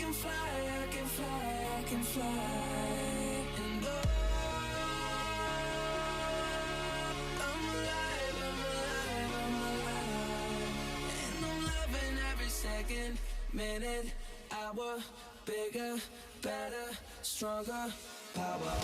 can fly, I can fly, I can fly. And oh, I'm alive, I'm alive, I'm alive. And I'm loving every second, minute, hour. Bigger, better, stronger, power.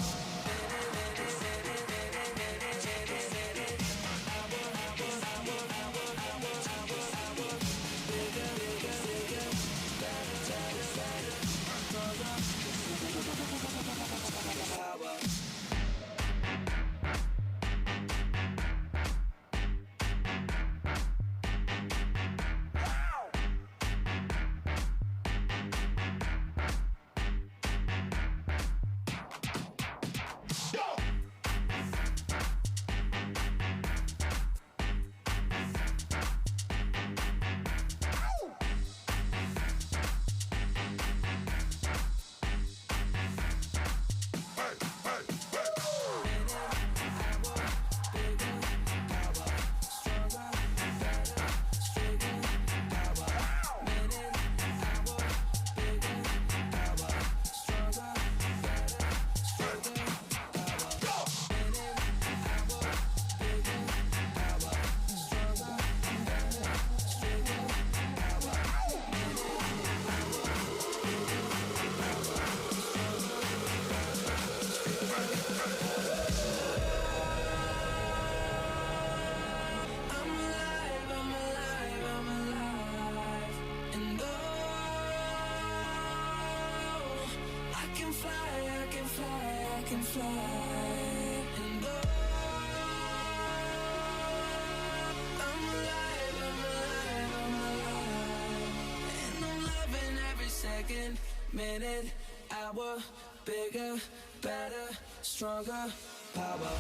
Minute, hour, bigger, better, stronger, power.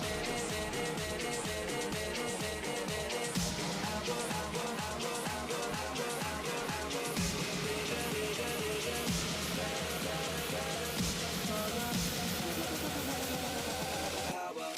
Minute, minute, minute, minute, minute, minute, minute, hour, hour, hour, hour, hour, hour, hour, bigger, bigger, bigger, better, better, better, stronger, power.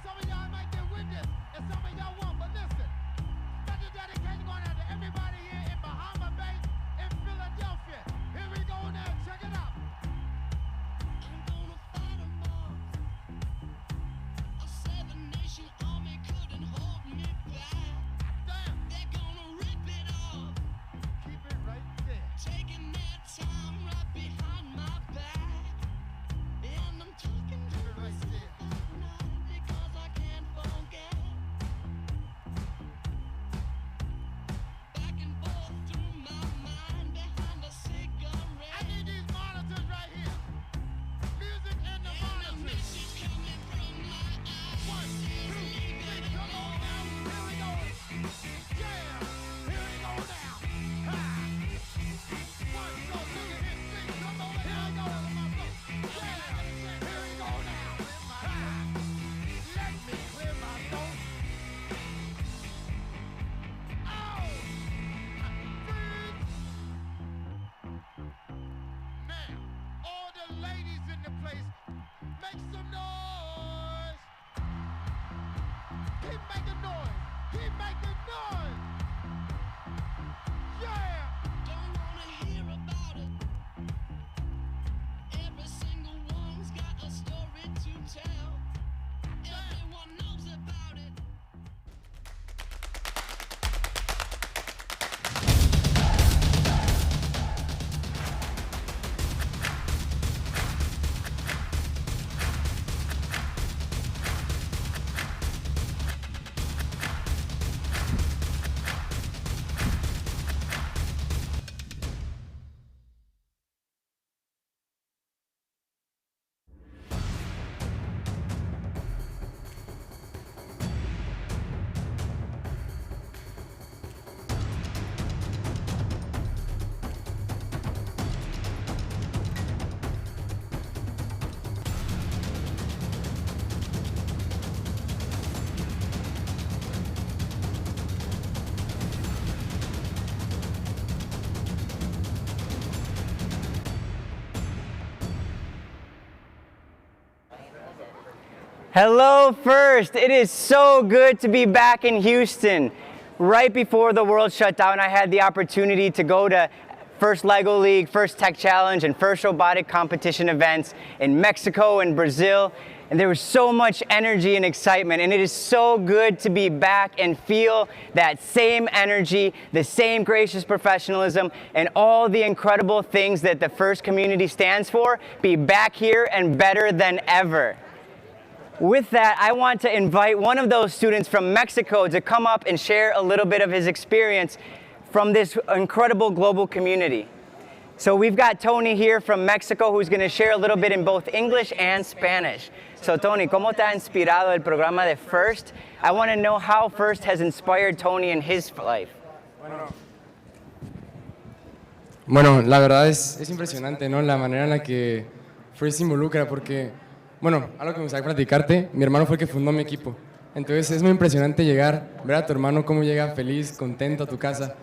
Some of y'all might get witness, and some of y'all won't, but listen. Don't wanna hear about it. Every single one's got a story to tell. Everyone knows about it. Hello First, it is so good to be back in Houston. Right before the world shut down, I had the opportunity to go to First Lego League, First Tech Challenge, and First Robotic Competition events in Mexico and Brazil. And there was so much energy and excitement, and it is so good to be back and feel that same energy, the same gracious professionalism, and all the incredible things that the First community stands for, be back here and better than ever. With that, I want to invite one of those students from Mexico to come up and share a little bit of his experience from this incredible global community. So we've got Tony here from Mexico who's going to share a little bit in both English and Spanish. So Tony, ¿cómo te ha inspirado el programa de First? I want to know how First has inspired Tony in his life. Bueno, la verdad es impresionante, ¿no? La manera en la que First se involucra, porque, bueno, algo que me gustaría platicarte, mi hermano fue el que fundó mi equipo. Entonces es muy impresionante llegar, ver a tu hermano cómo llega feliz, contento a tu casa.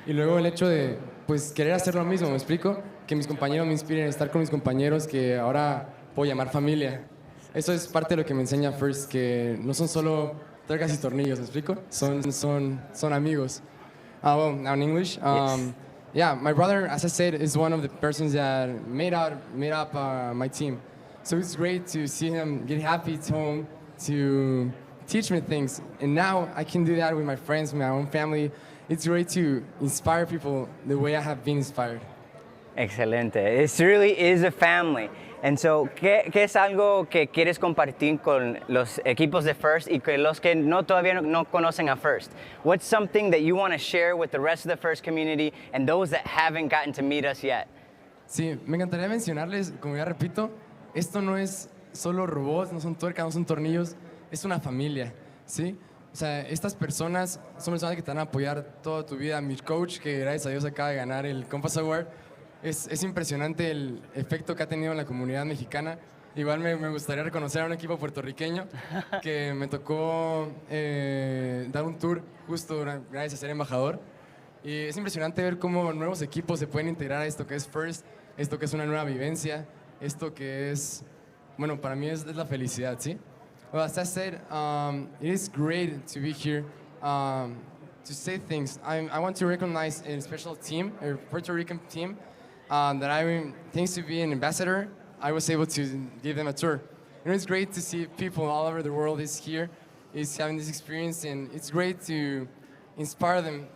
Y luego el hecho de, pues, querer hacer lo mismo, ¿me explico? Que mis compañeros me inspiren, estar con mis compañeros que ahora puedo llamar familia. Eso es parte de lo que me enseña First, que no son solo tuercas y tornillos, ¿me explico? Son amigos. Well, now in English. Yes. Yeah, my brother, as I said, is one of the persons that made up my team. So it's great to see him get happy at home, to teach me things. And now I can do that with my friends, my own family. It's great to inspire people the way I have been inspired. Excelente. It really is a family. And so, ¿qué es algo que quieres compartir con los equipos de First y que los que todavía no conocen a First? What's something that you want to share with the rest of the First community and those that haven't gotten to meet us yet? Sí, me encantaría mencionarles, como ya repito, esto no es solo robots, no son tuercas, no son tornillos, es una familia, ¿sí? O sea, estas personas son personas que te van a apoyar toda tu vida. Mi coach, que gracias a Dios acaba de ganar el Compass Award, es impresionante el efecto que ha tenido en la comunidad mexicana. Igual me gustaría reconocer a un equipo puertorriqueño que me tocó dar un tour justo gracias a ser embajador. Y es impresionante ver cómo nuevos equipos se pueden integrar a esto que es First, esto que es una nueva vivencia, esto que es, bueno, para mí es la felicidad, ¿sí? Well, as I said, it is great to be here to say things. I want to recognize a special team, a Puerto Rican team, that thanks to being an ambassador, I was able to give them a tour. And it's great to see people all over the world is having this experience, and it's great to inspire them,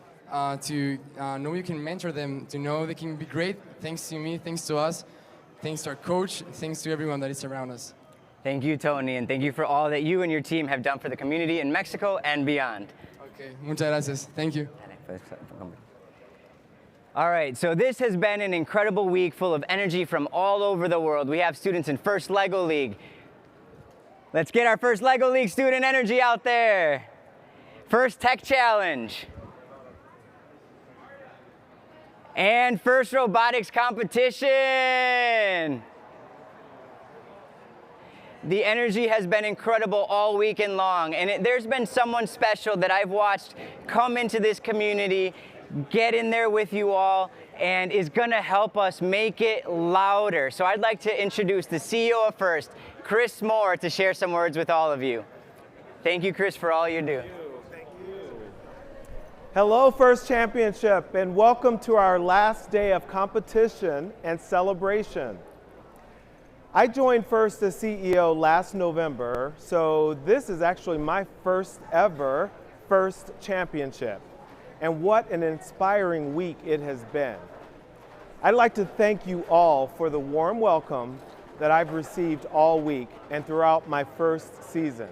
to know you can mentor them, to know they can be great, thanks to me, thanks to us, thanks to our coach, thanks to everyone that is around us. Thank you, Tony, and thank you for all that you and your team have done for the community in Mexico and beyond. Okay, muchas gracias. Thank you. All right, so this has been an incredible week full of energy from all over the world. We have students in First Lego League. Let's get our First Lego League student energy out there. First Tech Challenge. And First Robotics Competition. The energy has been incredible all weekend long, and there's been someone special that I've watched come into this community, get in there with you all, and is gonna help us make it louder. So I'd like to introduce the CEO of First, Chris Moore, to share some words with all of you. Thank you, Chris, for all you do. Thank you. Hello, First Championship, and welcome to our last day of competition and celebration. I joined First as CEO last November, so this is actually my first ever First Championship. And what an inspiring week it has been. I'd like to thank you all for the warm welcome that I've received all week and throughout my first season.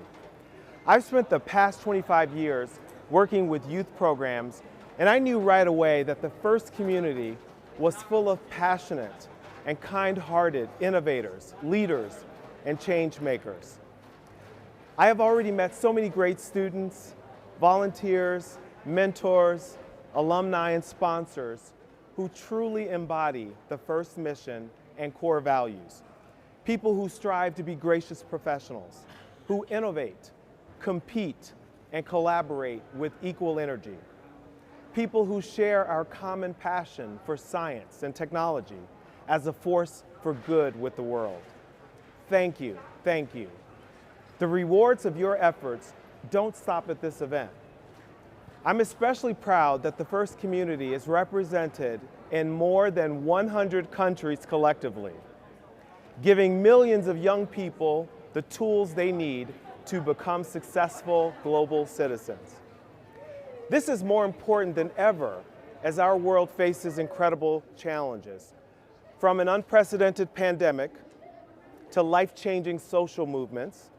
I've spent the past 25 years working with youth programs, and I knew right away that the First community was full of passionate and kind-hearted innovators, leaders, and change makers. I have already met so many great students, volunteers, mentors, alumni, and sponsors who truly embody the First mission and core values. People who strive to be gracious professionals, who innovate, compete, and collaborate with equal energy. People who share our common passion for science and technology as a force for good with the world. Thank you, thank you. The rewards of your efforts don't stop at this event. I'm especially proud that the First community is represented in more than 100 countries collectively, giving millions of young people the tools they need to become successful global citizens. This is more important than ever as our world faces incredible challenges, from an unprecedented pandemic to life-changing social movements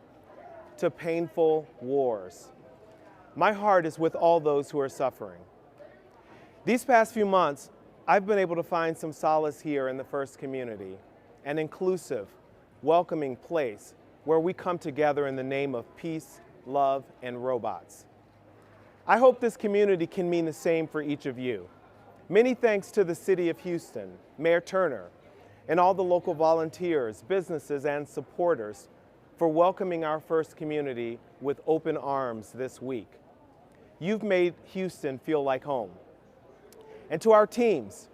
to painful wars. My heart is with all those who are suffering. These past few months, I've been able to find some solace here in the First community, an inclusive, welcoming place where we come together in the name of peace, love, and robots. I hope this community can mean the same for each of you. Many thanks to the City of Houston, Mayor Turner, and all the local volunteers, businesses, and supporters for welcoming our First community with open arms this week. You've made Houston feel like home. And to our teams,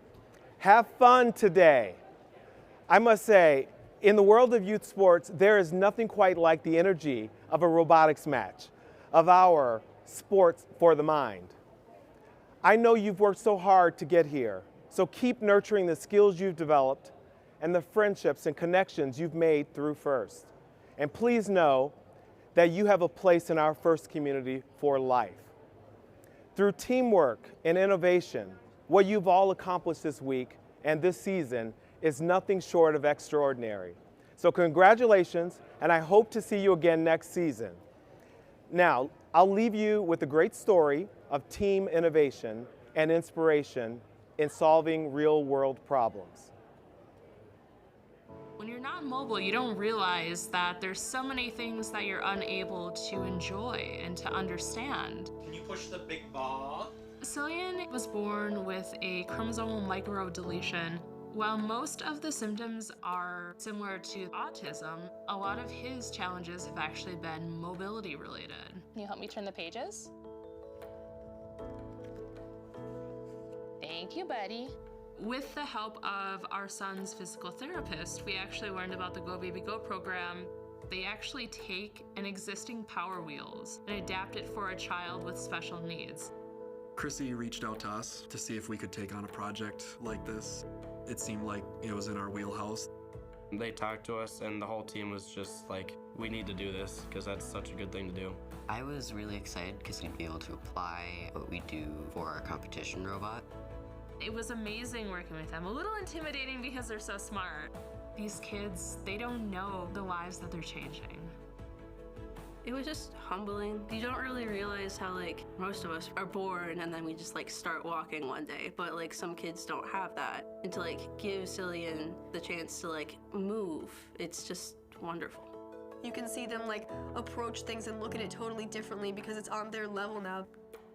have fun today. I must say, in the world of youth sports, there is nothing quite like the energy of a robotics match, of our sports for the mind. I know you've worked so hard to get here, so keep nurturing the skills you've developed and the friendships and connections you've made through First. And please know that you have a place in our First community for life. Through teamwork and innovation, what you've all accomplished this week and this season is nothing short of extraordinary. So congratulations, and I hope to see you again next season. Now, I'll leave you with a great story of team innovation and inspiration in solving real-world problems. When you're not mobile, you don't realize that there's so many things that you're unable to enjoy and to understand. Can you push the big ball? Cillian was born with a chromosomal microdeletion. While most of the symptoms are similar to autism, a lot of his challenges have actually been mobility related. Can you help me turn the pages? Thank you, buddy. With the help of our son's physical therapist, we actually learned about the Go Baby Go program. They actually take an existing Power Wheels and adapt it for a child with special needs. Chrissy reached out to us to see if we could take on a project like this. It seemed like it was in our wheelhouse. They talked to us and the whole team was just like, we need to do this because that's such a good thing to do. I was really excited because we'd be able to apply what we do for our competition robot. It was amazing working with them. A little intimidating because they're so smart. These kids, they don't know the lives that they're changing. It was just humbling. You don't really realize how most of us are born and then we just start walking one day, but some kids don't have that. And to give Cillian the chance to move, it's just wonderful. You can see them approach things and look at it totally differently because it's on their level now.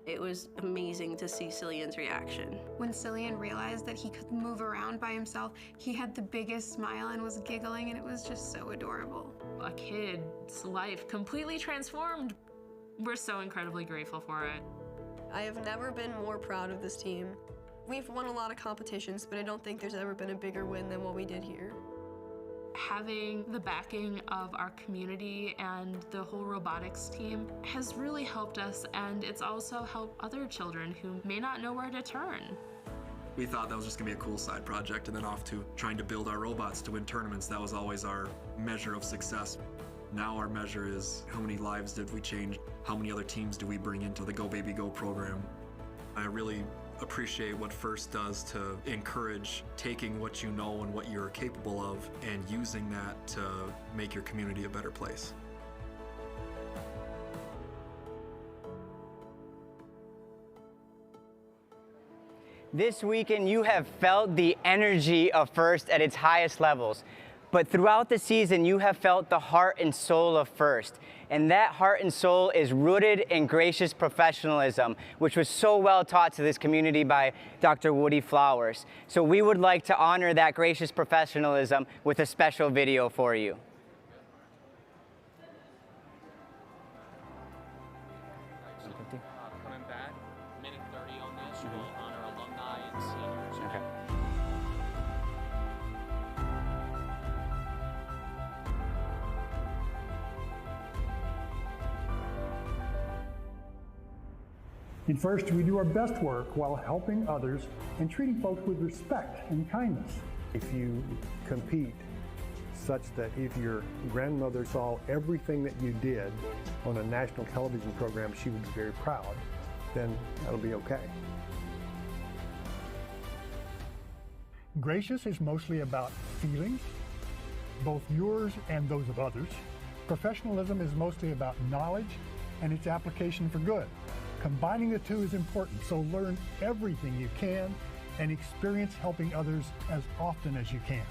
It was amazing to see Cillian's reaction. When Cillian realized that he could move around by himself, he had the biggest smile and was giggling, and it was just so adorable. A kid's life completely transformed. We're so incredibly grateful for it. I have never been more proud of this team. We've won a lot of competitions, but I don't think there's ever been a bigger win than what we did here. Having the backing of our community and the whole robotics team has really helped us, and it's also helped other children who may not know where to turn. We thought that was just gonna be a cool side project, and then off to trying to build our robots to win tournaments. That was always our measure of success. Now our measure is how many lives did we change? How many other teams do we bring into the Go Baby Go program? I really appreciate what FIRST does to encourage taking what you know and what you're capable of and using that to make your community a better place. This weekend, you have felt the energy of FIRST at its highest levels. But throughout the season, you have felt the heart and soul of FIRST. And that heart and soul is rooted in gracious professionalism, which was so well taught to this community by Dr. Woody Flowers. So we would like to honor that gracious professionalism with a special video for you. Coming back, minute 30 on this, we'll honor alumni and seniors. Okay. In FIRST, we do our best work while helping others and treating folks with respect and kindness. If you compete such that if your grandmother saw everything that you did on a national television program, she would be very proud, then that'll be okay. Gracious is mostly about feelings, both yours and those of others. Professionalism is mostly about knowledge and its application for good. Combining the two is important, so learn everything you can and experience helping others as often as you can.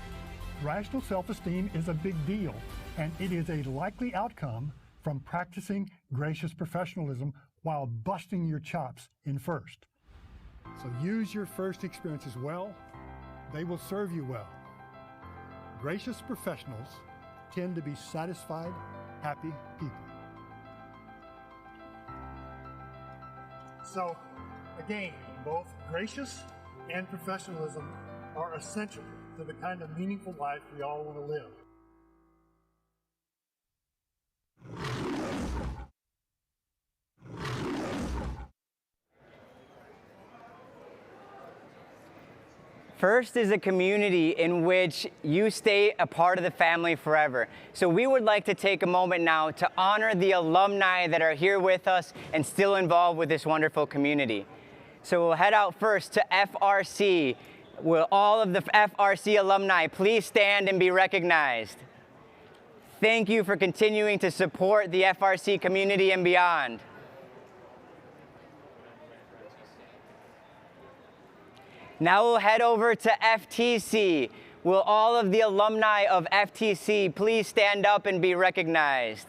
Rational self-esteem is a big deal, and it is a likely outcome from practicing gracious professionalism while busting your chops in FIRST. So use your FIRST experiences well. They will serve you well. Gracious professionals tend to be satisfied, happy people. So, again, both gracious and professionalism are essential to the kind of meaningful life we all want to live. FIRST is a community in which you stay a part of the family forever. So we would like to take a moment now to honor the alumni that are here with us and still involved with this wonderful community. So we'll head out first to FRC. Will all of the FRC alumni please stand and be recognized? Thank you for continuing to support the FRC community and beyond. Now we'll head over to FTC. Will all of the alumni of FTC please stand up and be recognized?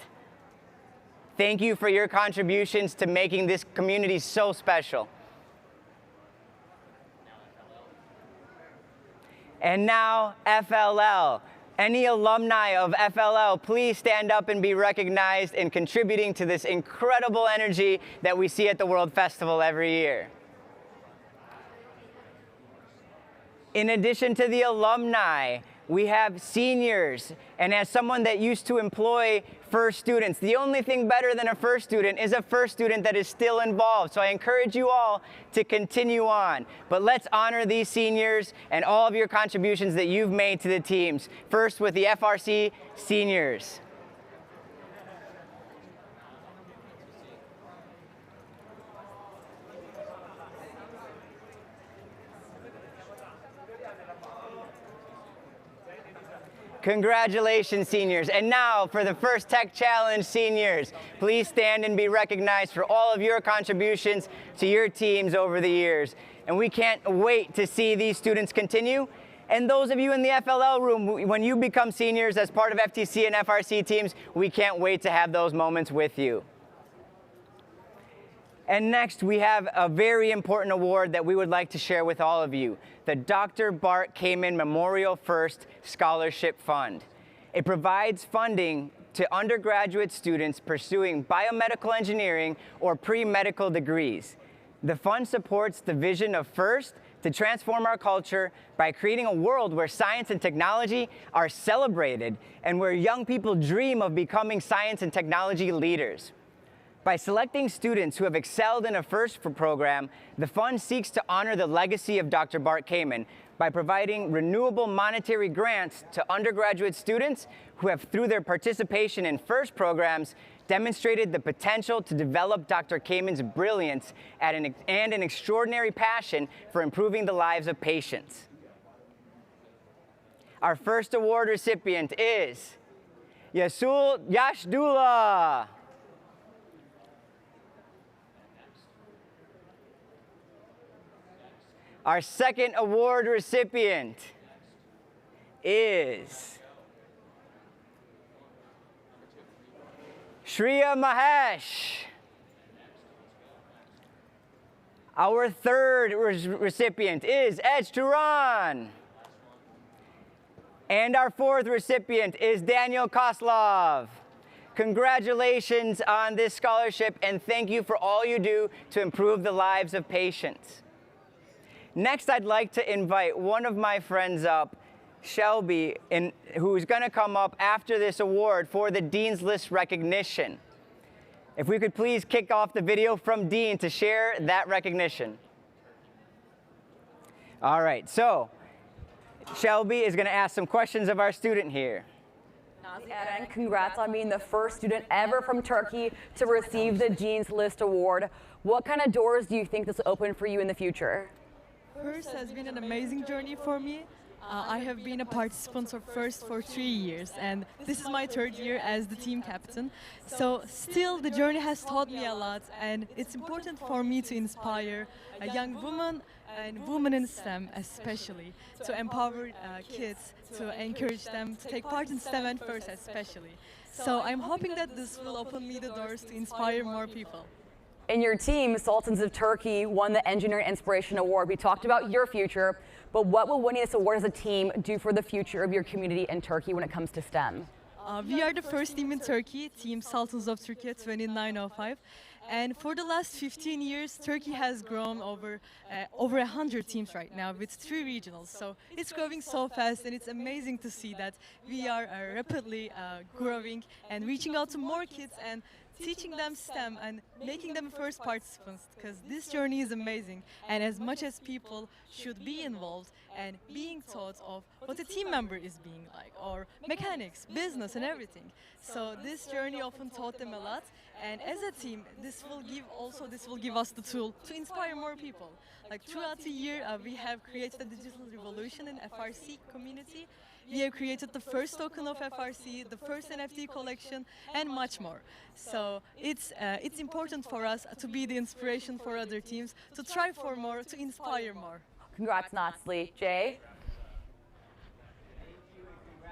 Thank you for your contributions to making this community so special. And now FLL. Any alumni of FLL, please stand up and be recognized in contributing to this incredible energy that we see at the World Festival every year. In addition to the alumni, we have seniors. And as someone that used to employ FIRST students, the only thing better than a FIRST student is a FIRST student that is still involved. So I encourage you all to continue on. But let's honor these seniors and all of your contributions that you've made to the teams. First with the FRC seniors. Congratulations, seniors. And now for the first Tech Challenge seniors. Please stand and be recognized for all of your contributions to your teams over the years. And we can't wait to see these students continue. And those of you in the FLL room, when you become seniors as part of FTC and FRC teams, we can't wait to have those moments with you. And next, we have a very important award that we would like to share with all of you, the Dr. Bart Kamen Memorial FIRST Scholarship Fund. It provides funding to undergraduate students pursuing biomedical engineering or pre-medical degrees. The fund supports the vision of FIRST to transform our culture by creating a world where science and technology are celebrated and where young people dream of becoming science and technology leaders. By selecting students who have excelled in a FIRST program, the fund seeks to honor the legacy of Dr. Bart Kamen by providing renewable monetary grants to undergraduate students who have, through their participation in FIRST programs, demonstrated the potential to develop Dr. Kamen's brilliance and an extraordinary passion for improving the lives of patients. Our first award recipient is Yasul Yashdullah. Our second award recipient is Shreya Mahesh. Our third recipient is Edge Turan. And our fourth recipient is Daniel Koslov. Congratulations on this scholarship, and thank you for all you do to improve the lives of patients. Next, I'd like to invite one of my friends up, Shelby, who's going to come up after this award for the Dean's List recognition. If we could please kick off the video from Dean to share that recognition. All right, so Shelby is going to ask some questions of our student here. And congrats on being the first student ever from Turkey to receive the Dean's List Award. What kind of doors do you think this will open for you in the future? FIRST has been an amazing journey for me. I have been a participant of FIRST for 3 years, and this is my third year as the team captain. So still the journey has taught me a lot, and it's important for me to inspire a young woman and women in STEM especially, to empower kids, to encourage them to take part in STEM and FIRST especially. So I'm hoping that this will open me the doors to inspire more people. In your team, Sultans of Turkey won the Engineering Inspiration Award. We talked about your future, but what will winning this award as a team do for the future of your community in Turkey when it comes to STEM? We are the first team in Turkey, Team Sultans of Turkey 2905. And for the last 15 years, Turkey has grown over 100 teams right now with 3 regionals. So it's growing so fast, and it's amazing to see that we are rapidly growing and reaching out to more kids and teaching them STEM and making them first participants, because this journey is amazing, and as much as people should be involved and being taught of what a team member is being like, or mechanics, business and everything. So this journey often taught them a lot, and as a team this will give us the tool to inspire more people. Like throughout the year we have created a digital revolution in FRC community. We have created the first token of FRC, the first NFT collection, and much more. So it's important for us to be the inspiration for other teams, to try for more, to inspire more. Congrats, Natsli. Jay?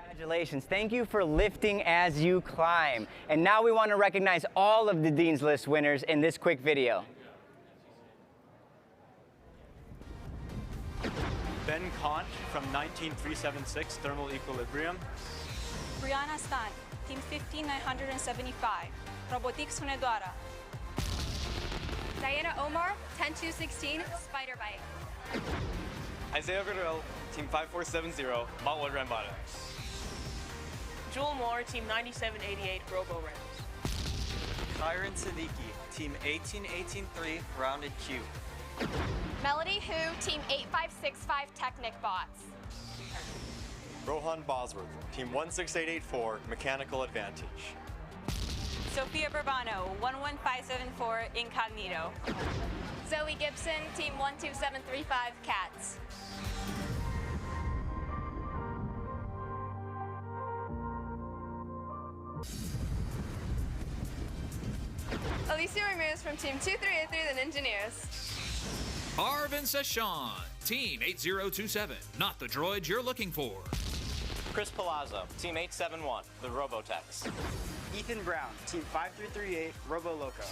Congratulations. Thank you for lifting as you climb. And now we want to recognize all of the Dean's List winners in this quick video. Ben Kant from 19376 Thermal Equilibrium. Brianna Stan, Team 15975, Robotics Hunedoara. Diana Omar, 10216, Spider Bite. Isaiah Goodell, Team 5470, Mountwood Rambada. Jewel Moore, Team 9788, Robo Rams. Kyron Siddiqui, Team 18183, Rounded Q. Melody Hu, Team 8565, Technic Bots. Rohan Bosworth, Team 16884, Mechanical Advantage. Sophia Burbano, 11574, Incognito. Zoe Gibson, Team 12735, Cats. Alicia Ramirez from Team 2383, the Engineers. Arvin Seshan, Team 8027, not the droid you're looking for. Chris Palazzo, Team 871, the Robotics. Ethan Brown, Team 5338, Robo Loco.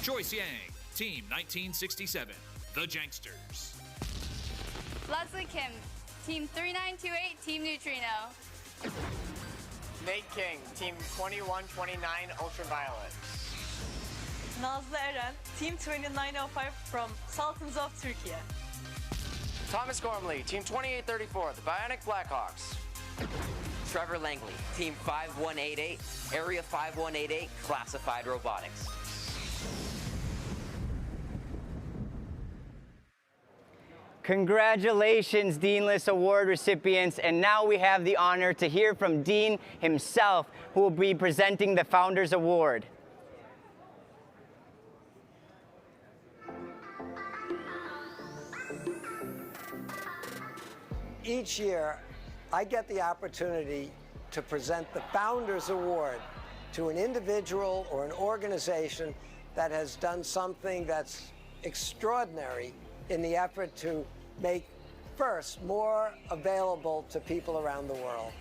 Joyce Yang, Team 1967, the Janksters. Leslie Kim, Team 3928, Team Neutrino. Nate King, Team 2129, Ultraviolet. Nazlı Eren, Team 2905 from Sultans of Turkey. Thomas Gormley, Team 2834, the Bionic Blackhawks. Trevor Langley, Team 5188, Area 5188, Classified Robotics. Congratulations, Deanless Award recipients, and now we have the honor to hear from Dean himself, who will be presenting the Founders Award. Each year, I get the opportunity to present the Founders Award to an individual or an organization that has done something that's extraordinary in the effort to make FIRST more available to people around the world.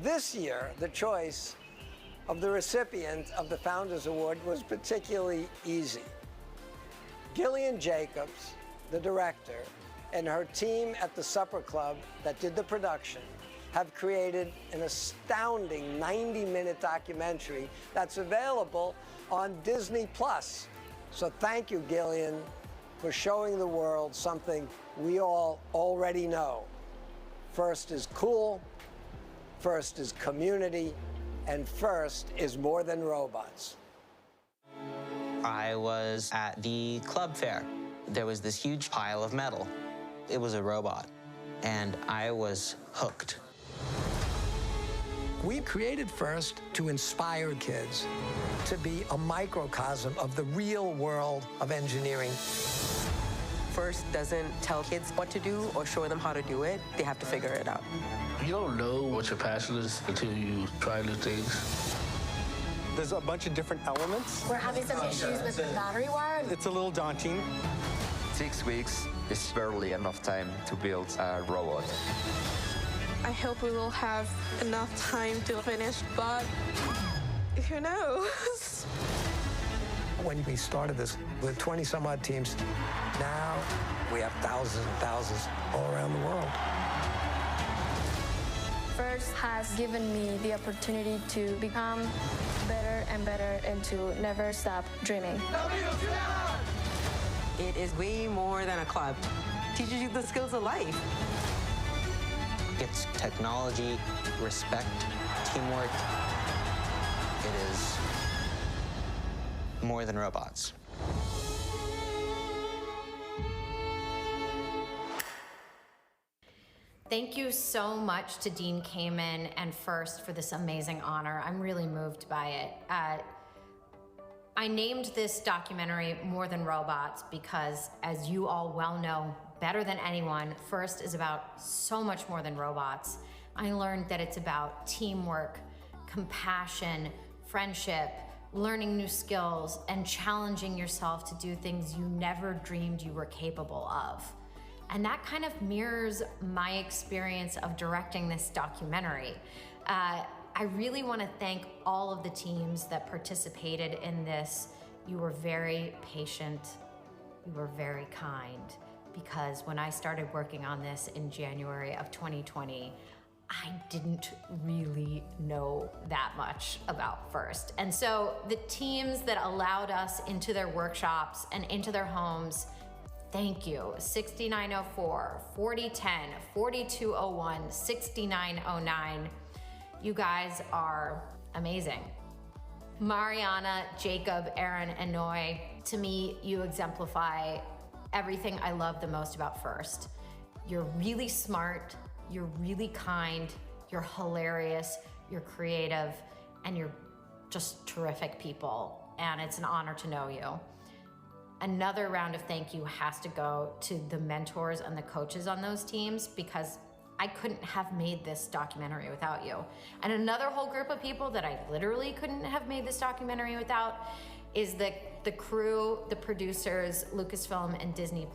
This year, the choice of the recipient of the Founders Award was particularly easy. Gillian Jacobs, the director, and her team at the Supper Club that did the production have created an astounding 90-minute documentary that's available on Disney+. So thank you, Gillian, for showing the world something we all already know. FIRST is cool, FIRST is community, and FIRST is more than robots. I was at the club fair. There was this huge pile of metal. It was a robot, and I was hooked. We created FIRST to inspire kids to be a microcosm of the real world of engineering. FIRST doesn't tell kids what to do or show them how to do it. They have to figure it out. You don't know what your passion is until you try new things. There's a bunch of different elements. We're having some issues with the battery wire. It's a little daunting. 6 weeks is barely enough time to build a robot. I hope we will have enough time to finish, but who knows? When we started this with 20 some odd teams, now we have thousands and thousands all around the world. FIRST has given me the opportunity to become better and better and to never stop dreaming. It is way more than a club. It teaches you the skills of life. It's technology, respect, teamwork. It is more than robots. Thank you so much to Dean Kamen and FIRST for this amazing honor. I'm really moved by it. I named this documentary More Than Robots because, as you all well know better than anyone, FIRST is about so much more than robots. I learned that it's about teamwork, compassion, friendship, learning new skills, and challenging yourself to do things you never dreamed you were capable of. And that kind of mirrors my experience of directing this documentary. I really want to thank all of the teams that participated in this. You were very patient, you were very kind, because when I started working on this in January of 2020, I didn't really know that much about FIRST. And so the teams that allowed us into their workshops and into their homes, thank you. 6904, 4010, 4201, 6909. You guys are amazing. Mariana, Jacob, Aaron, and Noi, to me, you exemplify everything I love the most about FIRST. You're really smart, you're really kind, you're hilarious, you're creative, and you're just terrific people. And it's an honor to know you. Another round of thank you has to go to the mentors and the coaches on those teams, because I couldn't have made this documentary without you. And another whole group of people that I literally couldn't have made this documentary without is the crew, the producers, Lucasfilm and Disney+.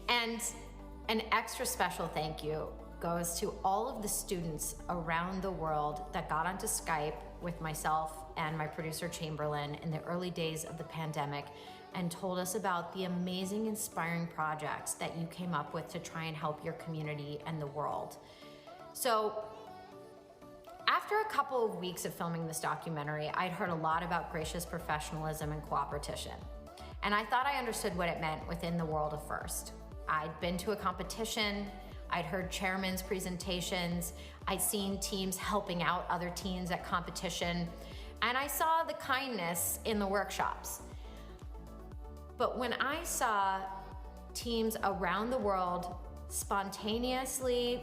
And an extra special thank you goes to all of the students around the world that got onto Skype with myself and my producer Chamberlain in the early days of the pandemic and told us about the amazing, inspiring projects that you came up with to try and help your community and the world. So, after a couple of weeks of filming this documentary, I'd heard a lot about gracious professionalism and cooperation. And I thought I understood what it meant within the world of FIRST. I'd been to a competition, I'd heard chairman's presentations, I'd seen teams helping out other teams at competition, and I saw the kindness in the workshops. But when I saw teams around the world spontaneously,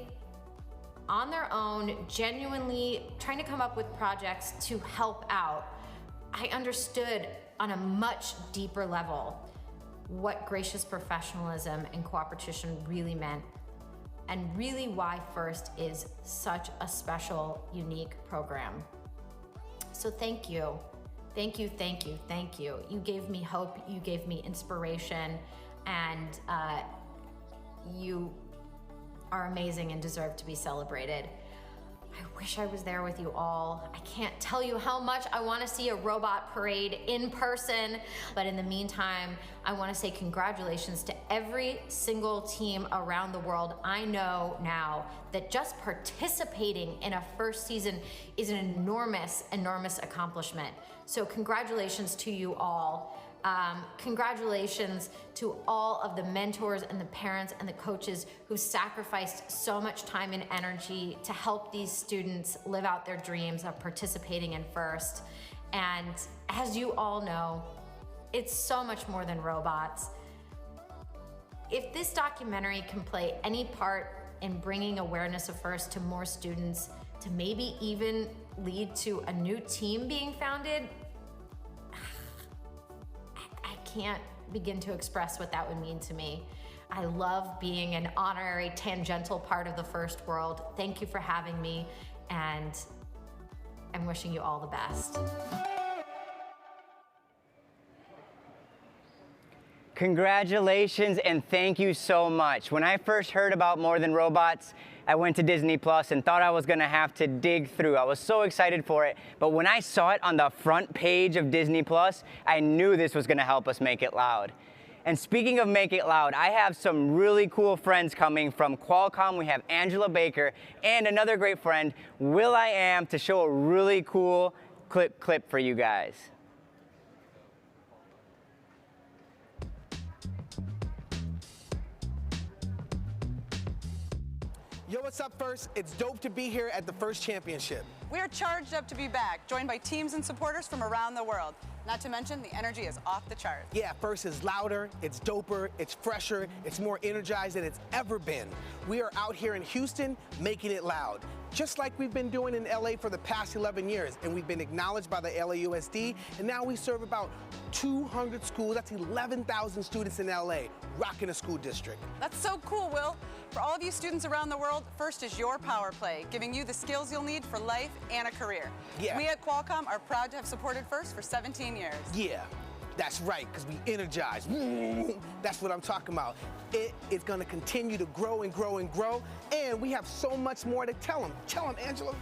on their own, genuinely trying to come up with projects to help out, I understood on a much deeper level what gracious professionalism and cooperation really meant, and really why FIRST is such a special, unique program. So thank you. Thank you, thank you, thank you. You gave me hope, you gave me inspiration, and you are amazing and deserve to be celebrated. I wish I was there with you all. I can't tell you how much I want to see a robot parade in person, but in the meantime, I want to say congratulations to every single team around the world. I know now that just participating in a first season is an enormous, enormous accomplishment. So congratulations to you all. Congratulations to all of the mentors and the parents and the coaches who sacrificed so much time and energy to help these students live out their dreams of participating in FIRST. And as you all know, it's so much more than robots. If this documentary can play any part in bringing awareness of FIRST to more students, to maybe even lead to a new team being founded, can't begin to express what that would mean to me. I love being an honorary tangential part of the FIRST world. Thank you for having me, and I'm wishing you all the best. Congratulations and thank you so much. When I first heard about More Than Robots, I went to Disney Plus and thought I was gonna have to dig through. I was so excited for it, but when I saw it on the front page of Disney Plus, I knew this was gonna help us make it loud. And speaking of Make It Loud, I have some really cool friends coming from Qualcomm. We have Angela Baker and another great friend, Will.i.am, to show a really cool clip for you guys. Yo, what's up, FIRST? It's dope to be here at the FIRST Championship. We are charged up to be back, joined by teams and supporters from around the world. Not to mention, the energy is off the charts. Yeah, FIRST is louder, it's doper, it's fresher, it's more energized than it's ever been. We are out here in Houston making it loud. Just like we've been doing in LA for the past 11 years, and we've been acknowledged by the LAUSD, and now we serve about 200 schools. That's 11,000 students in LA, rocking a school district. That's so cool, Will. For all of you students around the world, FIRST is your power play, giving you the skills you'll need for life and a career. Yeah. We at Qualcomm are proud to have supported FIRST for 17 years. Yeah. That's right, because we energize. That's what I'm talking about. It is going to continue to grow and grow and grow, and we have so much more to tell them. Tell them, Angela.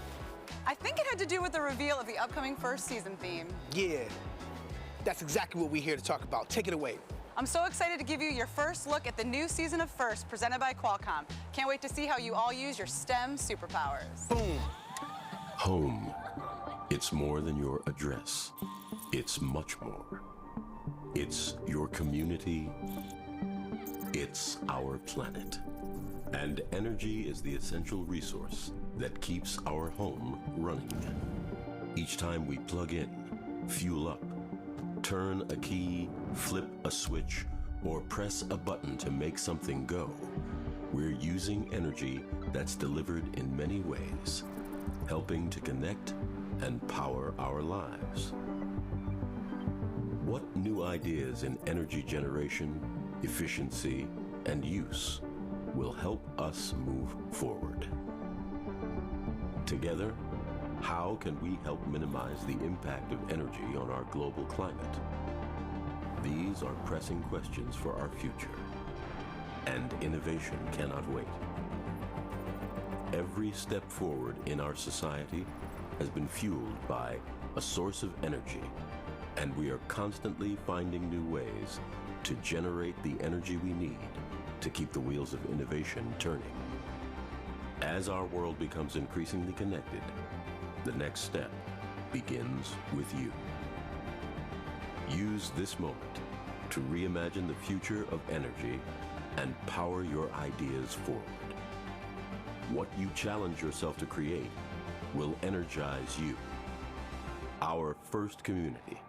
I think it had to do with the reveal of the upcoming first season theme. Yeah, that's exactly what we're here to talk about. Take it away. I'm so excited to give you your first look at the new season of FIRST presented by Qualcomm. Can't wait to see how you all use your STEM superpowers. Boom. Home. It's more than your address. It's much more. It's your community. It's our planet. And energy is the essential resource that keeps our home running. Each time we plug in, fuel up, turn a key, flip a switch, or press a button to make something go, we're using energy that's delivered in many ways, helping to connect and power our lives. What new ideas in energy generation, efficiency, and use will help us move forward? Together, how can we help minimize the impact of energy on our global climate? These are pressing questions for our future, and innovation cannot wait. Every step forward in our society has been fueled by a source of energy, and we are constantly finding new ways to generate the energy we need to keep the wheels of innovation turning. As our world becomes increasingly connected, the next step begins with you. Use this moment to reimagine the future of energy and power your ideas forward. What you challenge yourself to create will energize you, our first community,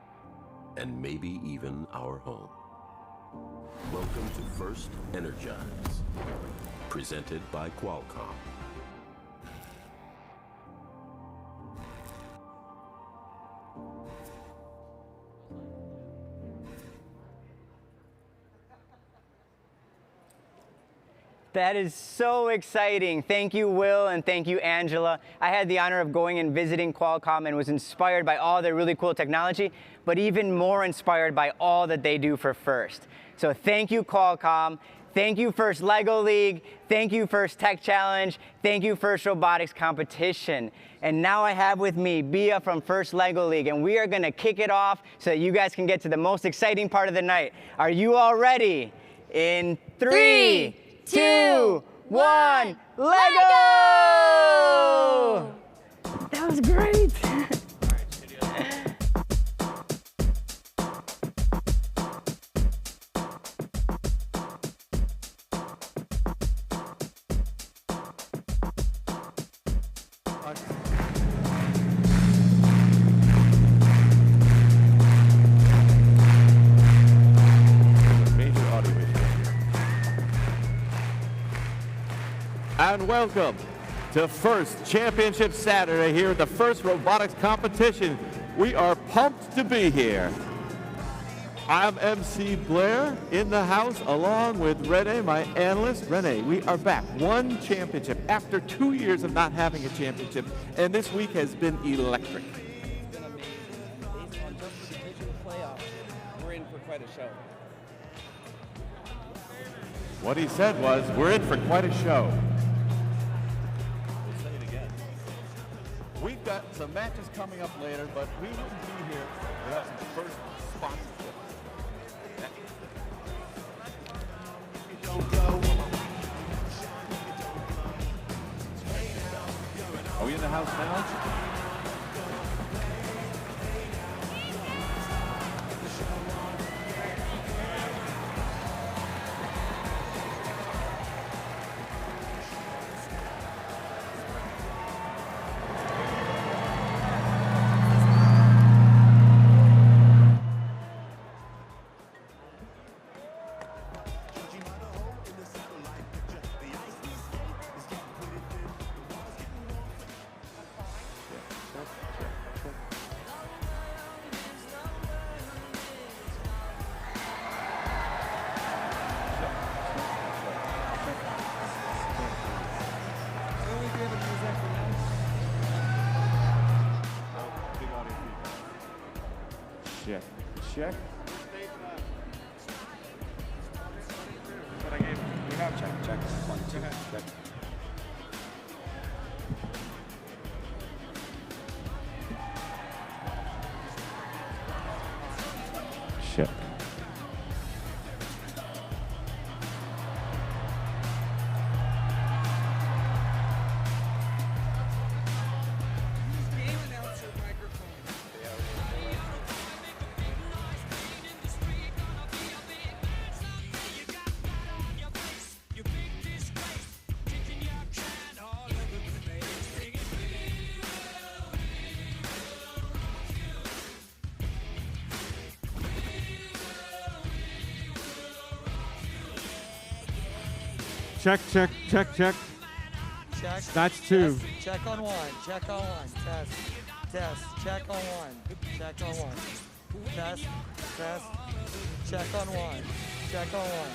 and maybe even our home. Welcome to First Energize, presented by Qualcomm. That is so exciting. Thank you, Will, and thank you, Angela. I had the honor of going and visiting Qualcomm and was inspired by all their really cool technology, but even more inspired by all that they do for FIRST. So thank you, Qualcomm. Thank you, FIRST LEGO League. Thank you, FIRST Tech Challenge. Thank you, FIRST Robotics Competition. And now I have with me Bia from FIRST LEGO League, and we are gonna kick it off so that you guys can get to the most exciting part of the night. Are you all ready? In 3, 2, 1, Lego! That was great. And welcome to FIRST Championship Saturday here at the FIRST Robotics Competition. We are pumped to be here. I'm MC Blair in the house along with Renee, my analyst. Renee, we are back. One championship after 2 years of not having a championship, and this week has been electric. It's been amazing. Based on just the division playoffs, we're in for quite a show. What he said was, we're in for quite a show. We've got some matches coming up later, but we wouldn't be here without some FIRST sponsorship. Are we in the house now? Check. Check. What I gave you. We have check. Check. 1, 2. Check. Check. Check, check, check, check. Check. That's 2. Test. Check on 1. Check on 1. Test. Test. Check on 1. Check on 1. Test. Test. Check on 1. Check on 1.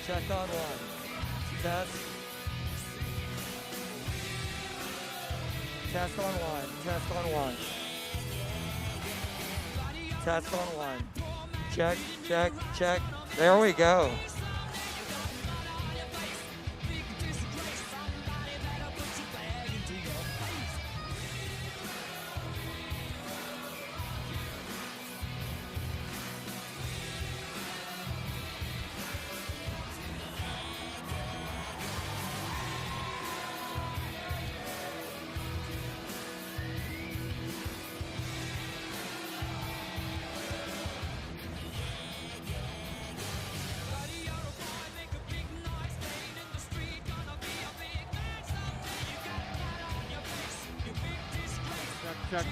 Check on 1. Test. Test on 1. Test on 1. Test on 1. Check, check, check. There we go. check.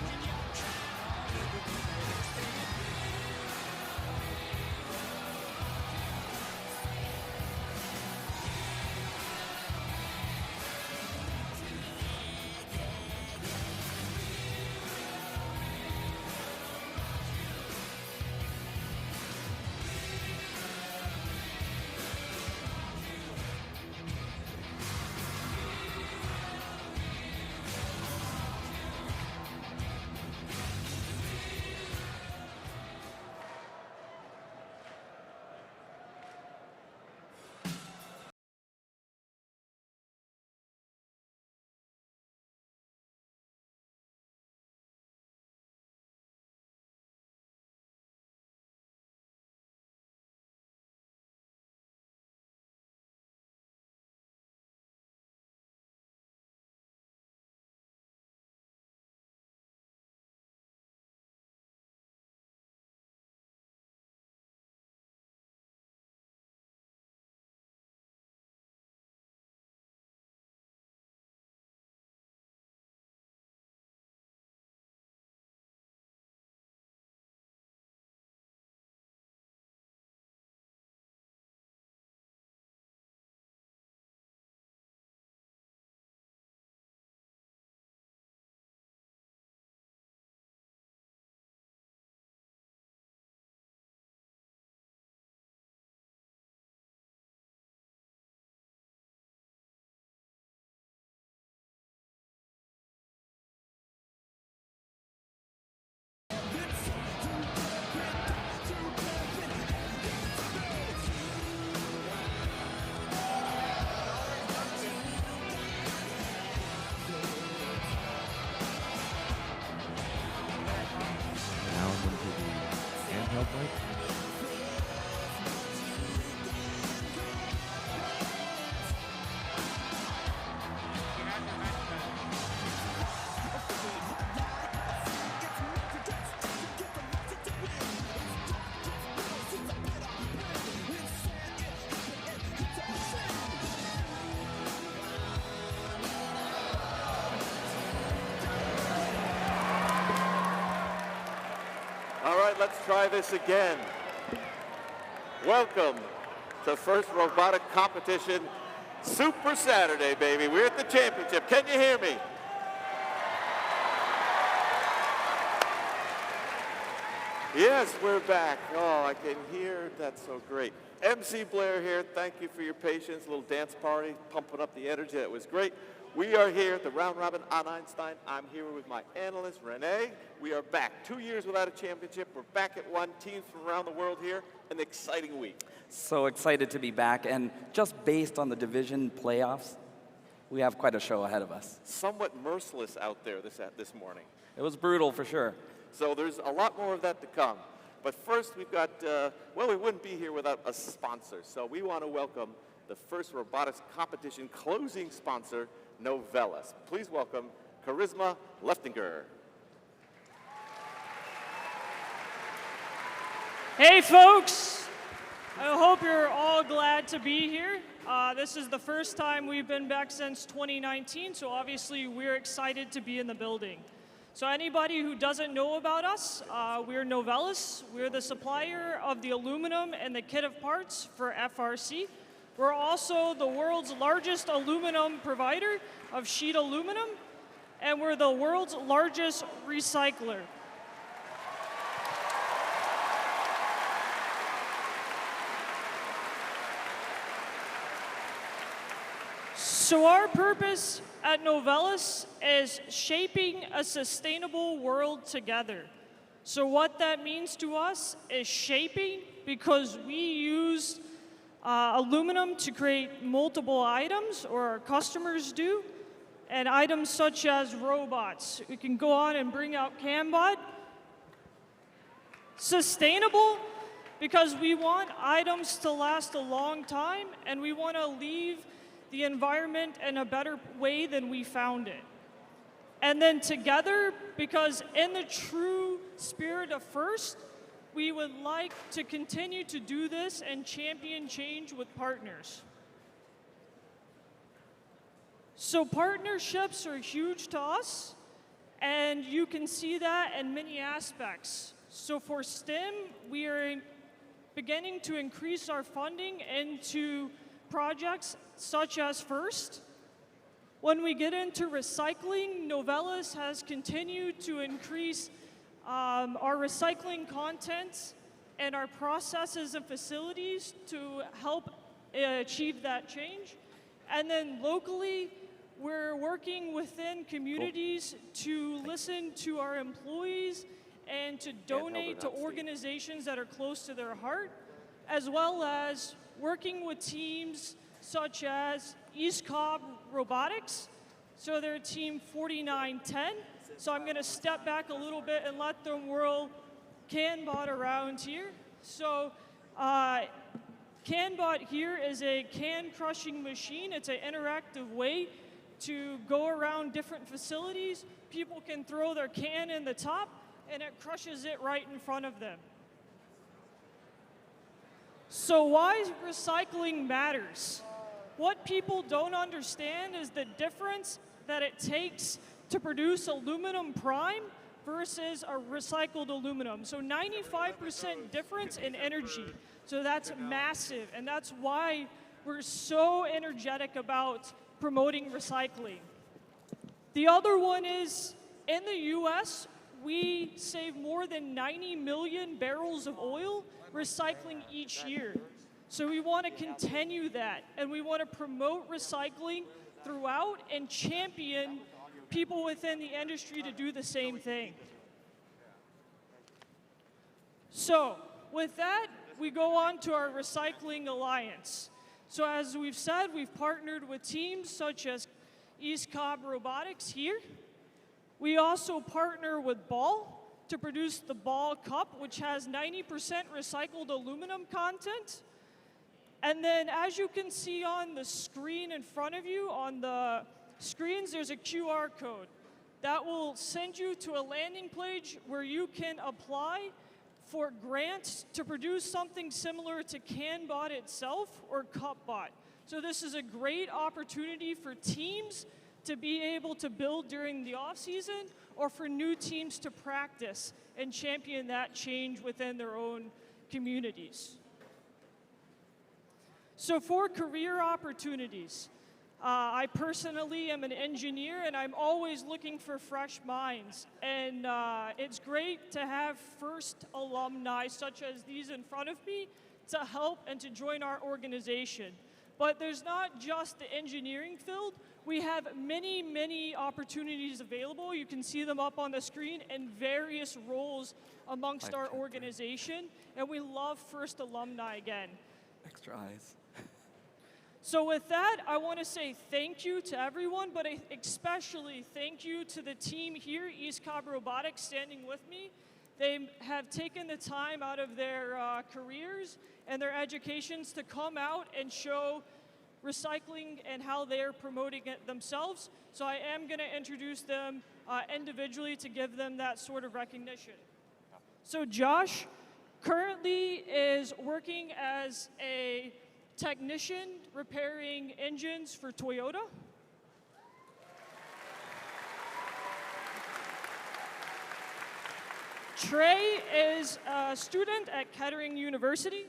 All right, let's try this again. Welcome to first robotic competition, Super Saturday, baby. We're at the championship. Can you hear me? Yes, we're back. Oh, I can hear. That's so great. MC Blair here. Thank you for your patience. A little dance party, pumping up the energy. That was great. We are here at the Round Robin on Einstein. I'm here with my analyst, Renee. We are back. 2 years without a championship. We're back at one. Teams from around the world here. An exciting week. So excited to be back. And just based on the division playoffs, we have quite a show ahead of us. Somewhat merciless out there this morning. It was brutal for sure. So there's a lot more of that to come. But first, we've got, well, we wouldn't be here without a sponsor. So we want to welcome the first robotics competition closing sponsor, Novellus. Please welcome Charisma Leftinger. Hey folks, I hope you're all glad to be here. This is the first time we've been back since 2019, so obviously we're excited to be in the building. So anybody who doesn't know about us, we're Novellus. We're the supplier of the aluminum and the kit of parts for FRC. We're also the world's largest aluminum provider of sheet aluminum, and we're the world's largest recycler. So our purpose at Novellus is shaping a sustainable world together. So what that means to us is shaping because we use aluminum to create multiple items, or our customers do, and items such as robots. We can go on and bring out CAMBot. Sustainable because we want items to last a long time, and we want to leave the environment in a better way than we found it. And then together, because in the true spirit of FIRST, we would like to continue to do this and champion change with partners. So partnerships are huge to us, And you can see that in many aspects. So for STEM, we are beginning to increase our funding into projects such as FIRST. When we get into recycling, Novellus has continued to increase our recycling content and our processes and facilities to help achieve that change. And then locally, we're working within communities to listen to our employees and to donate to organizations that are close to their heart, as well as working with teams such as East Cobb Robotics. So they're team 4910. So I'm going to step back a little bit and let them whirl CanBot around here. So CanBot here is a can crushing machine. It's an interactive way to go around different facilities. People can throw their can in the top, and it crushes it right in front of them. So why recycling matters? What people don't understand is the difference that it takes to produce aluminum prime versus a recycled aluminum. So 95% difference in energy. So that's massive, and that's why we're so energetic about promoting recycling. The other one is, in the US, we save more than 90 million barrels of oil recycling each year. So we want to continue that, and we want to promote recycling throughout and champion people within the industry to do the same thing. So with that, we go on to our Recycling Alliance. So as we've said, we've partnered with teams such as East Cobb Robotics here. We also partner with Ball to produce the Ball Cup, which has 90% recycled aluminum content. And then as you can see on the screen in front of you, on the screens, there's a QR code that will send you to a landing page where you can apply for grants to produce something similar to CanBot itself or CupBot. So this is a great opportunity for teams to be able to build during the off season, or for new teams to practice and champion that change within their own communities. So for career opportunities, I personally am an engineer, and I'm always looking for fresh minds. And it's great to have FIRST alumni, such as these in front of me, to help and to join our organization. But there's not just the engineering field. We have many, many opportunities available. You can see them up on the screen in various roles amongst our organization. And we love FIRST alumni again. Extra eyes. So with that, I want to say thank you to everyone, but especially thank you to the team here, East Cobb Robotics, standing with me. They have taken the time out of their careers and their educations to come out and show recycling and how they're promoting it themselves. So I am going to introduce them individually to give them that sort of recognition. So Josh currently is working as a technician repairing engines for Toyota. Trey is a student at Kettering University.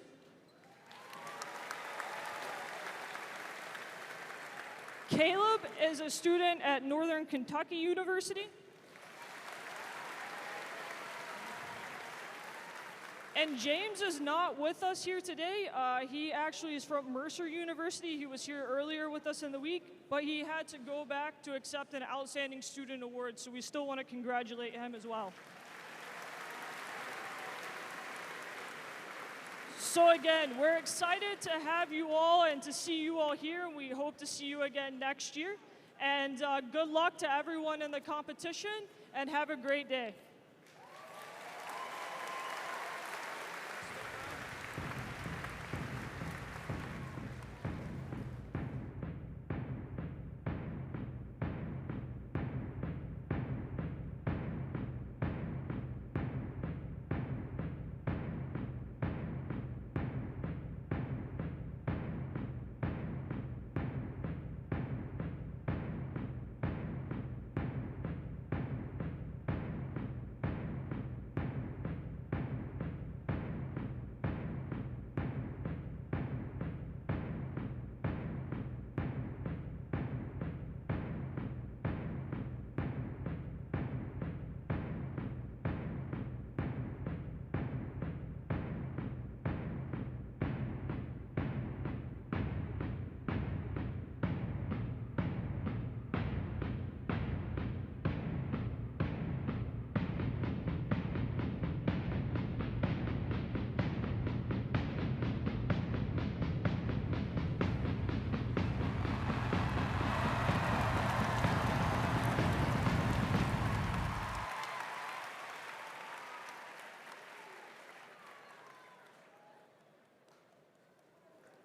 Caleb is a student at Northern Kentucky University. And James is not with us here today. He actually is from Mercer University. He was here earlier with us in the week, but he had to go back to accept an Outstanding Student Award, so we still want to congratulate him as well. So again, we're excited to have you all and to see you all here, and we hope to see you again next year. And good luck to everyone in the competition, and have a great day.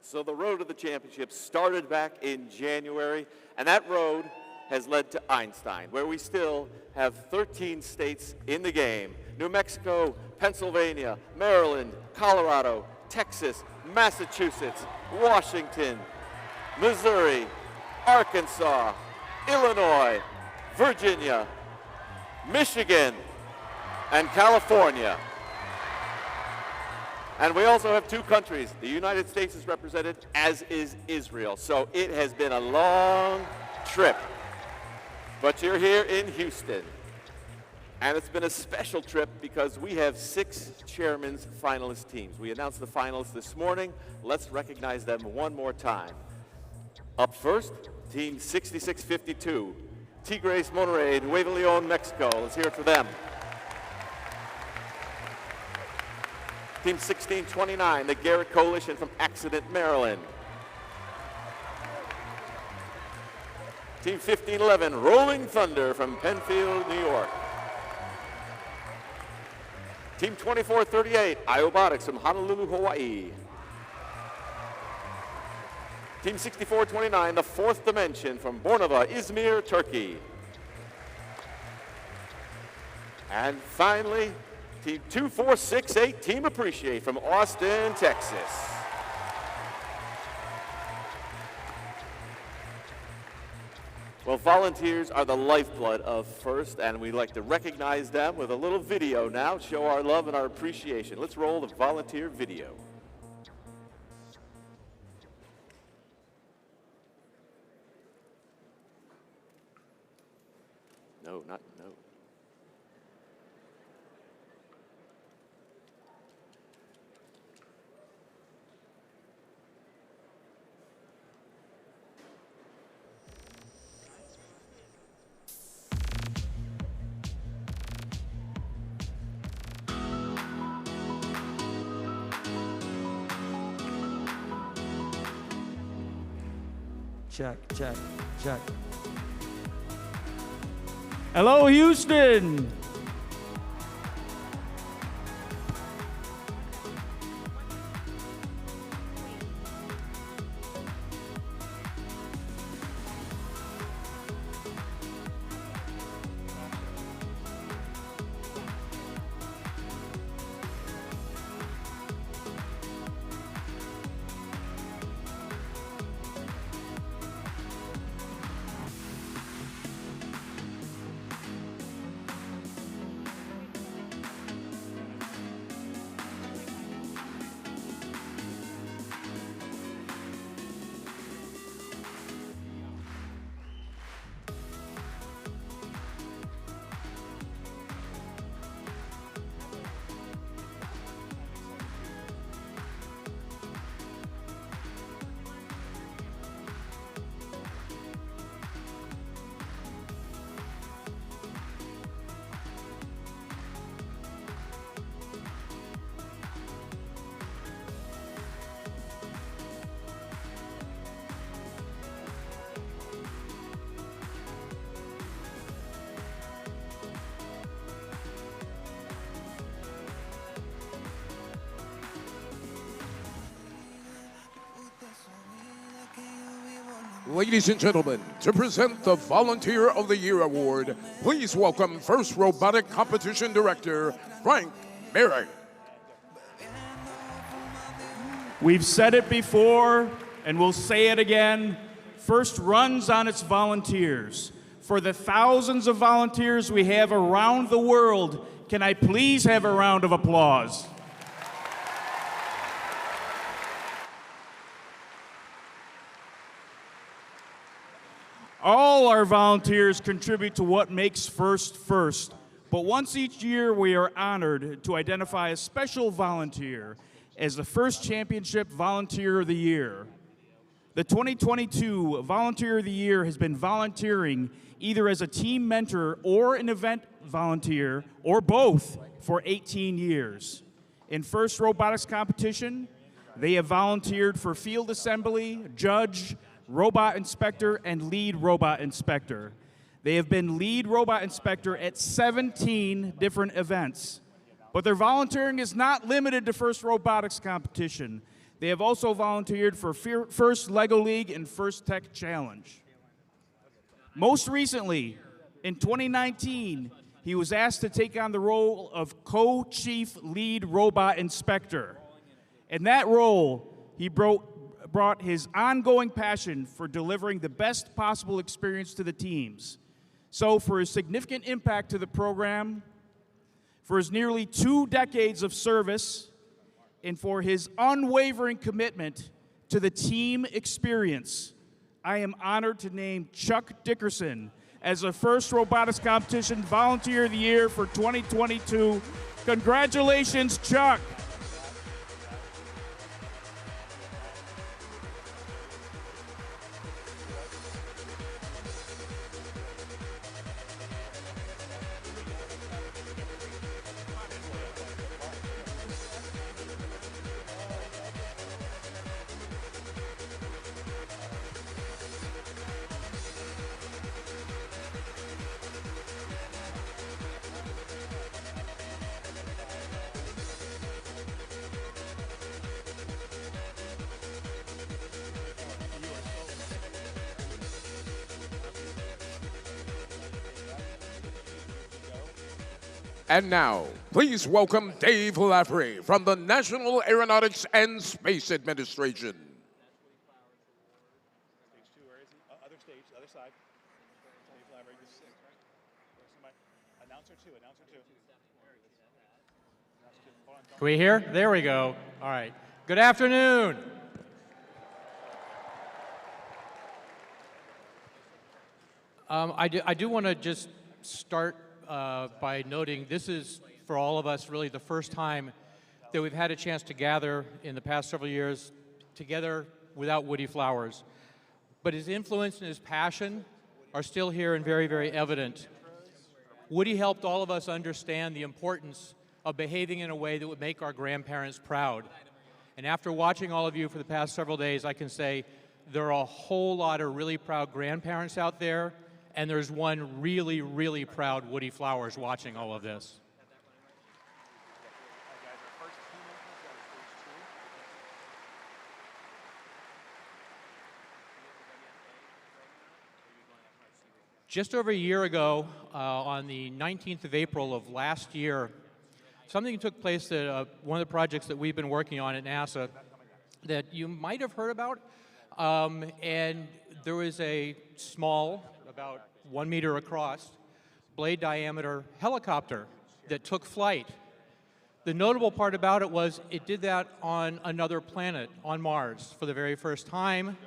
So the road to the championship started back in January, and that road has led to Einstein, where we still have 13 states in the game. New Mexico, Pennsylvania, Maryland, Colorado, Texas, Massachusetts, Washington, Missouri, Arkansas, Illinois, Virginia, Michigan, and California. And we also have 2 countries. The United States is represented, as is Israel. So it has been a long trip. But you're here in Houston. And it's been a special trip because we have 6 chairman's finalist teams. We announced the finalists this morning. Let's recognize them one more time. Up first, Team 6652, Tigres Monterrey, Nuevo Leon, Mexico. Let's hear it for them. Team 1629, the Garrett Coalition from Accident, Maryland. Team 1511, Rolling Thunder from Penfield, New York. Team 2438, Robotics from Honolulu, Hawaii. Team 6429, the Fourth Dimension from Bornova, Izmir, Turkey. And finally, Team 2468, Team Appreciate from Austin, Texas. Well, volunteers are the lifeblood of FIRST, and we'd like to recognize them with a little video now, show our love and our appreciation. Let's roll the volunteer video. No. Check, check, check. Hello, Houston. Ladies and gentlemen, to present the Volunteer of the Year Award, please welcome FIRST Robotic Competition Director, Frank Merrick. We've said it before, and we'll say it again. FIRST runs on its volunteers. For the thousands of volunteers we have around the world, can I please have a round of applause? All our volunteers contribute to what makes FIRST FIRST, but once each year we are honored to identify a special volunteer as the FIRST Championship Volunteer of the Year. The 2022 Volunteer of the Year has been volunteering either as a team mentor or an event volunteer, or both, for 18 years. In FIRST Robotics competition, they have volunteered for field assembly, judge, robot inspector, and lead robot inspector. They have been lead robot inspector at 17 different events. But their volunteering is not limited to FIRST Robotics competition. They have also volunteered for First LEGO League and First Tech Challenge. Most recently, in 2019, he was asked to take on the role of co-chief lead robot inspector. In that role, he brought his ongoing passion for delivering the best possible experience to the teams. So for his significant impact to the program, for his nearly 2 decades of service, and for his unwavering commitment to the team experience, I am honored to name Chuck Dickerson as the first Robotics Competition Volunteer of the Year for 2022. Congratulations, Chuck. And now, please welcome Dave Laffrey from the National Aeronautics and Space Administration. Can we hear? There we go. All right. Good afternoon. I do want to just start by noting this is, for all of us, really the first time that we've had a chance to gather in the past several years together without Woody Flowers. But his influence and his passion are still here and very, very evident. Woody helped all of us understand the importance of behaving in a way that would make our grandparents proud. And after watching all of you for the past several days, I can say there are a whole lot of really proud grandparents out there, and there's one really, really proud Woody Flowers watching all of this. Just over a year ago, on the 19th of April of last year, something took place that one of the projects that we've been working on at NASA that you might have heard about, and there was a small, about 1 meter across, blade diameter helicopter that took flight. The notable part about it was it did that on another planet, on Mars, for the very first time.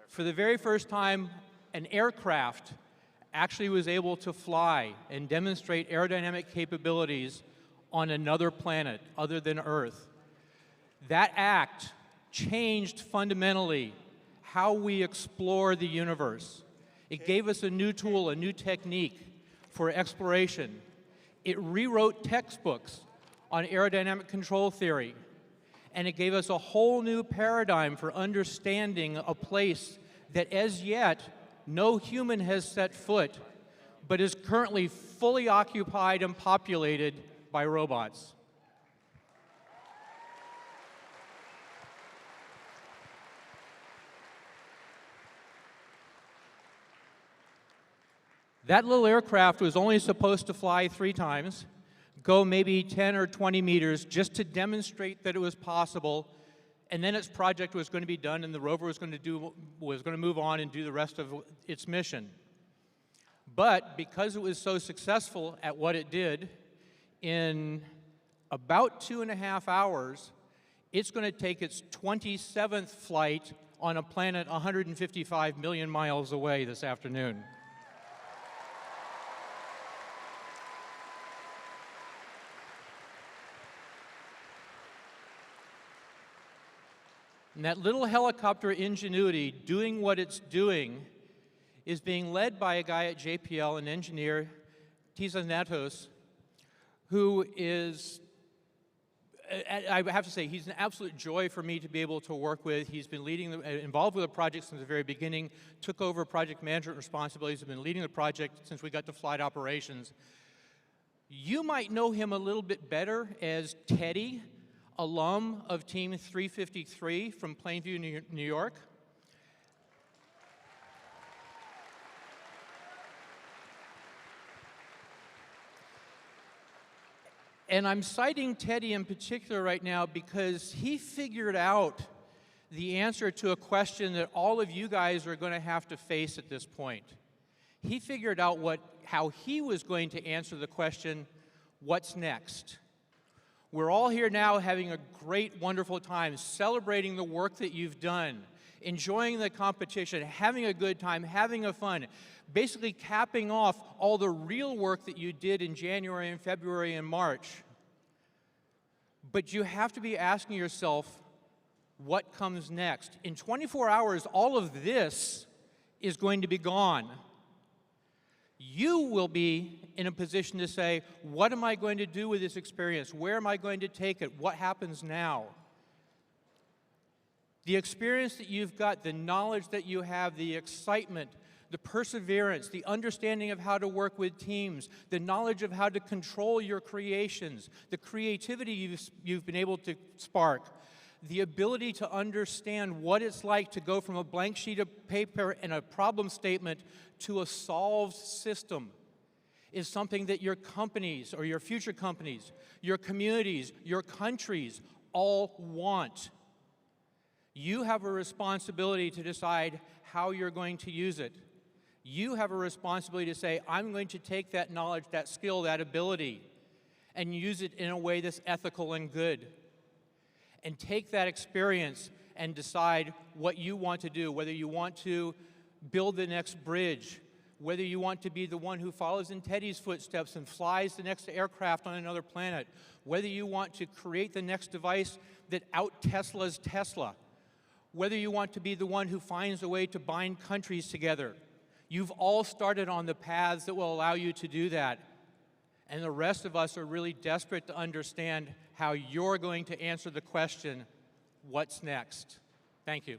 For the very first time, an aircraft actually was able to fly and demonstrate aerodynamic capabilities on another planet other than Earth. That act changed fundamentally how we explore the universe. It gave us a new tool, a new technique for exploration. It rewrote textbooks on aerodynamic control theory, and it gave us a whole new paradigm for understanding a place that as yet no human has set foot, but is currently fully occupied and populated by robots. That little aircraft was only supposed to fly 3 times, go maybe 10 or 20 meters just to demonstrate that it was possible, and then its project was going to be done and the rover was going to move on and do the rest of its mission. But because it was so successful at what it did, in about 2.5 hours, it's going to take its 27th flight on a planet 155 million miles away this afternoon. And that little helicopter ingenuity doing what it's doing is being led by a guy at JPL, an engineer, Tisa Natos, who is I have to say, he's an absolute joy for me to be able to work with. He's been involved with the project since the very beginning, took over project management responsibilities, has been leading the project since we got to flight operations. You might know him a little bit better as Teddy, alum of Team 353 from Plainview, New York. And I'm citing Teddy in particular right now because he figured out the answer to a question that all of you guys are going to have to face at this point. He figured out how he was going to answer the question, what's next? We're all here now having a great, wonderful time, celebrating the work that you've done, enjoying the competition, having a good time, having a fun, basically capping off all the real work that you did in January and February and March. But you have to be asking yourself, what comes next? In 24 hours, all of this is going to be gone. You will be in a position to say, what am I going to do with this experience? Where am I going to take it? What happens now? The experience that you've got, the knowledge that you have, the excitement, the perseverance, the understanding of how to work with teams, the knowledge of how to control your creations, the creativity you've been able to spark, the ability to understand what it's like to go from a blank sheet of paper and a problem statement to a solved system is something that your companies or your future companies, your communities, your countries all want. You have a responsibility to decide how you're going to use it. You have a responsibility to say, I'm going to take that knowledge, that skill, that ability, and use it in a way that's ethical and good. And take that experience and decide what you want to do, whether you want to build the next bridge, whether you want to be the one who follows in Teddy's footsteps and flies the next aircraft on another planet, whether you want to create the next device that out-Teslas Tesla, whether you want to be the one who finds a way to bind countries together. You've all started on the paths that will allow you to do that. And the rest of us are really desperate to understand how you're going to answer the question, what's next? Thank you.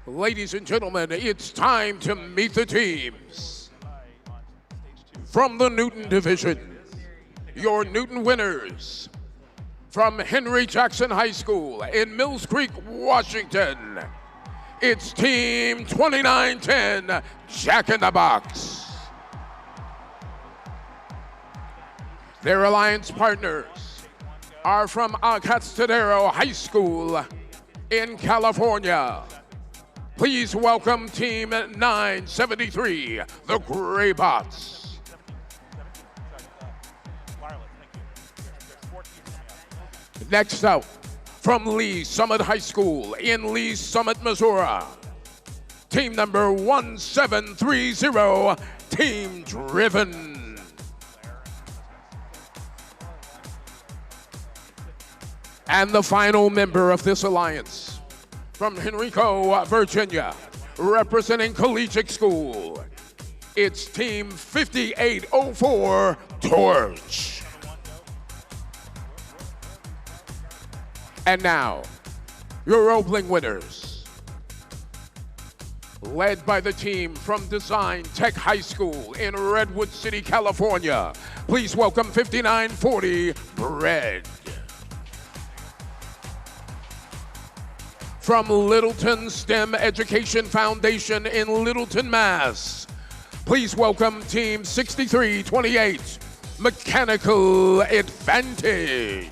Ladies and gentlemen, it's time to meet the teams. From the Newton Division, your Newton winners. From Henry Jackson High School in Mills Creek, Washington, it's Team 2910, Jack in the Box. Their alliance partners are from Acatsudero High School in California. Please welcome Team 973, the Gray Bots. Next out, from Lee Summit High School in Lee Summit, Missouri, team number 1730, Team Driven. And the final member of this alliance, from Henrico, Virginia, representing Collegiate School, it's Team 5804 Torch. And now, your opening winners. Led by the team from Design Tech High School in Redwood City, California, please welcome 5940 Bread. From Littleton STEM Education Foundation in Littleton, Mass, please welcome Team 6328 Mechanical Advantage.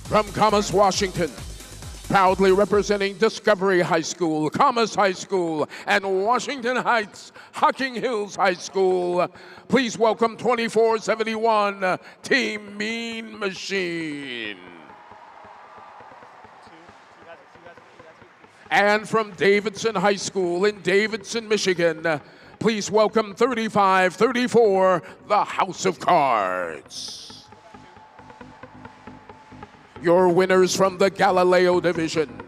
From Commerce, Washington, proudly representing Discovery High School, Commerce High School, and Washington Heights, Hocking Hills High School, please welcome 2471 Team Mean Machine. And from Davidson High School in Davidson, Michigan, please welcome 3534 the House of Cards. Your winners from the Galileo Division.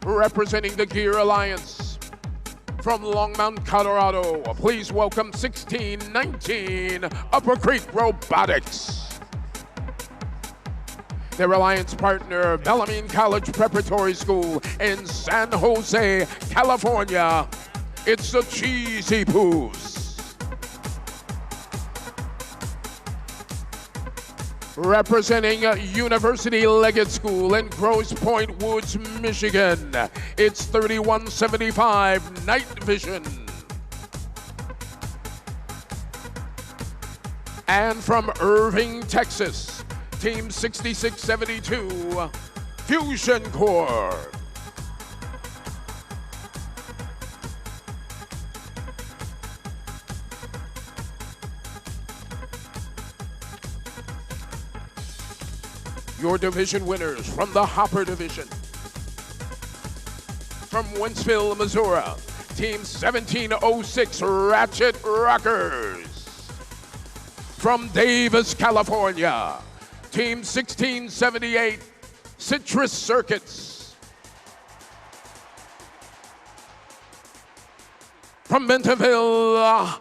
Representing the Gear Alliance, from Longmont, Colorado, please welcome 1619 Upper Creek Robotics. Their alliance partner, Bellarmine College Preparatory School in San Jose, California, it's the Cheesy Poos. Representing University Leggett School in Grosse Pointe Woods, Michigan, it's 3175 Night Vision. And from Irving, Texas, Team 6672 Fusion Core. Your division winners from the Hopper Division. From Wentzville, Missouri, Team 1706 Ratchet Rockers. From Davis, California, Team 1678 Citrus Circuits. From Bentonville,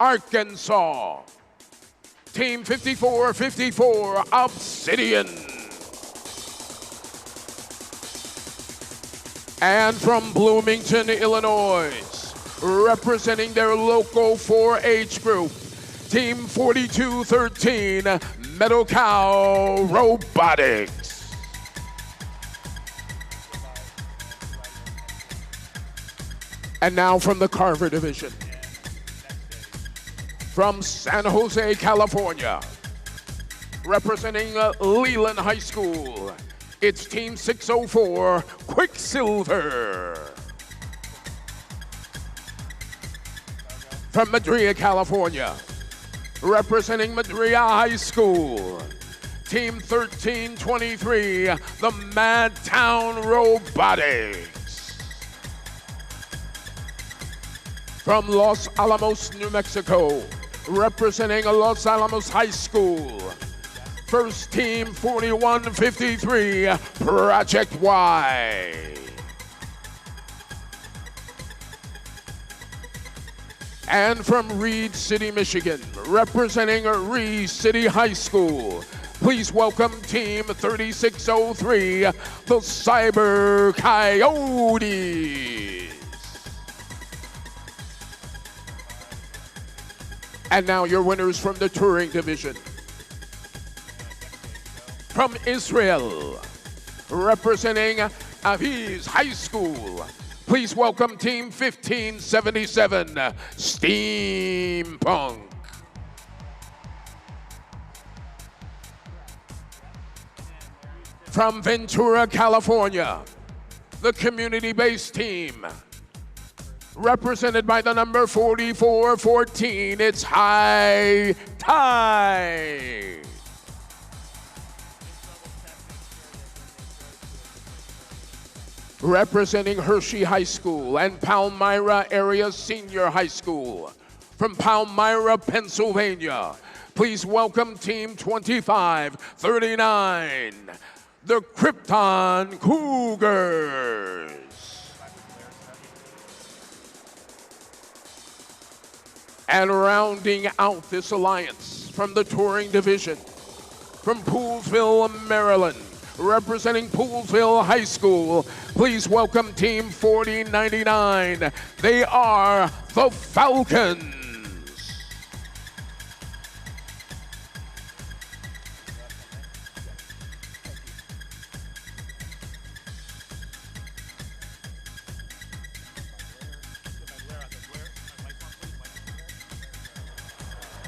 Arkansas, Team 5454 Obsidian. And from Bloomington, Illinois, representing their local 4-H group, Team 4213 Meadow Cow Robotics. And now from the Carver Division. From San Jose, California, representing Leland High School, it's Team 604 Quicksilver. From Madrid, California, representing Madrid High School, Team 1323 the Madtown Robotics. From Los Alamos, New Mexico, representing Los Alamos High School, First Team 4153 Project Y. And from Reed City, Michigan, representing Reed City High School, please welcome Team 3603 the Cyber Coyotes. And now your winners from the Touring Division. From Israel, representing Aviz High School, please welcome Team 1577 Steampunk. From Ventura, California, the community-based team, represented by the number 4414, it's High Tide. Representing Hershey High School and Palmyra Area Senior High School, from Palmyra, Pennsylvania, please welcome Team 2539, the Krypton Cougars. And rounding out this alliance from the touring division, from Poolesville, Maryland, representing Poolesville High School, please welcome Team 4099. They are the Falcons.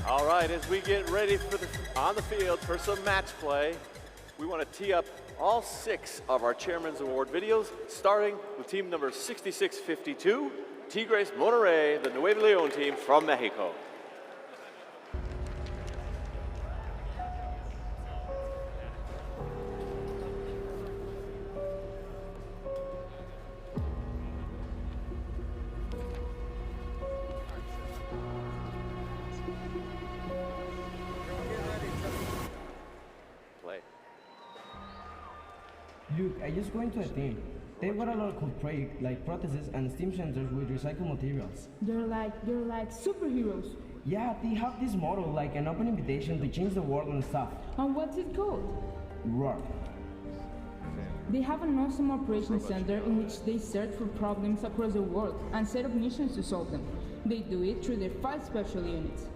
All right, as we get ready on the field for some match play, we want to tee up all 6 of our Chairman's Award videos, starting with team number 6652, Tigres Monterrey, the Nuevo León team from Mexico. Look, I just went to a team. They've got a lot of cool projects like protheses and steam centers with recycled materials. They're like superheroes. Yeah, they have this motto like an open invitation to change the world and stuff. And what's it called? Roar. They have an awesome operations center in which they search for problems across the world and set up missions to solve them. They do it through their 5 special units.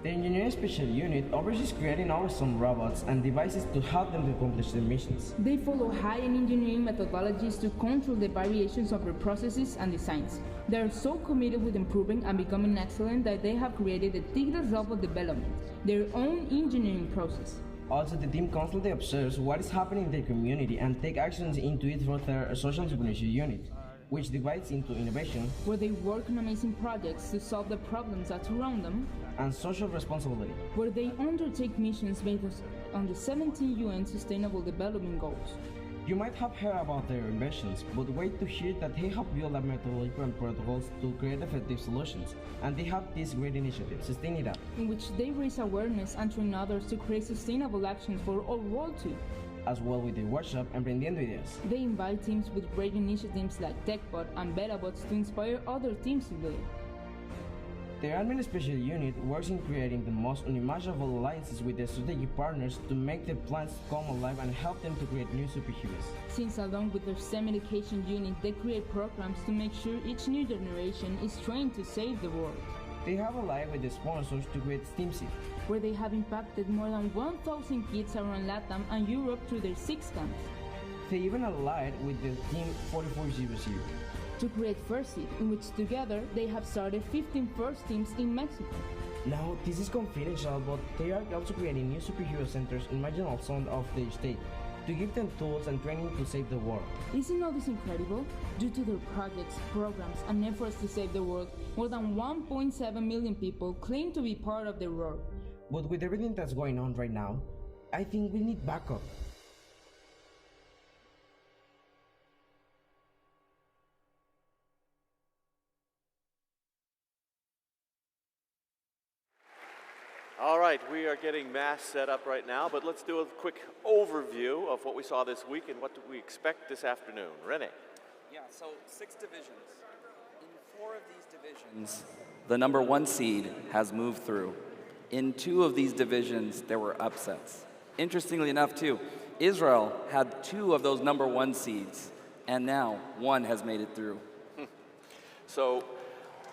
The Engineering Special Unit oversees creating awesome robots and devices to help them to accomplish their missions. They follow high-end engineering methodologies to control the variations of their processes and designs. They are so committed with improving and becoming excellent that they have created the Tigres Robot Development, their own engineering process. Also, the team constantly observes what is happening in their community and take actions into it through their Social Entrepreneurship Unit, which divides into innovation, where they work on amazing projects to solve the problems that surround them, and social responsibility, where they undertake missions based on the 17 UN Sustainable Development Goals. You might have heard about their inventions, but wait to hear that they have built a methodology and protocols to create effective solutions, and they have this great initiative, Sustain It Up, in which they raise awareness and train others to create sustainable actions for our world too. As well with their workshop Emprendiendo Ideas. They invite teams with great initiatives like TechBot and BetaBots to inspire other teams to do it. The Admin Special Unit works in creating the most unimaginable alliances with their strategic partners to make their plans come alive and help them to create new superheroes. Since along with their STEM Education Unit, they create programs to make sure each new generation is trained to save the world. They have allied with the sponsors to create STEAMSEED, where they have impacted more than 1,000 kids around Latam and Europe through their 6 camps. They even allied with the Team 4400 to create FIRST, in which together they have started 15 FIRST teams in Mexico. Now, this is confidential, but they are also creating new superhero centers in marginal zones of their state to give them tools and training to save the world. Isn't all this incredible? Due to their projects, programs, and efforts to save the world, more than 1.7 million people claim to be part of the world. But with everything that's going on right now, I think we need backup. All right, we are getting mass set up right now, but let's do a quick overview of what we saw this week and what do we expect this afternoon. Rene. Yeah, so 6 divisions. In 4 of these divisions, the number 1 seed has moved through. In 2 of these divisions, there were upsets. Interestingly enough, too, Israel had 2 of those number 1 seeds, and now 1 has made it through. So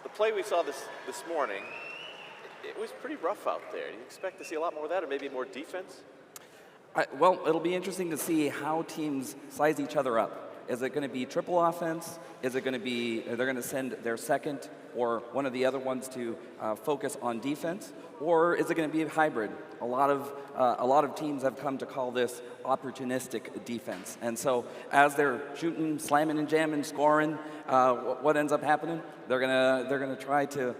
the play we saw this morning, it was pretty rough out there. Do you expect to see a lot more of that or maybe more defense? Well, it'll be interesting to see how teams size each other up. Is it going to be triple offense? Is it going to be, they're going to send their second or one of the other ones to focus on defense? Or is it going to be a hybrid? A lot of teams have come to call this opportunistic defense. And so as they're shooting, slamming and jamming, scoring, what ends up happening? They're going to try to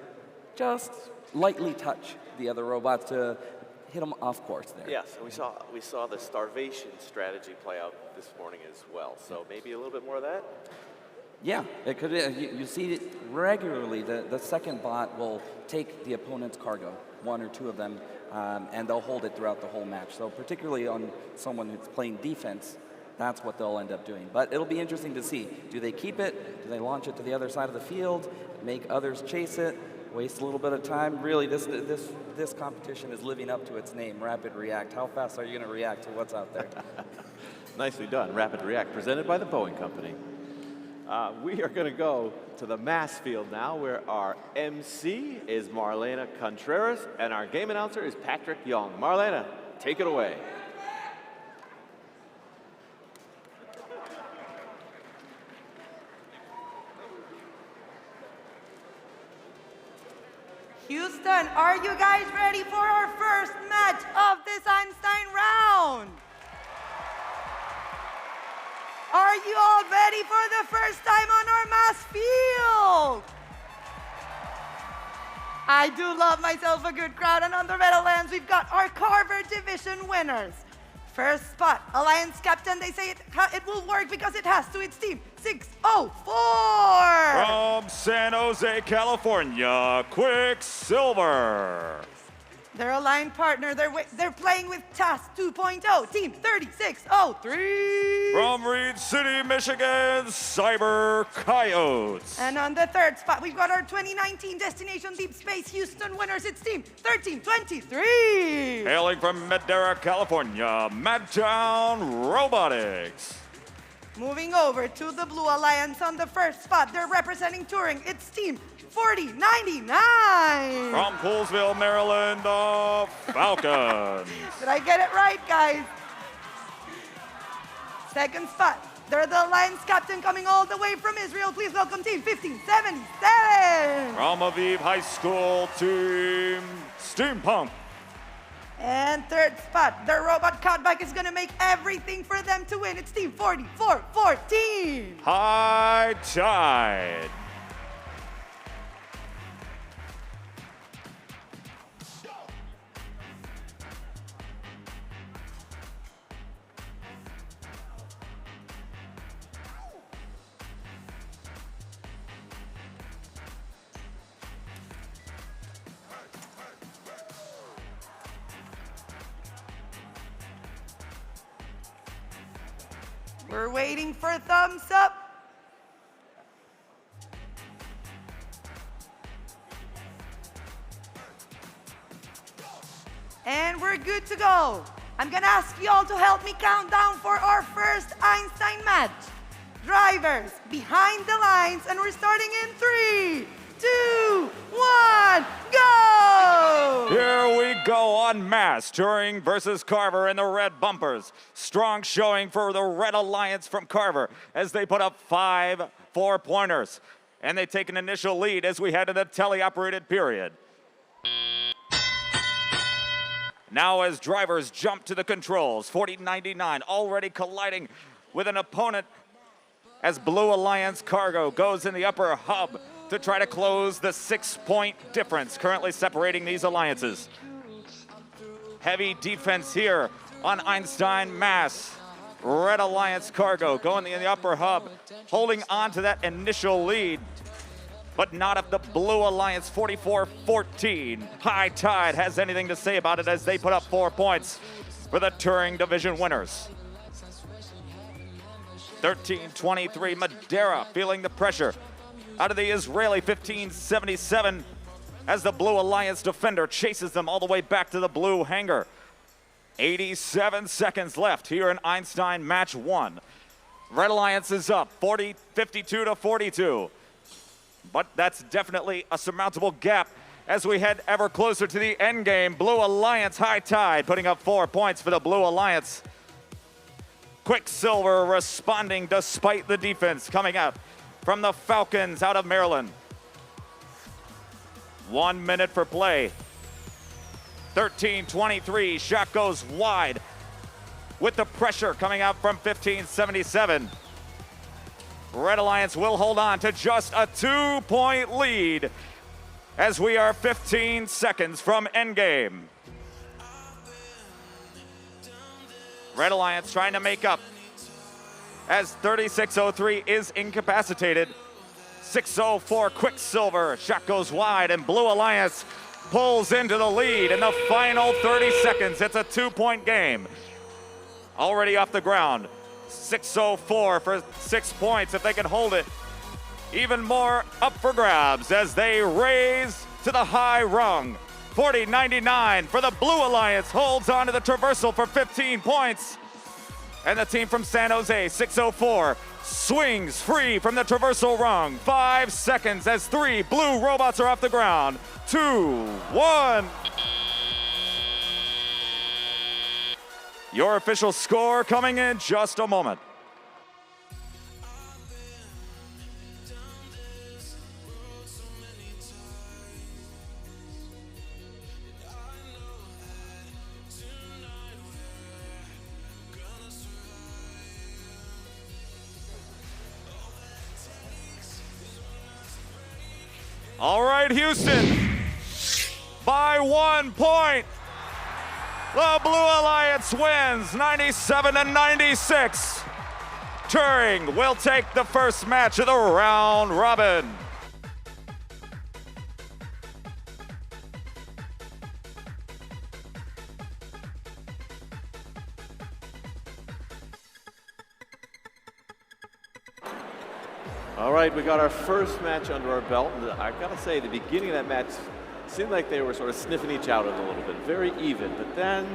just lightly touch the other robots to hit them off course there. Yes, we saw the starvation strategy play out this morning as well. So maybe a little bit more of that? Yeah, it could. You see it regularly. The second bot will take the opponent's cargo, one or two of them, and they'll hold it throughout the whole match. So particularly on someone who's playing defense, that's what they'll end up doing. But it'll be interesting to see. Do they keep it? Do they launch it to the other side of the field? Make others chase it? Waste a little bit of time? Really, this competition is living up to its name, Rapid React. How fast are you going to react to what's out there? Nicely done. Rapid React, presented by the Boeing Company. We are going to go to the mass field now, where our MC is Marlena Contreras, and our game announcer is Patrick Young. Marlena, take it away. Houston, are you guys ready for our first match of this Einstein round? Are you all ready for the first time on our mass field? I do love myself a good crowd, and on the Red Alliance, we've got our Carver Division winners. First spot, Alliance Captain, they say it will work because it has to. It's team 604. From San Jose, California, Quicksilver. Their aligned partner, they're playing with Task 2.0, team 3603. From Reed City, Michigan, Cyber Coyotes. And on the third spot, we've got our 2019 Destination Deep Space Houston winners. It's team 1323. Hailing from Madera, California, Madtown Robotics. Moving over to the Blue Alliance on the first spot, they're representing Touring. It's team 4099. From Poolsville, Maryland, the Falcons. Did I get it right, guys? Second spot, they're the Alliance Captain coming all the way from Israel. Please welcome team 1577. From Aviv High School, team Steampunk. And third spot, their robot cutback is going to make everything for them to win. It's team 4414. High Tide. We're waiting for thumbs up. And we're good to go. I'm gonna ask you all to help me count down for our first Einstein match. Drivers, behind the lines, and we're starting in 3, 2, 1, go! Here we go en masse. Touring versus Carver in the red bumpers. Strong showing for the Red Alliance from Carver as they put up 5 4-pointers. And they take an initial lead as we head to the teleoperated period. Now as drivers jump to the controls, 4099 already colliding with an opponent as Blue Alliance Cargo goes in the upper hub to try to close the 6-point difference currently separating these alliances. Heavy defense here on Einstein Mass. Red Alliance Cargo going in the upper hub, holding on to that initial lead, but not if the Blue Alliance 44-14. High Tide has anything to say about it as they put up 4 points for the Touring Division winners. 13-23, Madera feeling the pressure out of the Israeli 1577 as the Blue Alliance defender chases them all the way back to the blue hangar. 87 seconds left here in Einstein match 1. Red Alliance is up 52-42. But that's definitely a surmountable gap as we head ever closer to the end game. Blue Alliance High Tide putting up 4 points for the Blue Alliance. Quicksilver responding despite the defense coming out from the Falcons out of Maryland. 1 minute for play. 13-23, shot goes wide with the pressure coming out from 1577. Red Alliance will hold on to just a 2-point lead as we are 15 seconds from endgame. Red Alliance trying to make up as 3603 is incapacitated. 604 Quicksilver, shot goes wide, and Blue Alliance pulls into the lead in the final 30 seconds. It's a 2-point game. Already off the ground. 604 for 6 points if they can hold it. Even more up for grabs as they raise to the high rung. 40-99 for the Blue Alliance, holds on to the traversal for 15 points. And the team from San Jose, 604, swings free from the traversal rung. 5 seconds as 3 blue robots are off the ground. 2, 1. Your official score coming in just a moment. All right, Houston, by 1 point, the Blue Alliance wins 97-96. Turing will take the first match of the round robin. All right, we got our first match under our belt. I gotta say, the beginning of that match seemed like they were sort of sniffing each out a little bit, very even. But then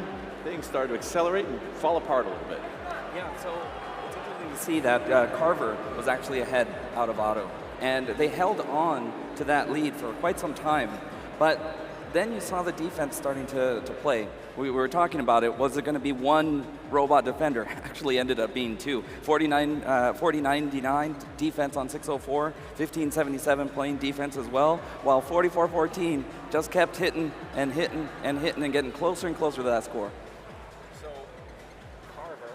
things started to accelerate and fall apart a little bit. Yeah, so it's interesting to see that Carver was actually ahead out of auto. And they held on to that lead for quite some time. But then you saw the defense starting to play. We were talking about it. Was it going to be one robot defender? Actually ended up being 2. 40-99 defense on 604. 1577 playing defense as well. While 4414 just kept hitting and hitting and hitting and getting closer and closer to that score. So Carver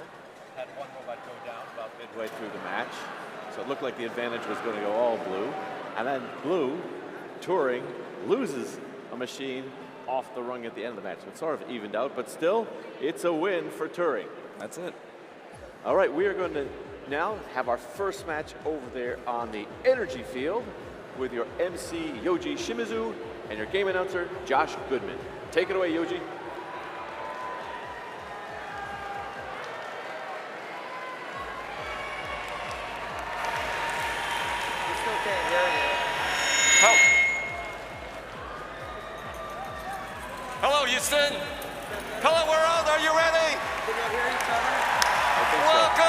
had one robot go down about midway through the match. So it looked like the advantage was going to go all blue. And then blue, Turing, loses a machine off the rung at the end of the match. So it's sort of evened out, but still, it's a win for Turing. That's it. All right, we are going to now have our first match over there on the energy field with your MC, Yoji Shimizu, and your game announcer, Josh Goodman. Take it away, Yoji. Hello, Houston. Hello, world. Are you ready?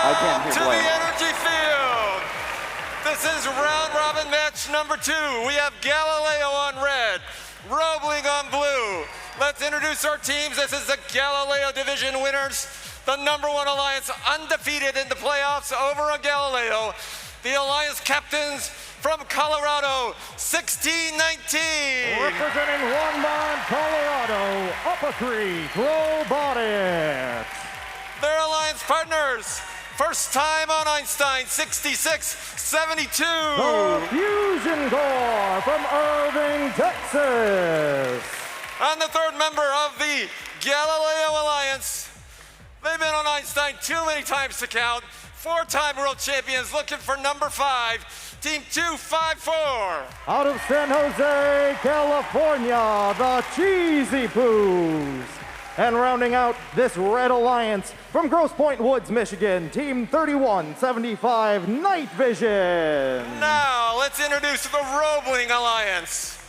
Welcome to the energy field. This is round robin match number 2. We have Galileo on red, Roebling on blue. Let's introduce our teams. This is the Galileo division winners, the #1 alliance, undefeated in the playoffs over on Galileo. The alliance captains from Colorado, 1619. Representing Longmont, Colorado, Upper Creek Robotics. Their alliance partners, first time on Einstein, 6672. The Fusion Core from Irving, Texas. And the third member of the Galileo Alliance. They've been on Einstein too many times to count. 4-time world champions looking for number 5. Team 254. Out of San Jose, California, the Cheesy Poos. And rounding out this red alliance from Grosse Pointe Woods, Michigan, Team 3175 Night Vision. Now let's introduce the Roebling Alliance.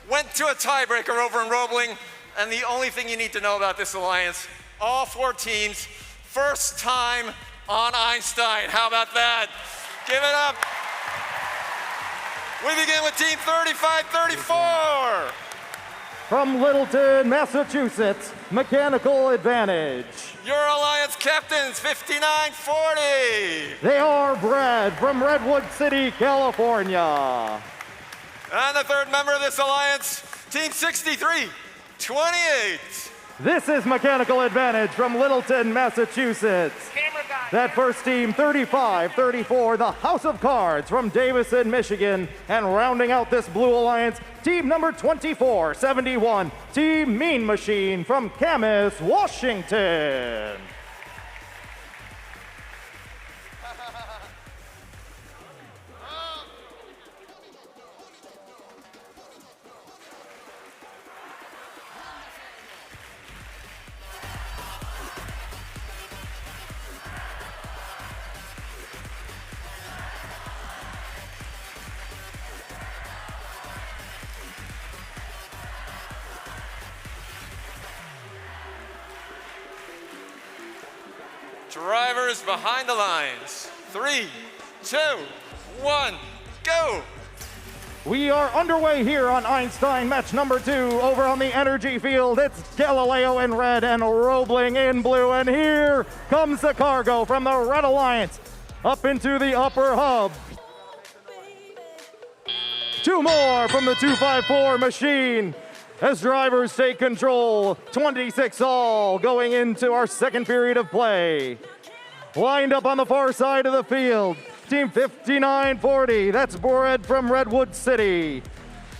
Went to a tiebreaker over in Roebling, and the only thing you need to know about this alliance, all 4 teams, first time on Einstein. How about that? Give it up. We begin with Team 3534. From Littleton, Massachusetts, Mechanical Advantage. Your alliance captains, 5940. They are Brad from Redwood City, California. And the third member of this alliance, Team 6328. This is Mechanical Advantage from Littleton, Massachusetts. That first team, 3534, the House of Cards from Davison, Michigan. And rounding out this blue alliance, team number 2471, Team Mean Machine from Camas, Washington. Drivers behind the lines. 3, 2, 1, go! We are underway here on Einstein match number 2 over on the energy field. It's Galileo in red and Roebling in blue. And here comes the cargo from the Red Alliance up into the upper hub. 2 more from the 254 machine as drivers take control. 26 all going into our second period of play. Lined up on the far side of the field, Team 5940, that's Bored from Redwood City.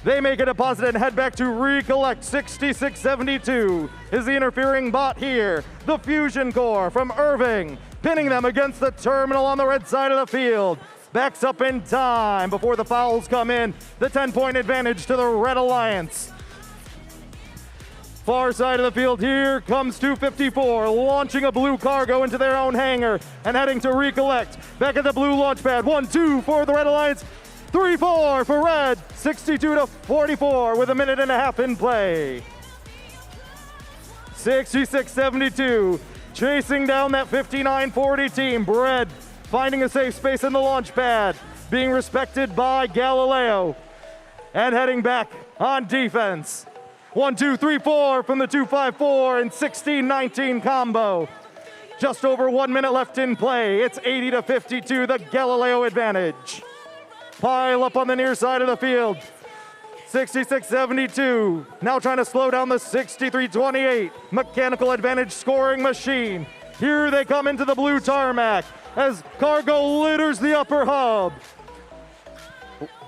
They make a deposit and head back to recollect. 6672 is the interfering bot here. The Fusion Core from Irving, pinning them against the terminal on the red side of the field. Backs up in time before the fouls come in. The 10-point advantage to the Red Alliance. Far side of the field, here comes 254, launching a blue cargo into their own hangar and heading to recollect. Back at the blue launch pad, 1-2 for the Red Alliance, 3-4 for red, 62-44 with a minute and a half in play. 66-72, chasing down that 59-40 team. Bread finding a safe space in the launch pad, being respected by Galileo, and heading back on defense. 1-2-3-4 from the 254 and 16-19 combo. Just over 1 minute left in play. It's 80-52, the Galileo advantage. Pile up on the near side of the field. 66-72, now trying to slow down the 63-28 mechanical advantage scoring machine. Here they come into the blue tarmac as cargo litters the upper hub.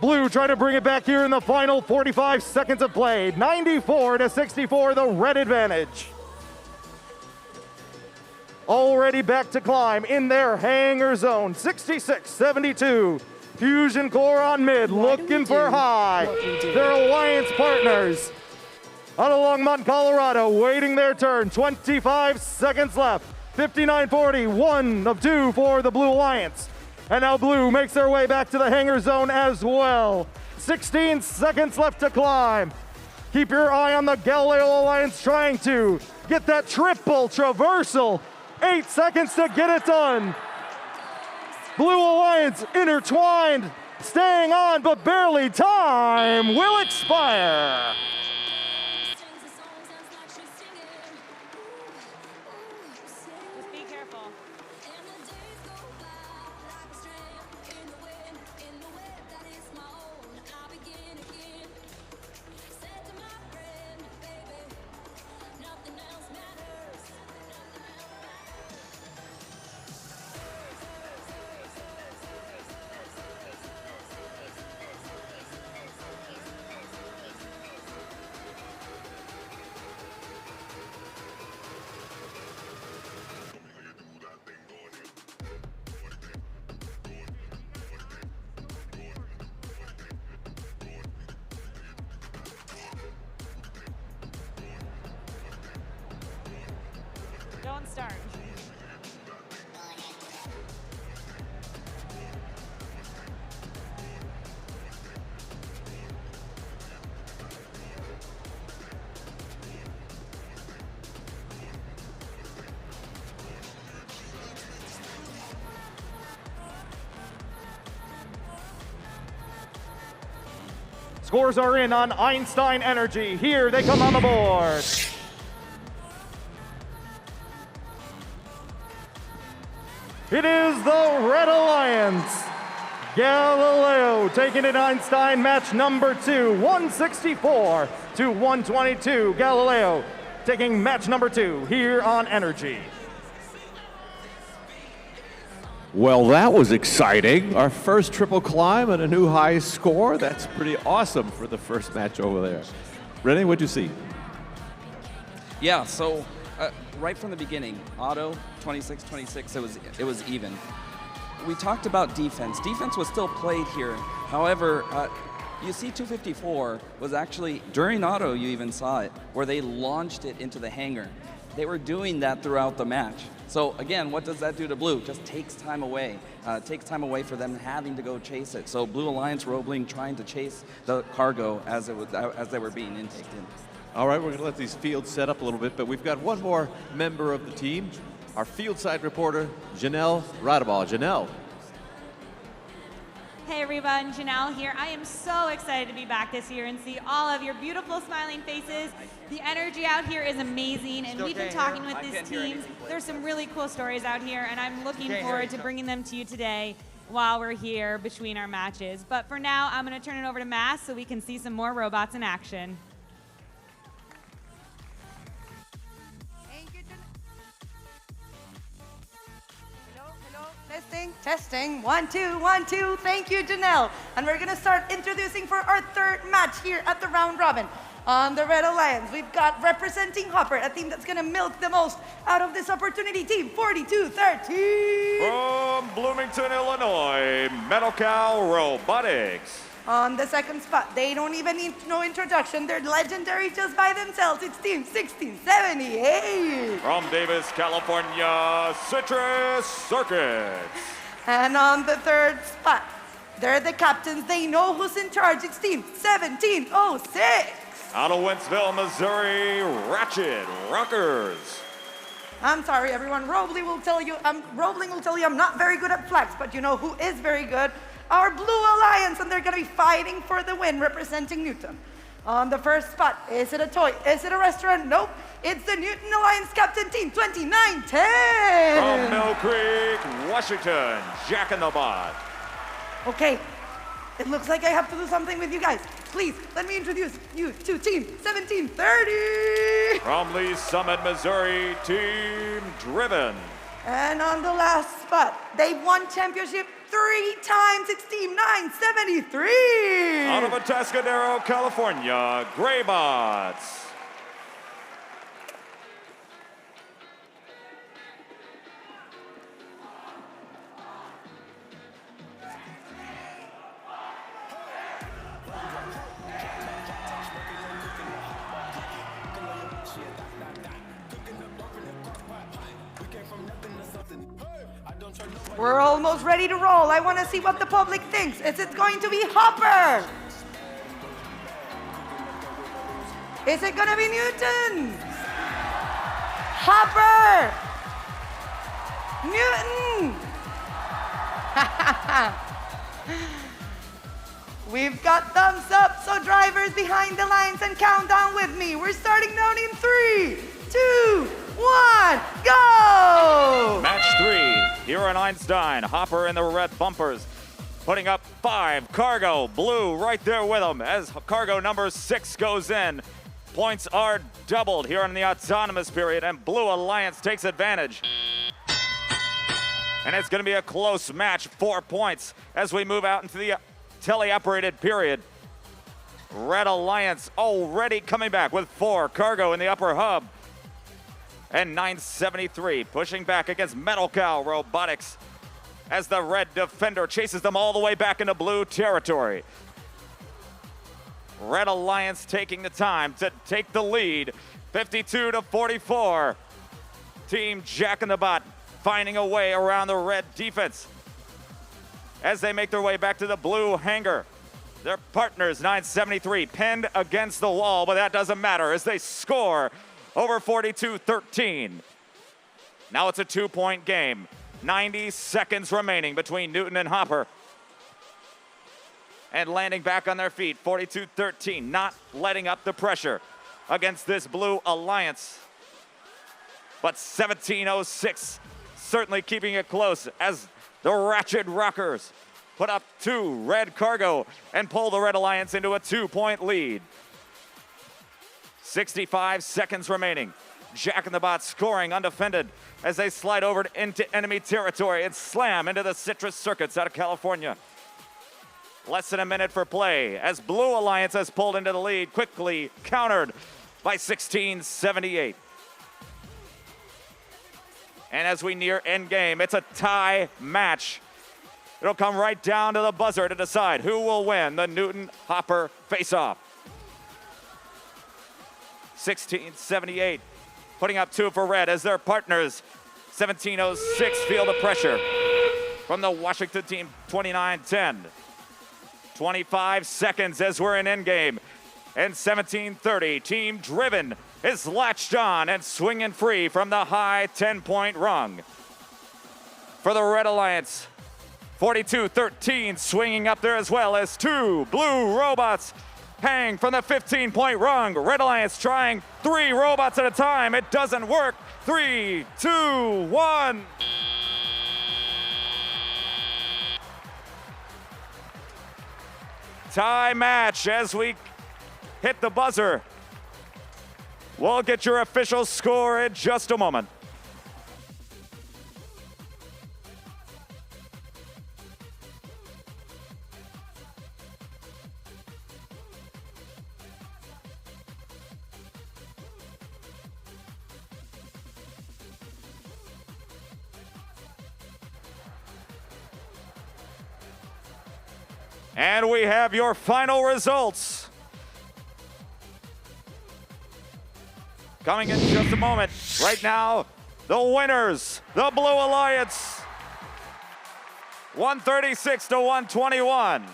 Blue trying to bring it back here in the final 45 seconds of play. 94-64, the red advantage. Already back to climb in their hangar zone. 66-72. Fusion Core on mid, looking for high. Their alliance partners out of Longmont, Colorado, waiting their turn. 25 seconds left. 59-40, 1 of 2 for the Blue Alliance. And now blue makes their way back to the hangar zone as well. 16 seconds left to climb. Keep your eye on the Galileo Alliance trying to get that triple traversal. 8 seconds to get it done. Blue Alliance intertwined, staying on, but barely. Time will expire. Just be careful. Don't start. Scores are in on Einstein Energy. Here they come on the board. It is the Red Alliance. Galileo taking it Einstein match number 2, 164 to 122. Galileo taking match number 2 here on Energy. Well, that was exciting. Our first triple climb and a new high score. That's pretty awesome for the first match over there. Renee, what'd you see? Yeah, so right from the beginning, auto 26-26, it was even. We talked about defense. Defense was still played here. However, you see 254 was actually, during auto you even saw it, where they launched it into the hangar. They were doing that throughout the match. So again, what does that do to blue? Just takes time away. Takes time away for them having to go chase it. So Blue Alliance Roebling trying to chase the cargo as they were being intaked in. All right, we're going to let these fields set up a little bit, but we've got one more member of the team. our field side reporter, Janelle Radabal. Janelle. Hey everyone, Janelle here. I am so excited to be back this year and see all of your beautiful smiling faces. The energy out here is amazing, and we've been talking with this team. There's some really cool stories out here, and I'm looking forward to bringing them to you today while we're here between our matches. But for now, I'm going to turn it over to Mass so we can see some more robots in action. Testing, 1, 2, 1, 2. Thank you, Janelle. And we're gonna start introducing for our third match here at the round robin. On the Red Alliance, we've got representing Hopper, a team that's gonna milk the most out of this opportunity, team 4213. From Bloomington, Illinois, Metal Cow Robotics. On the second spot, they don't even need no introduction. They're legendary just by themselves. It's team 1678. From Davis, California, Citrus Circuits. And on the third spot, they're the captains. They know who's in charge. It's team 1706. Out of Wentzville, Missouri, Ratchet Rockers. I'm sorry, everyone. Roebling will tell you I'm not very good at flags, but you know who is very good? Our Blue Alliance, and they're gonna be fighting for the win, representing Newton. On the first spot, is it a toy? Is it a restaurant? Nope. It's the Newton Alliance Captain Team 2910. From Mill Creek, Washington, Jack in the Bot. Okay, it looks like I have to do something with you guys. Please, let me introduce you to Team 1730. From Lee Summit, Missouri, Team Driven. And on the last spot, they've won championship 3 times. It's Team 973. Out of Atascadero, California, Graybots. We're almost ready to roll. I want to see what the public thinks. Is it going to be Hopper? Is it going to be Newton? Hopper! Newton! We've got thumbs up, so drivers behind the lines and count down with me. We're starting down in 3, 2, 1, go! Match 3, here in Einstein. Hopper in the red bumpers, putting up 5. Cargo, blue right there with him as cargo number 6 goes in. Points are doubled here in the autonomous period, and Blue Alliance takes advantage. And it's going to be a close match, 4 points, as we move out into the tele-operated period. Red Alliance already coming back with 4. Cargo in the upper hub. And 973 pushing back against Metal Cow Robotics as the red defender chases them all the way back into blue territory. Red Alliance taking the time to take the lead, 52-44. Team Jack in the Bot finding a way around the red defense as they make their way back to the blue hangar. Their partners, 973, pinned against the wall, but that doesn't matter as they score over 42-13. Now it's a 2-point game. 90 seconds remaining between Newton and Hopper. And landing back on their feet, 42-13, not letting up the pressure against this Blue Alliance. But 1706 certainly keeping it close as the Ratchet Rockers put up 2 red cargo and pull the Red Alliance into a 2-point lead. 65 seconds remaining. Jack in the Bot scoring undefended as they slide over into enemy territory and slam into the Citrus Circuits out of California. Less than a minute for play as Blue Alliance has pulled into the lead, quickly countered by 1678. And as we near end game, it's a tie match. It'll come right down to the buzzer to decide who will win the Newton-Hopper face-off. 1678 putting up 2 for red as their partners 1706 feel the pressure from the Washington team 2910. 25 seconds as we're in endgame. In 1730, Team Driven is latched on and swinging free from the high 10-point rung. For the Red Alliance, 42-13 swinging up there as well as two blue robots hang from the 15-point rung. Red Alliance trying 3 robots at a time. It doesn't work. 3, 2, 1. Tie match as we hit the buzzer. We'll get your official score in just a moment. And we have your final results. Coming in just a moment. Right now, the winners, the Blue Alliance, 136 to 121.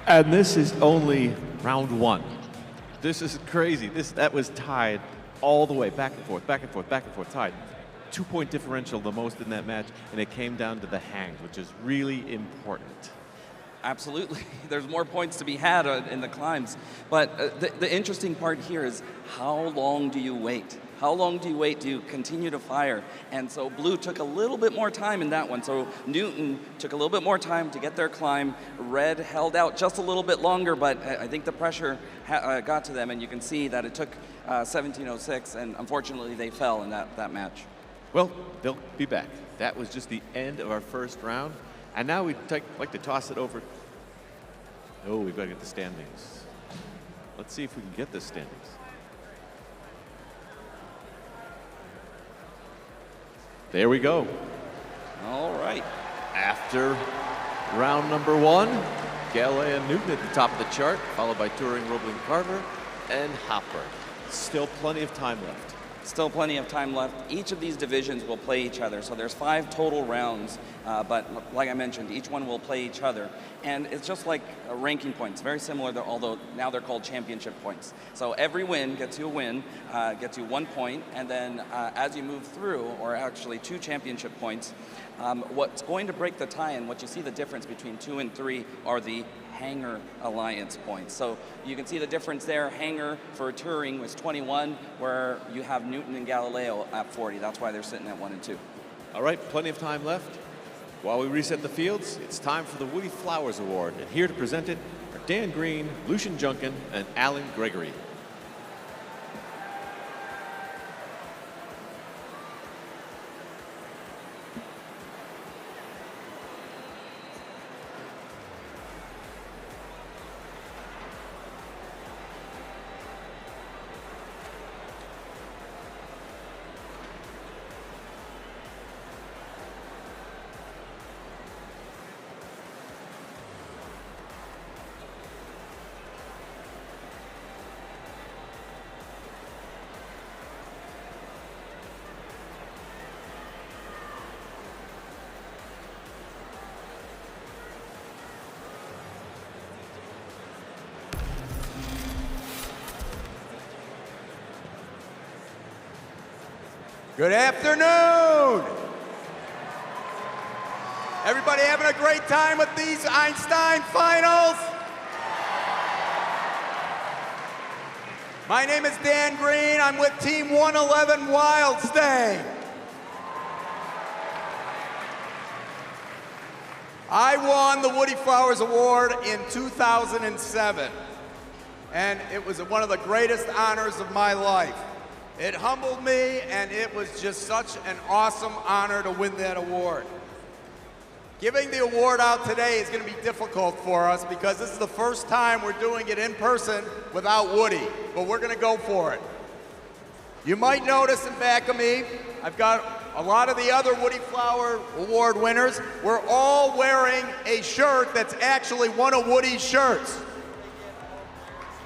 And this is only round 1. This is crazy. That was tied all the way, back and forth, back and forth, back and forth, tied. 2-point differential, the most in that match, and it came down to the hangs, which is really important. Absolutely. There's more points to be had in the climbs. But the interesting part here is how long do you wait? How long do you wait to continue to fire? And so Blue took a little bit more time in that one. So Newton took a little bit more time to get their climb. Red held out just a little bit longer, but I think the pressure got to them, and you can see that it took 17:06, and unfortunately they fell in that match. Well, they'll be back. That was just the end of our first round. And now we'd like to toss it over. Oh, we've got to get the standings. Let's see if we can get the standings. There we go. All right. After round number 1, Galileo and Newton at the top of the chart, followed by Turing, Roebling, Carver, and Hopper. Still plenty of time left. Still plenty of time left. Each of these divisions will play each other. So there's 5 total rounds, but like I mentioned, each one will play each other. And it's just like ranking points, very similar, although now they're called championship points. So every win gets you a win, gets you 1 point, and then as you move through, or actually 2 championship points, what's going to break the tie and what you see the difference between 2 and 3 are the Hanger Alliance points. So you can see the difference there. Hanger for Turing was 21, where you have Newton and Galileo at 40. That's why they're sitting at 1 and 2. All right, plenty of time left. While we reset the fields, it's time for the Woody Flowers Award. And here to present it are Dan Green, Lucian Junkin, and Alan Gregory. Good afternoon. Everybody having a great time with these Einstein finals? My name is Dan Green. I'm with Team 111 Wildstang. I won the Woody Flowers Award in 2007, and it was one of the greatest honors of my life. It humbled me, and it was just such an awesome honor to win that award. Giving the award out today is going to be difficult for us because this is the first time we're doing it in person without Woody, but we're going to go for it. You might notice in back of me, I've got a lot of the other Woody Flower Award winners. We're all wearing a shirt that's actually one of Woody's shirts.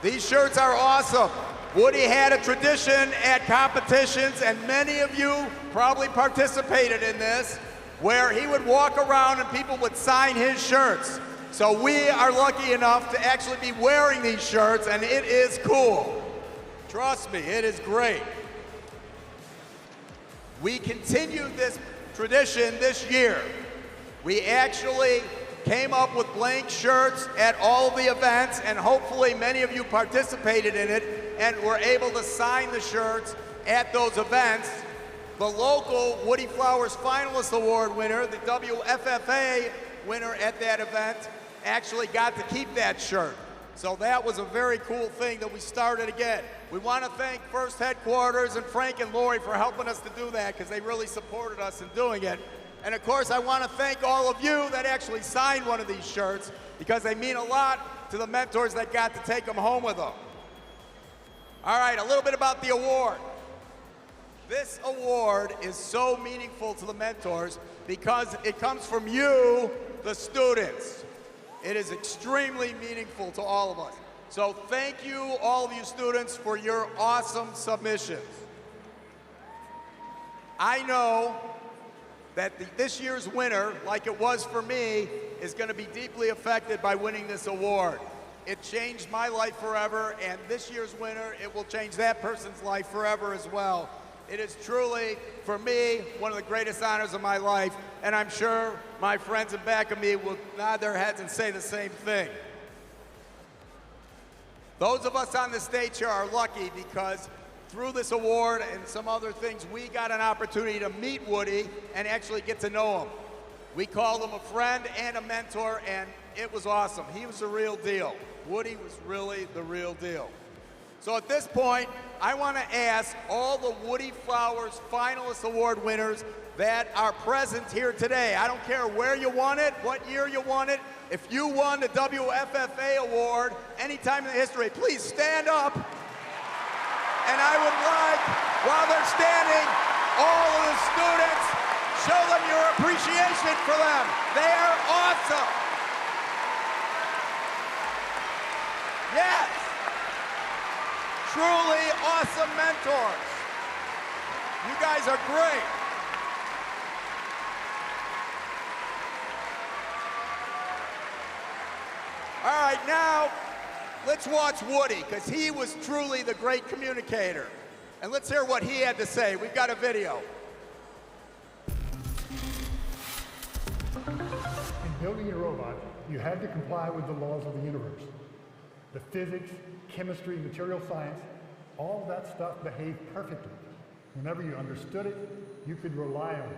These shirts are awesome. Woody had a tradition at competitions, and many of you probably participated in this, where he would walk around and people would sign his shirts. So we are lucky enough to actually be wearing these shirts, and it is cool. Trust me, it is great. We continued this tradition this year. We actually came up with blank shirts at all of the events, and hopefully many of you participated in it and were able to sign the shirts at those events. The local Woody Flowers Finalist Award winner, the WFFA winner at that event, actually got to keep that shirt. So that was a very cool thing that we started again. We want to thank First Headquarters and Frank and Lori for helping us to do that, because they really supported us in doing it. And of course, I want to thank all of you that actually signed one of these shirts, because they mean a lot to the mentors that got to take them home with them. All right, a little bit about the award. This award is so meaningful to the mentors because it comes from you, the students. It is extremely meaningful to all of us. So thank you, all of you students, for your awesome submissions. I know that this year's winner, like it was for me, is going to be deeply affected by winning this award. It changed my life forever, and this year's winner, it will change that person's life forever as well. It is truly, for me, one of the greatest honors of my life, and I'm sure my friends in back of me will nod their heads and say the same thing. Those of us on the stage here are lucky because through this award and some other things, we got an opportunity to meet Woody and actually get to know him. We called him a friend and a mentor, and it was awesome. He was the real deal. Woody was really the real deal. So at this point, I want to ask all the Woody Flowers Finalist Award winners that are present here today. I don't care where you won it, what year you won it. If you won the WFFA award anytime in history, please stand up. And I would like, while they're standing, all of the students, show them your appreciation for them. They are awesome. Yes. Truly awesome mentors. You guys are great. All right, now let's watch Woody, because he was truly the great communicator. And let's hear what he had to say. We've got a video. In building a robot, you had to comply with the laws of the universe. The physics, chemistry, material science, all that stuff behaved perfectly. Whenever you understood it, you could rely on it.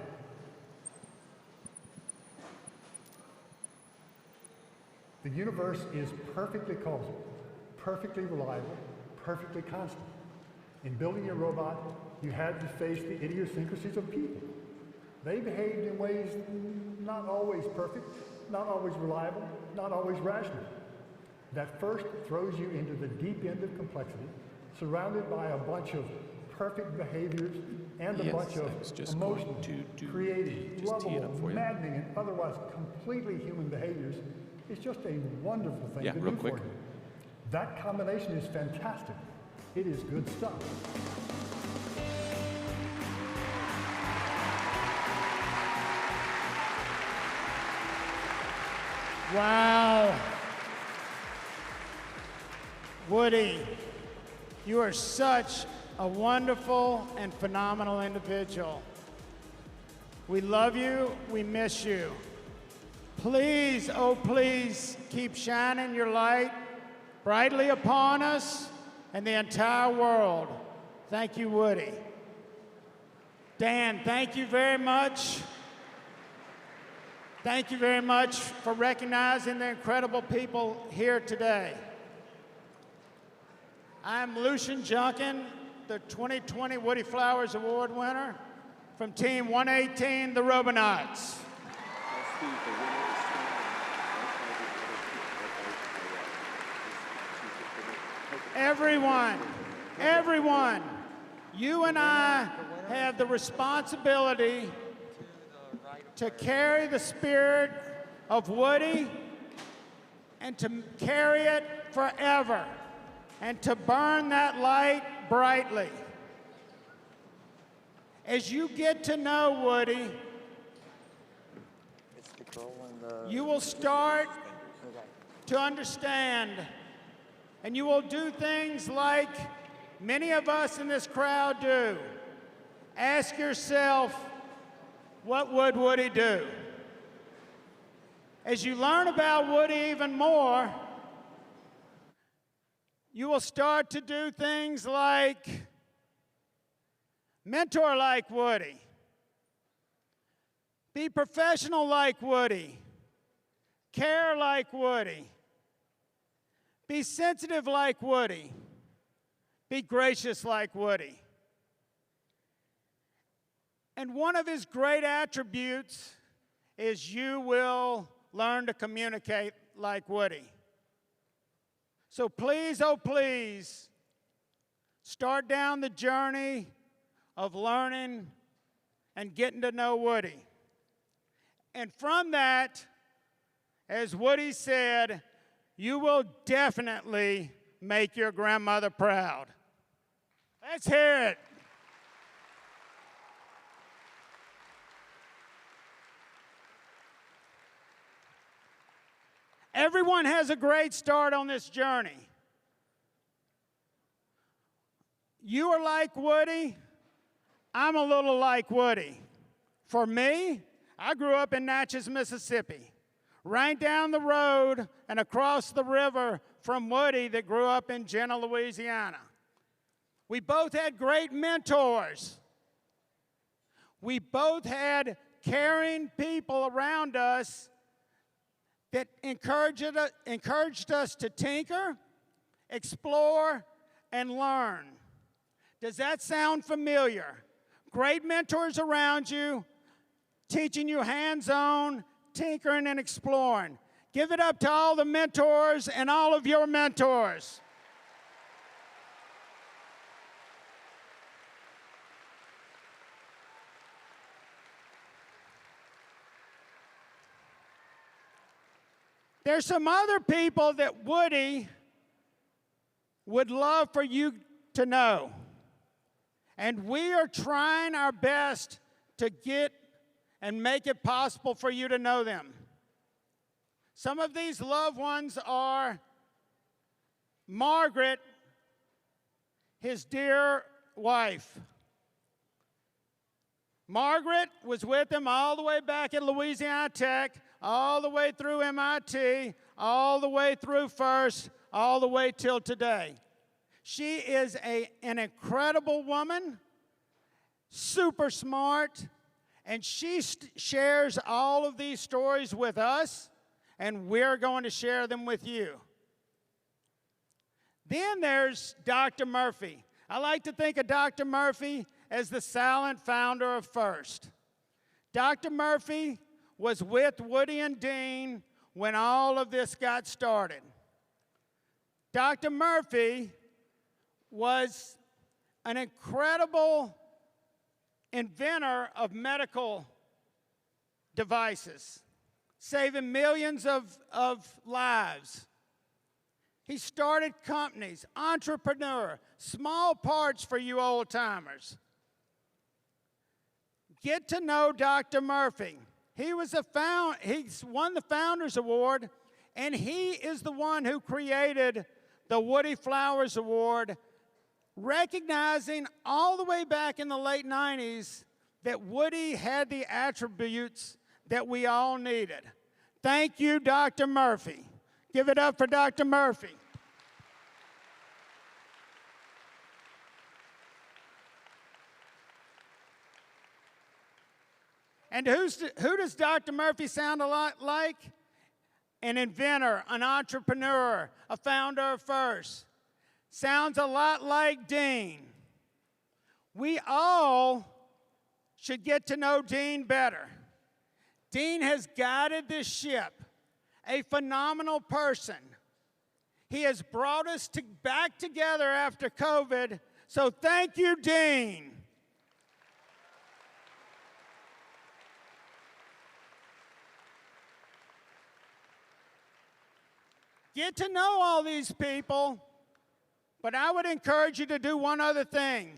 The universe is perfectly causal, perfectly reliable, perfectly constant. In building your robot, you had to face the idiosyncrasies of people. They behaved in ways not always perfect, not always reliable, not always rational. That first throws you into the deep end of complexity, surrounded by a bunch of perfect behaviors and a bunch of emotional, creative, lovable, maddening, and otherwise completely human behaviors. It's just a wonderful thing to do for you. That combination is fantastic. It is good stuff. Wow. Woody, you are such a wonderful and phenomenal individual. We love you, we miss you. Please, oh please, keep shining your light brightly upon us and the entire world. Thank you, Woody. Dan, thank you very much. Thank you very much for recognizing the incredible people here today. I'm Lucian Junkin, the 2020 Woody Flowers Award winner from Team 118, the Robotics. Everyone, you and I have the responsibility to carry the spirit of Woody and to carry it forever. and to burn that light brightly. As you get to know Woody, you will start to understand, and you will do things like many of us in this crowd do. Ask yourself, what would Woody do? As you learn about Woody even more, you will start to do things like mentor like Woody, be professional like Woody, care like Woody, be sensitive like Woody, be gracious like Woody. And one of his great attributes is you will learn to communicate like Woody. So please, oh please, start down the journey of learning and getting to know Woody. And from that, as Woody said, you will definitely make your grandmother proud. Let's hear it. Everyone has a great start on this journey. You are like Woody. I'm a little like Woody. For me, I grew up in Natchez, Mississippi, right down the road and across the river from Woody that grew up in Jenna, Louisiana. We both had great mentors. We both had caring people around us that encouraged us to tinker, explore, and learn. Does that sound familiar? Great mentors around you, teaching you hands-on, tinkering and exploring. Give it up to all the mentors and all of your mentors. There's some other people that Woody would love for you to know. And we are trying our best to get and make it possible for you to know them. Some of these loved ones are Margaret, his dear wife. Margaret was with him all the way back at Louisiana Tech, all the way through MIT, all the way through First, all the way till today. She is an incredible woman, super smart, and she shares all of these stories with us, and we're going to share them with you. Then there's Dr. Murphy. I like to think of Dr. Murphy as the silent founder of First. Dr. Murphy was with Woody and Dean when all of this got started. Dr. Murphy was an incredible inventor of medical devices, saving millions of lives. He started companies, entrepreneur, small parts for you old timers. Get to know Dr. Murphy. He's won the Founders Award, and he is the one who created the Woody Flowers Award, recognizing all the way back in the late 90s that Woody had the attributes that we all needed. Thank you, Dr. Murphy. Give it up for Dr. Murphy. And who does Dr. Murphy sound a lot like? An inventor, an entrepreneur, a founder of First. Sounds a lot like Dean. We all should get to know Dean better. Dean has guided this ship, a phenomenal person. He has brought us back together after COVID, so thank you, Dean. Get to know all these people. But I would encourage you to do one other thing.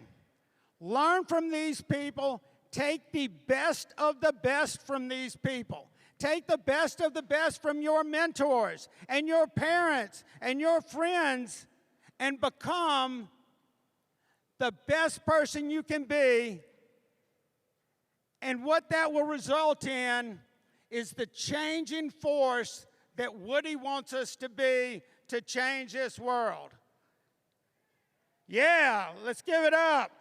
Learn from these people. Take the best of the best from these people. Take the best of the best from your mentors and your parents and your friends and become the best person you can be. And what that will result in is the changing force that Woody wants us to be to change this world. Yeah, let's give it up.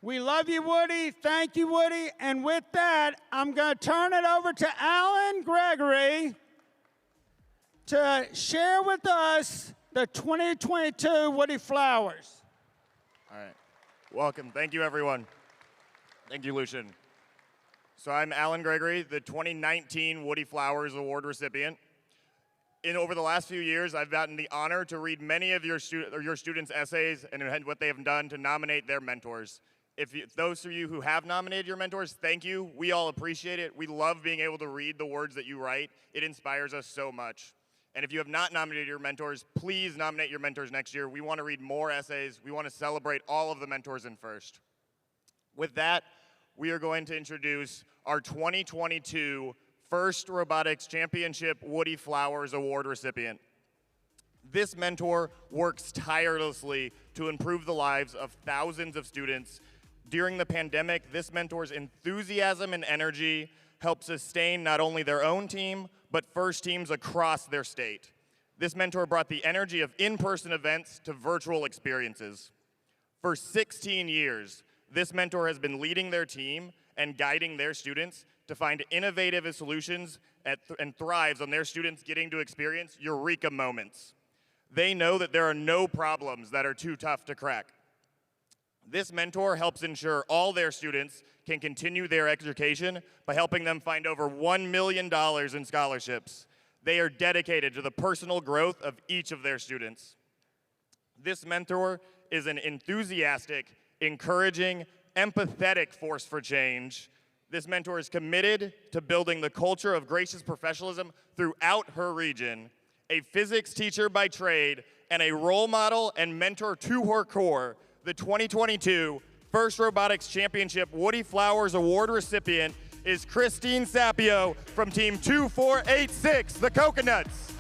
We love you, Woody. Thank you, Woody. And with that, I'm going to turn it over to Alan Gregory to share with us the 2022 Woody Flowers. All right. Welcome. Thank you, everyone. Thank you, Lucian. So I'm Alan Gregory, the 2019 Woody Flowers Award recipient. Over the last few years, I've gotten the honor to read many of your students' essays and what they have done to nominate their mentors. Those of you who have nominated your mentors, thank you. We all appreciate it. We love being able to read the words that you write. It inspires us so much. And if you have not nominated your mentors, please nominate your mentors next year. We want to read more essays. We want to celebrate all of the mentors in first. With that, we are going to introduce our 2022 First Robotics Championship Woody Flowers Award recipient. This mentor works tirelessly to improve the lives of thousands of students. During the pandemic, this mentor's enthusiasm and energy helped sustain not only their own team, but first teams across their state. This mentor brought the energy of in-person events to virtual experiences. For 16 years, this mentor has been leading their team and guiding their students to find innovative solutions and thrives on their students getting to experience eureka moments. They know that there are no problems that are too tough to crack. This mentor helps ensure all their students can continue their education by helping them find over $1 million in scholarships. They are dedicated to the personal growth of each of their students. This mentor is an enthusiastic, encouraging, empathetic force for change. This mentor is committed to building the culture of gracious professionalism throughout her region. A physics teacher by trade and a role model and mentor to her core, the 2022 First Robotics Championship Woody Flowers Award recipient is Christine Sapio from Team 2486, the Coconuts.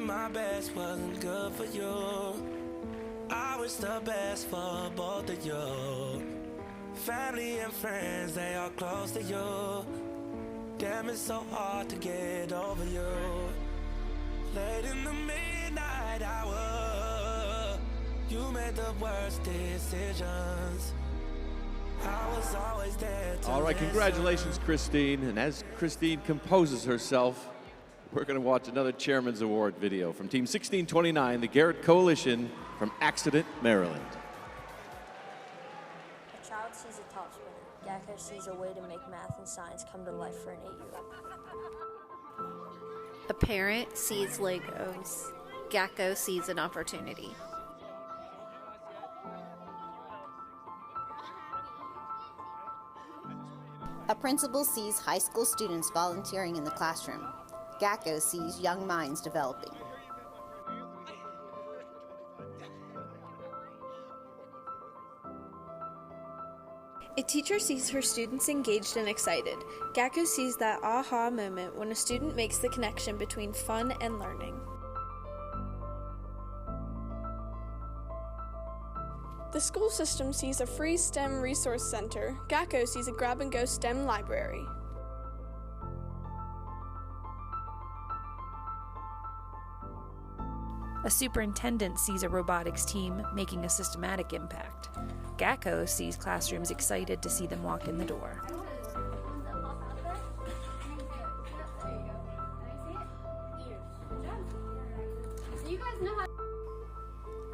My best wasn't good for you. I wish the best for both of you. Family and friends, they are close to you. Damn, it's so hard to get over you. Late in the midnight hour, you made the worst decisions. I was always there to All right, congratulations, Christine. And as Christine composes herself, we're going to watch another Chairman's Award video from Team 1629, the Garrett Coalition from Accident, Maryland. A child sees a sees a way to make math and science come to life for an 8-year-old. A parent sees Legos. Gacko sees an opportunity. A principal sees high school students volunteering in the classroom. Gacko sees young minds developing. A teacher sees her students engaged and excited. Gacko sees that aha moment when a student makes the connection between fun and learning. The school system sees a free STEM resource center. Gacko sees a grab-and-go STEM library. A superintendent sees a robotics team making a systematic impact. Gacko sees classrooms excited to see them walk in the door.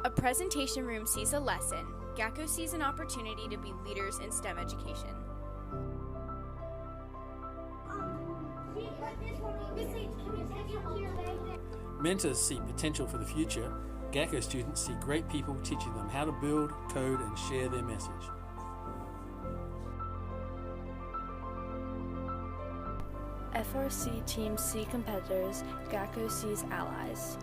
A presentation room sees a lesson. Gacko sees an opportunity to be leaders in STEM education. Mentors see potential for the future. Gacko students see great people teaching them how to build, code, and share their message. FRC teams see competitors. Gacko sees allies.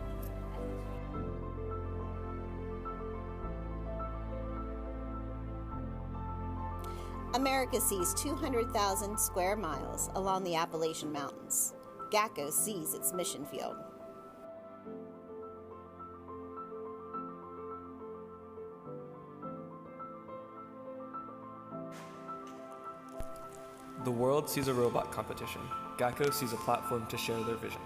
America sees 200,000 square miles along the Appalachian Mountains. Gacko sees its mission field. The world sees a robot competition. Gacko sees a platform to share their vision.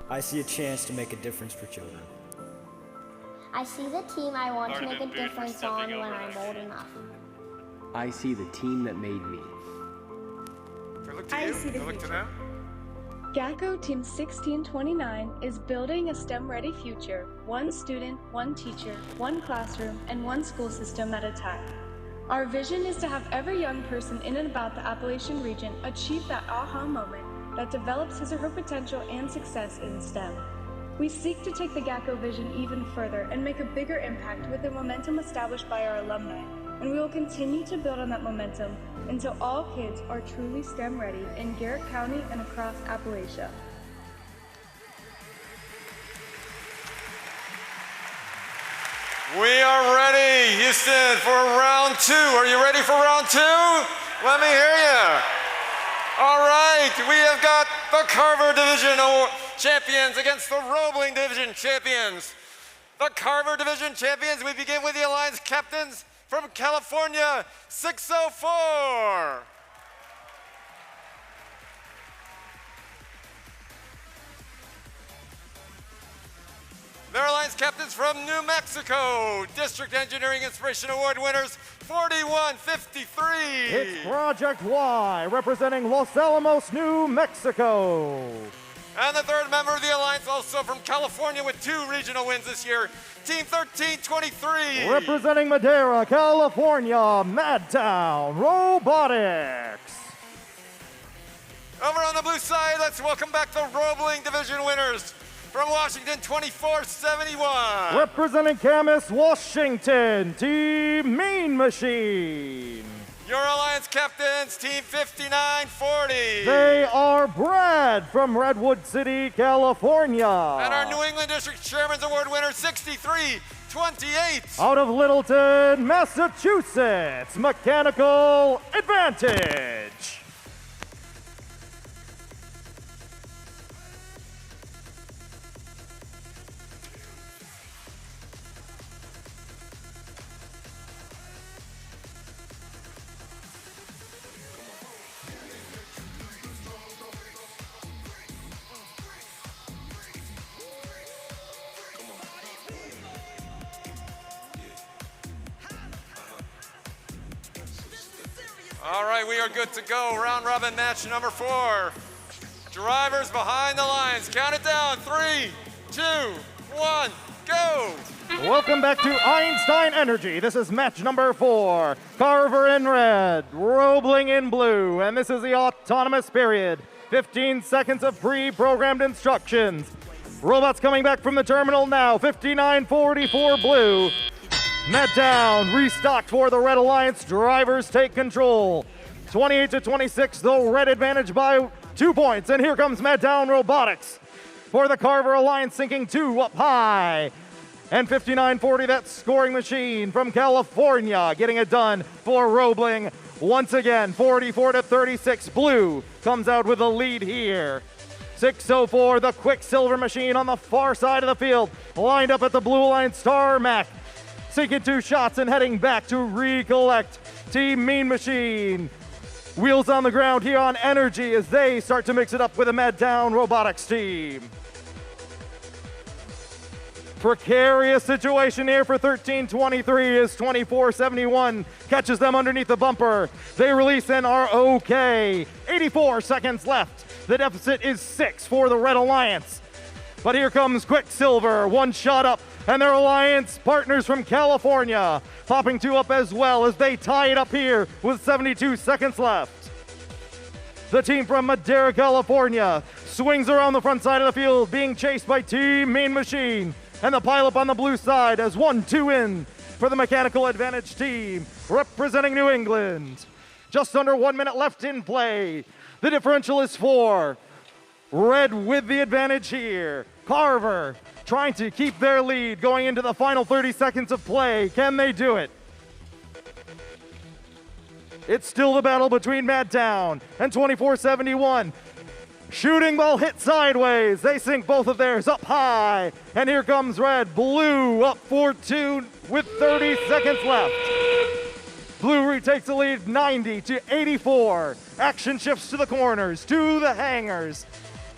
I see a chance to make a difference for children. I see the team I want to make a difference on when I'm old enough. I see the team that made me. I see the future. Gacko Team 1629 is building a STEM-ready future, one student, one teacher, one classroom, and one school system at a time. Our vision is to have every young person in and about the Appalachian region achieve that aha moment that develops his or her potential and success in STEM. We seek to take the Gacko vision even further and make a bigger impact with the momentum established by our alumni, and we will continue to build on that momentum until all kids are truly STEM ready in Garrett County and across Appalachia. We are ready, Houston, for round 2. Are you ready for round 2? Let me hear you. All right, we have got the Carver Division champions against the Roebling Division champions. The Carver Division champions, we begin with the Alliance captains from California, 604. Their Alliance captains from New Mexico, District Engineering Inspiration Award winners, 4153. It's Project Y, representing Los Alamos, New Mexico. And the third member of the Alliance, also from California with 2 regional wins this year, Team 1323. Representing Madera, California, Madtown Robotics. Over on the blue side, let's welcome back the Roebling Division winners from Washington, 2471. Representing Camas, Washington, Team Mean Machine. Your Alliance captains, Team 5940. They are Brad from Redwood City, California. And our New England District Chairman's Award winner, 6328. Out of Littleton, Massachusetts, Mechanical Advantage. All right, we are good to go. Round robin match number 4. Drivers behind the lines. Count it down. 3, 2, 1, go! go! Welcome back to Einstein Energy. This is match number 4. Carver in red, Roebling in blue, and this is the autonomous period. 15 seconds of pre-programmed instructions. Robots coming back from the terminal now. 59:44 blue. Net down, restocked for the Red Alliance. Drivers take control. 28-26, the Red advantage by 2 points. And here comes Met Down Robotics for the Carver Alliance, sinking 2 up high. And 59:40, that scoring machine from California, getting it done for Roebling. Once again, 44-36, blue comes out with the lead here. 6:04, the Quicksilver machine on the far side of the field, lined up at the Blue Alliance tarmac. Sinking 2 shots and heading back to recollect. Team Mean Machine. Wheels on the ground here on Energy as they start to mix it up with the Med Down Robotics team. Precarious situation here for 1323 as 2471 catches them underneath the bumper. They release and are okay. 84 seconds left. The deficit is 6 for the Red Alliance. But here comes Quicksilver, 1 shot up, and their Alliance partners from California popping 2 up as well as they tie it up here with 72 seconds left. The team from Madera, California swings around the front side of the field, being chased by Team Mean Machine. And the pileup on the blue side as 1-2 in for the mechanical advantage team representing New England. Just under 1 minute left in play. The differential is 4. Red with the advantage here. Carver trying to keep their lead going into the final 30 seconds of play. Can they do it? It's still the battle between Matt Down and 2471. Shooting ball hit sideways. They sink both of theirs up high. And here comes Red. Blue up 4-2 with 30 seconds left. Blue retakes the lead 90-84. Action shifts to the corners, to the hangars.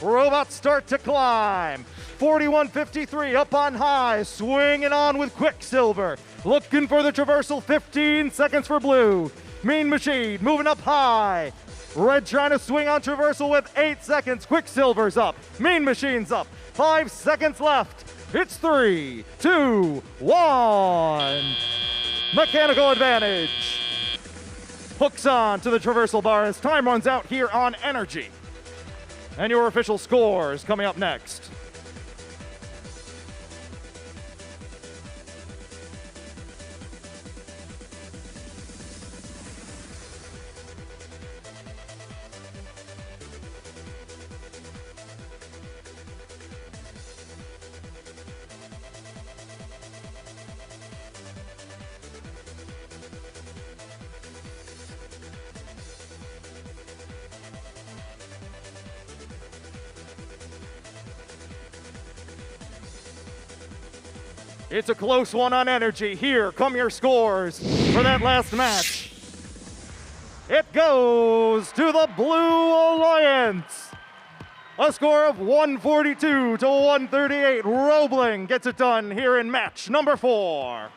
Robots start to climb. 41-53 up on high. Swinging on with Quicksilver. Looking for the traversal. 15 seconds for Blue. Mean Machine moving up high. Red trying to swing on traversal with 8 seconds. Quicksilver's up. Mean Machine's up. 5 seconds left. It's 3, 2, 1. Mechanical advantage. Hooks on to the traversal bar as time runs out here on Energy. And your official scores coming up next. It's a close one on Energy. Here come your scores for that last match. It goes to the Blue Alliance. A score of 142-138. Roebling gets it done here in match number 4.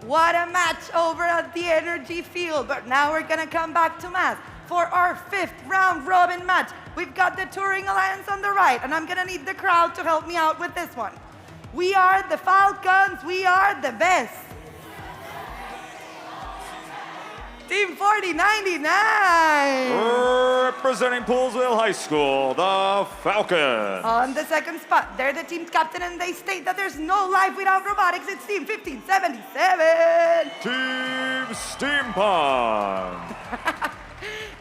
What a match over at the Energy Field, but now we're gonna come back to math for our 5th round robin match. We've got the Touring Alliance on the right, and I'm gonna need the crowd to help me out with this one. We are the Falcons, we are the best. Team 4099. Representing Poolsville High School, the Falcons. On the second spot, they're the team's captain and they state that there's no life without robotics. It's Team 1577. Team Steampunk.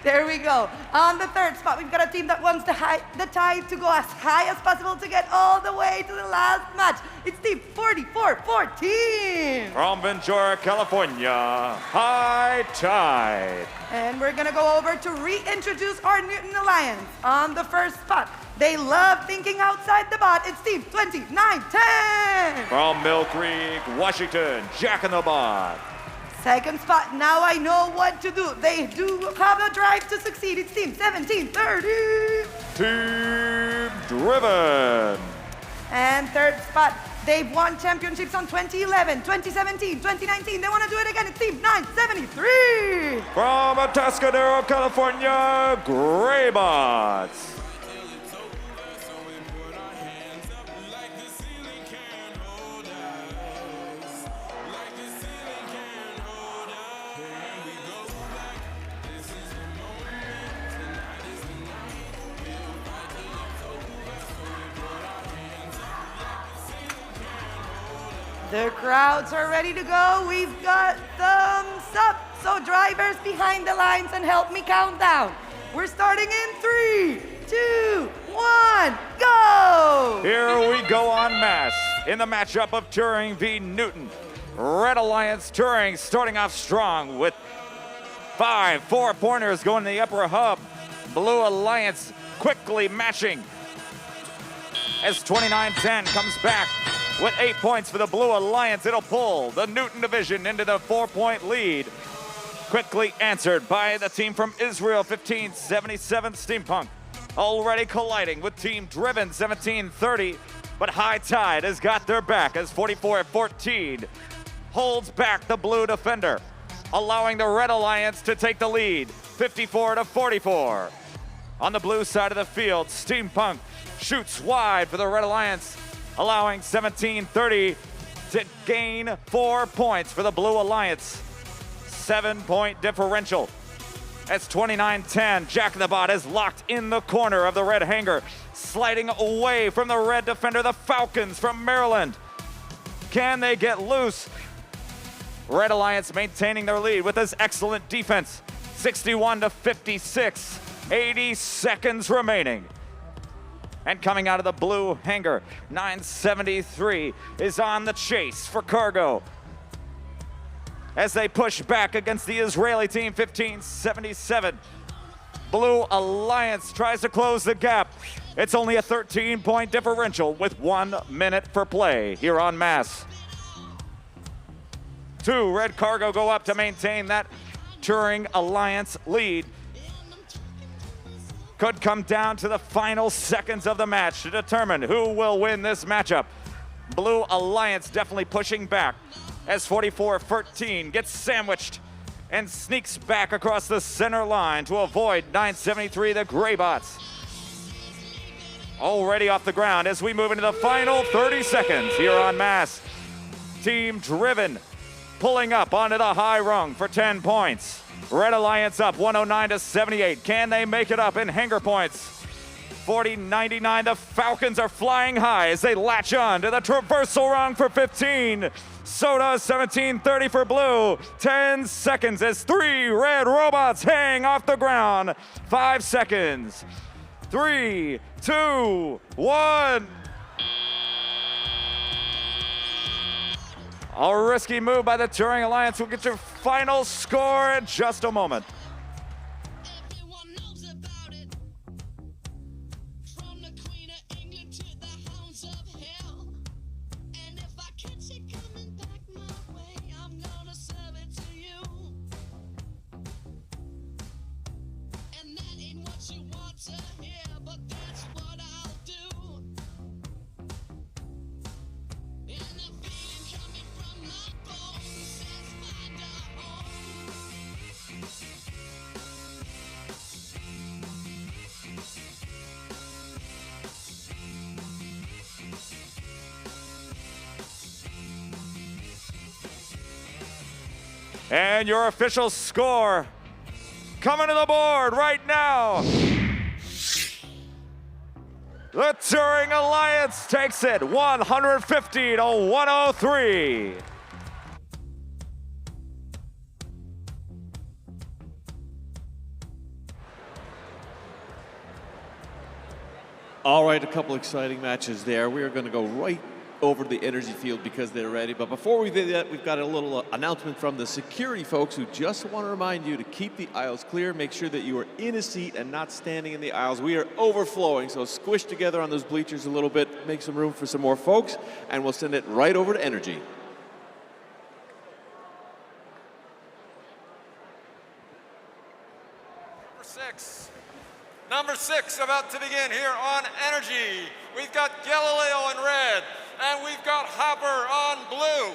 There we go. On the third spot, we've got a team that wants the tide to go as high as possible to get all the way to the last match. It's Team 4414. From Ventura, California, High Tide. And we're gonna go over to reintroduce our Newton Alliance. On the first spot, they love thinking outside the box. It's Team 2910. From Mill Creek, Washington, Jack in the Box. Second spot, now I know what to do. They do have a drive to succeed. It's Team 1730. Team Driven. And third spot, they've won championships on 2011, 2017, 2019. They want to do it again. It's team 973. From Atascadero, California, Greybots. The crowds are ready to go. We've got thumbs up. So drivers behind the lines and help me count down. We're starting in 3, 2, 1, go! Here we go en masse in the matchup of Turing v. Newton. Red Alliance Turing starting off strong with 5 4-pointers going to the upper hub. Blue Alliance quickly matching as 29-10 comes back with 8 points for the Blue Alliance. It'll pull the Newton division into the 4-point lead. Quickly answered by the team from Israel, 1577 Steampunk. Already colliding with Team Driven, 1730. But High Tide has got their back as 44-14 holds back the Blue Defender, allowing the Red Alliance to take the lead, 54-44. On the blue side of the field, Steampunk shoots wide for the Red Alliance, allowing 1730 to gain 4 points for the Blue Alliance. 7-point differential. As 29-10, Jack in the Bot is locked in the corner of the red hanger, sliding away from the red defender, the Falcons from Maryland. Can they get loose? Red Alliance maintaining their lead with this excellent defense. 61-56, 80 seconds remaining. And coming out of the blue hanger, 973 is on the chase for Cargo as they push back against the Israeli team, 1577. Blue Alliance tries to close the gap. It's only a 13-point differential with 1 minute for play here on Mass. 2 Red Cargo go up to maintain that Turing Alliance lead. Could come down to the final seconds of the match to determine who will win this matchup. Blue Alliance definitely pushing back as 44-13 gets sandwiched and sneaks back across the center line to avoid 973, the Greybots. Already off the ground as we move into the final 30 seconds here on Mass. Team Driven pulling up onto the high rung for 10 points. Red Alliance up 109-78. Can they make it up in hanger points? 40-99, the Falcons are flying high as they latch on to the traversal rung for 15. So does 17-30 for Blue. 10 seconds as 3 red robots hang off the ground. 5 seconds. 3, 2, 1. A risky move by the Turing Alliance. We'll get your final score in just a moment. And your official score coming to the board right now. The Turing Alliance takes it 150-103. All right, a couple exciting matches there. We are going to go right over to the energy field because they're ready. But before we do that, we've got a little announcement from the security folks who just want to remind you to keep the aisles clear. Make sure that you are in a seat and not standing in the aisles. We are overflowing, so squish together on those bleachers a little bit, make some room for some more folks, and we'll send it right over to energy. Number 6, number 6 about to begin here on Energy. We've got Galileo in red, and we've got Hopper on blue.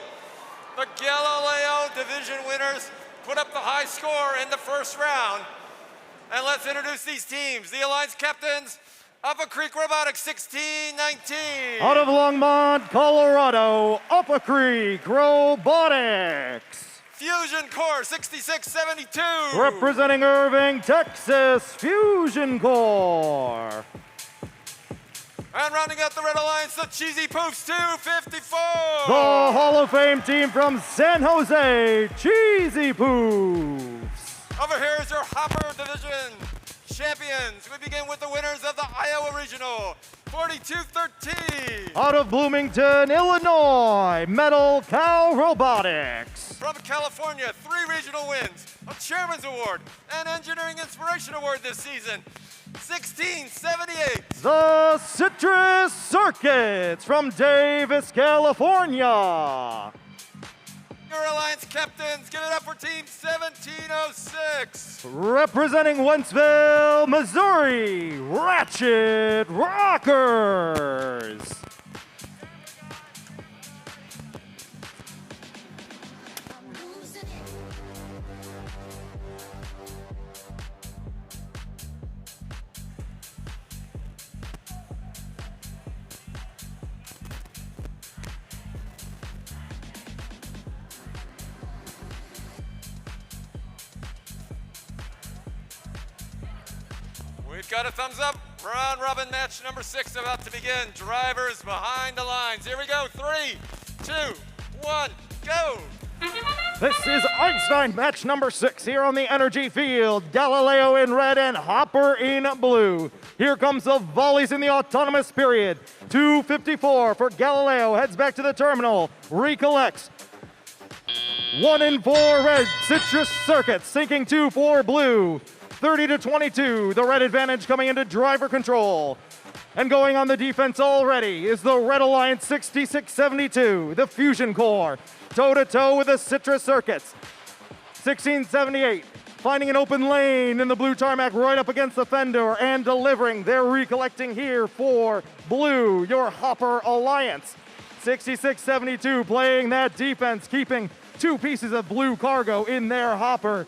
The Galileo division winners put up the high score in the first round. And let's introduce these teams. The Alliance captains, Upper Creek Robotics 1619. Out of Longmont, Colorado, Upper Creek Robotics. Fusion Core 6672. Representing Irving, Texas, Fusion Core. And rounding out the Red Alliance, the Cheesy Poofs 254. The Hall of Fame team from San Jose, Cheesy Poofs. Over here is your Hopper Division champions. We begin with the winners of the Iowa Regional, 4213. Out of Bloomington, Illinois, Metal Cow Robotics. From California, 3 regional wins, a Chairman's Award, and Engineering Inspiration Award this season, 1678. The Citrus Circuits from Davis, California. Your Alliance captains, give it up for Team 1706. Representing Wentzville, Missouri, Ratchet Rockers. We've got a thumbs up. Round robin match number 6 about to begin. Drivers behind the lines. Here we go. 3, 2, 1, go. This is Einstein match number 6 here on the Energy Field. Galileo in red and Hopper in blue. Here comes the volleys in the autonomous period. 254 for Galileo. Heads back to the terminal. Recollects. 1 and 4 red. Citrus Circuits sinking 2 for blue. 30-22, the red advantage coming into driver control. And going on the defense already is the Red Alliance 6672, the Fusion Core, toe-to-toe with the Citrus Circuits. 1678, finding an open lane in the blue tarmac right up against the fender and delivering. They're recollecting here for blue, your Hopper Alliance. 6672 playing that defense, keeping 2 pieces of blue cargo in their hopper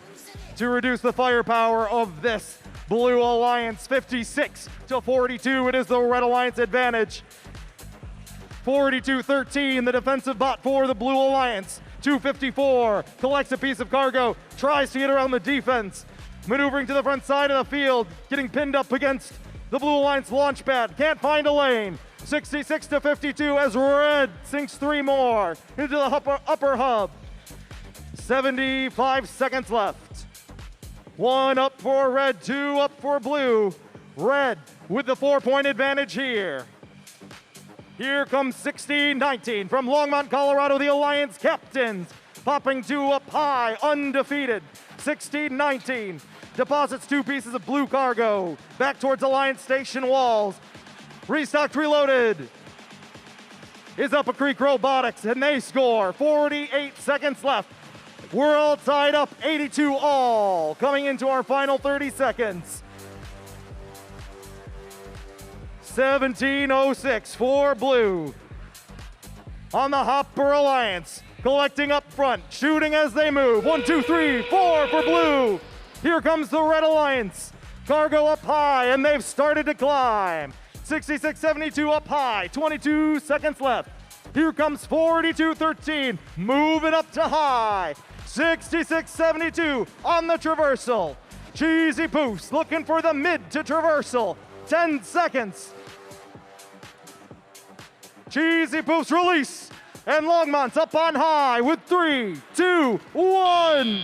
to reduce the firepower of this Blue Alliance. 56-42, it is the Red Alliance advantage. 42-13, the defensive bot for the Blue Alliance. 254, collects a piece of cargo, tries to get around the defense. Maneuvering to the front side of the field, getting pinned up against the Blue Alliance launch pad, can't find a lane. 66-52 as Red sinks 3 more into the upper hub. 75 seconds left. 1 up for red, 2 up for blue. Red with the 4-point advantage here. Here comes 16-19 from Longmont, Colorado, the Alliance captains. Popping 2 up high, undefeated. 16-19 deposits 2 pieces of blue cargo back towards Alliance station walls. Restocked, reloaded is Upper Creek Robotics, and they score. 48 seconds left. We're all tied up, 82 all, coming into our final 30 seconds. 1706 for blue. On the Hopper Alliance, collecting up front, shooting as they move. 1, 2, 3, 4 for blue. Here comes the Red Alliance. Cargo up high, and they've started to climb. 66-72 up high, 22 seconds left. Here comes 42-13, moving up to high. 66-72 on the traversal. Cheesy Poofs looking for the mid to traversal. 10 seconds. Cheesy Poofs release. And Longmont's up on high with 3, 2, 1.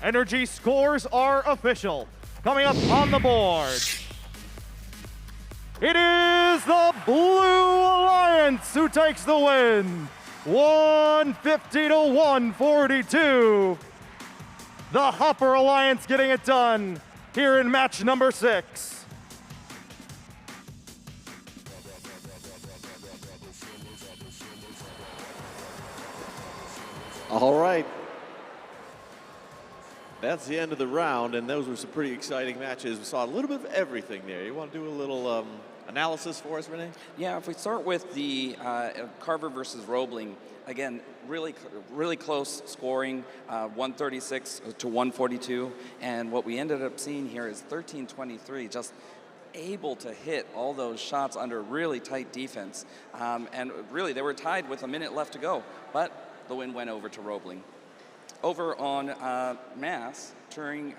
Energy scores are official. Coming up on the board, it is the Blue Alliance who takes the win. 150 to 142. The Hopper Alliance getting it done here in match number 6. All right. That's the end of the round, and those were some pretty exciting matches. We saw a little bit of everything there. You want to do a little analysis for us, Renee? Yeah, if we start with the Carver versus Roebling, again, really close scoring, 136 to 142, and what we ended up seeing here is 13-23, just able to hit all those shots under really tight defense. And really, they were tied with a minute left to go, but the win went over to Roebling. Over on Mass, Turing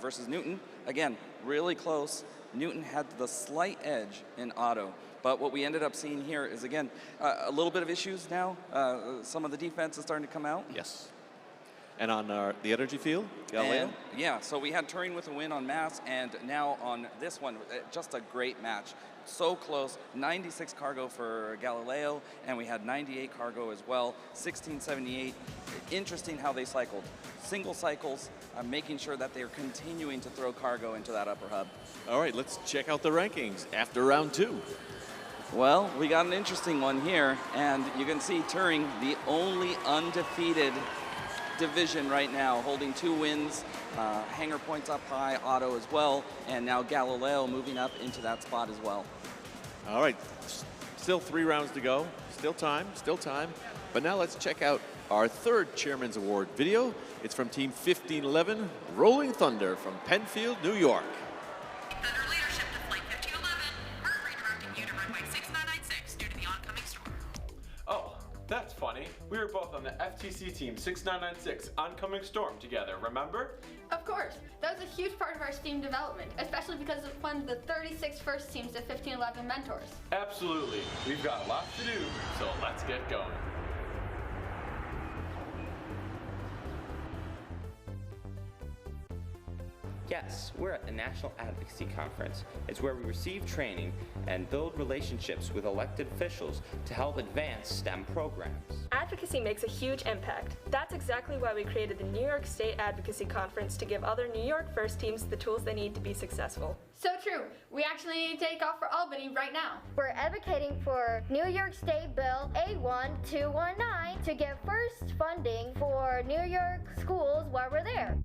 versus Newton, again, really close. Newton had the slight edge in auto, but what we ended up seeing here is, again, a little bit of issues now. Some of the defense is starting to come out. Yes. And on the energy field, Galileo? And, yeah, so we had Turing with a win on Mass, and now on this one, just a great match. So close, 96 cargo for Galileo, and we had 98 cargo as well, 1678. Interesting how they cycled. Single cycles, making sure that they're continuing to throw cargo into that upper hub. All right, let's check out the rankings after round 2. Well, we got an interesting one here, and you can see Turing, the only undefeated division right now, holding 2 wins, hanger points up high, auto as well, and now Galileo moving up into that spot as well. All right, still 3 rounds to go, still time. But now let's check out our 3rd Chairman's Award video. It's from Team 1511, Rolling Thunder from Penfield, New York. Thunder leadership to Flight 1511. We're redirecting you to runway 6996 due to the oncoming storm. Oh, that's funny. We were both on the FTC team 6996 oncoming storm together, remember? Of course. That was a huge part of our team development, especially because it funded the 36 first teams to 1511 mentors. Absolutely. We've got lots to do, so let's get going. Yes, we're at the National Advocacy Conference. It's where we receive training and build relationships with elected officials to help advance STEM programs. Advocacy makes a huge impact. That's exactly why we created the New York State Advocacy Conference to give other New York First teams the tools they need to be successful. So true. We actually need to take off for Albany right now. We're advocating for New York State Bill 81219 to get first funding for New York schools while we're there.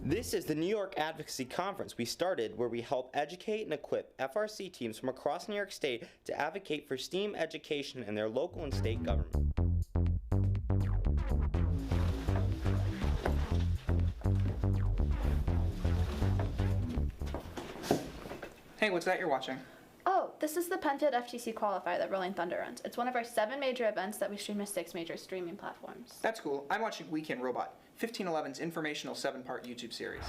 This is the New York Advocacy Conference we started, where we help educate and equip FRC teams from across New York State to advocate for STEAM education in their local and state government. Hey, what's that you're watching? Oh, this is the Pented FTC qualifier that Rolling Thunder runs. It's one of our 7 major events that we stream to 6 major streaming platforms. That's cool. I'm watching Weekend Robot, 1511's informational 7-part YouTube series.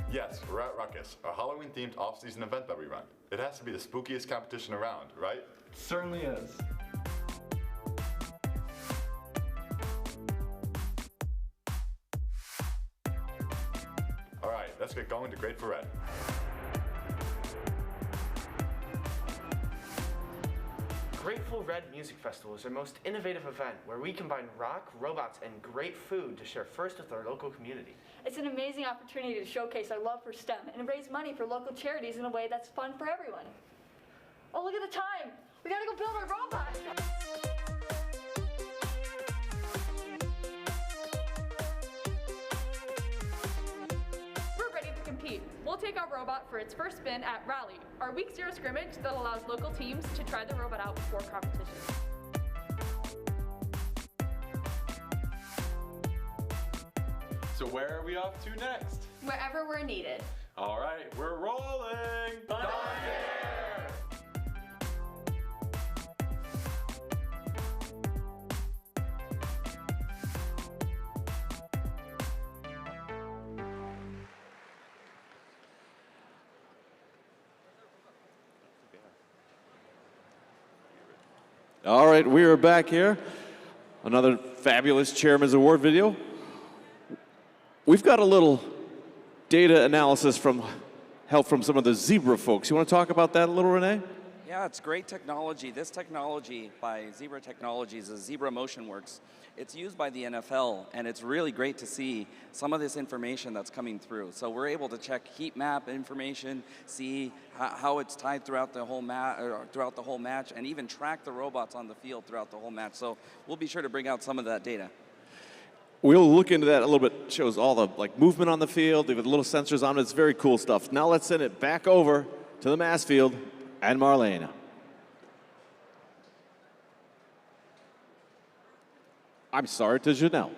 Yes, we're at Ruckus, a Halloween-themed off-season event that we run. It has to be the spookiest competition around, right? It certainly is. All right, let's get going to Grateful Red. Grateful Red Music Festival is our most innovative event where we combine rock, robots, and great food to share first with our local community. It's an amazing opportunity to showcase our love for STEM and raise money for local charities in a way that's fun for everyone. Oh, look at the time! We gotta go build our robot! We're ready to compete. We'll take our robot for its first spin at Rally, our week 0 scrimmage that allows local teams to try the robot out before competition. So where are we off to next? Wherever we're needed. All right, we're rolling! Thunder! All right, we are back here. Another fabulous Chairman's Award video. We've got a little data analysis from help from some of the Zebra folks. You want to talk about that a little, Renee? Yeah, it's great technology. This technology by Zebra Technologies is Zebra MotionWorks. It's used by the NFL, and it's really great to see some of this information that's coming through. So we're able to check heat map information, see how it's tied throughout the whole match, and even track the robots on the field throughout the whole match. So we'll be sure to bring out some of that data. We'll look into that a little bit. It shows all the movement on the field. They have little sensors on it. It's very cool stuff. Now let's send it back over to the Mass field and Marlene. I'm sorry, to Janelle.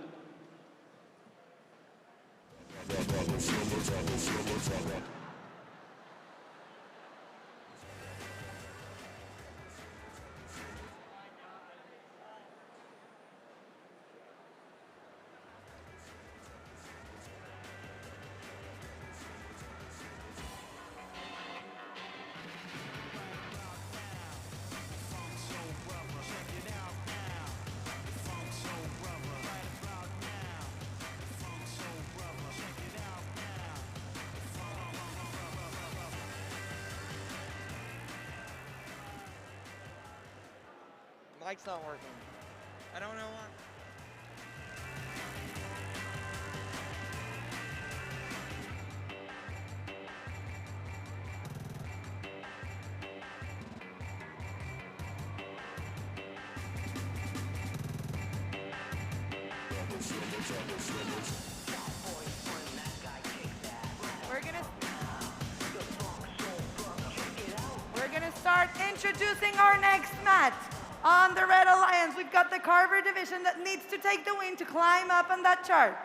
Mic's not working. I don't know why. We're gonna start introducing our next match. On the Red Alliance, we've got the Carver division that needs to take the win to climb up on that chart.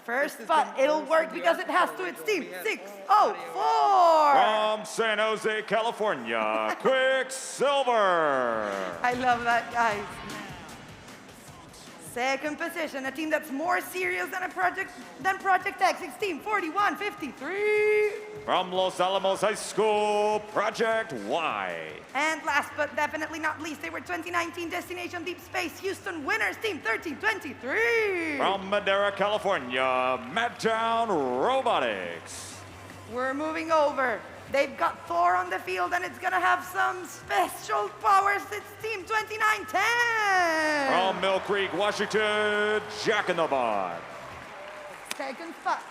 First spot, it'll work because it has to. It's team 604. From San Jose, California, Quicksilver. I love that, guys. Second position, a team that's more serious than Project X. It's team 4153. From Los Alamos High School, Project Y. And last but definitely not least, they were 2019 Destination Deep Space Houston winners, team 1323. From Madera, California, Madtown Robotics. We're moving over. They've got Thor on the field, and it's gonna have some special powers. It's team 2910. From Mill Creek, Washington, Jack in the Bot. Second spot.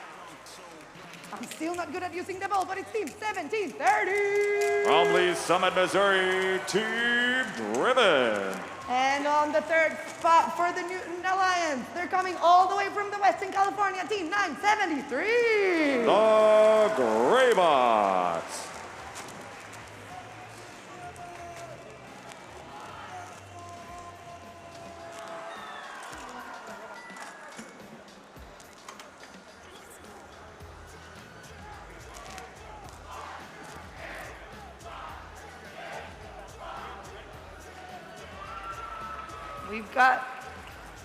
I'm still not good at using the ball, but it's team 1730. From Lee's Summit, Missouri, Team Driven. And on the third spot for the Newton Alliance, they're coming all the way from the Western California, team 973. The Greybots. We've got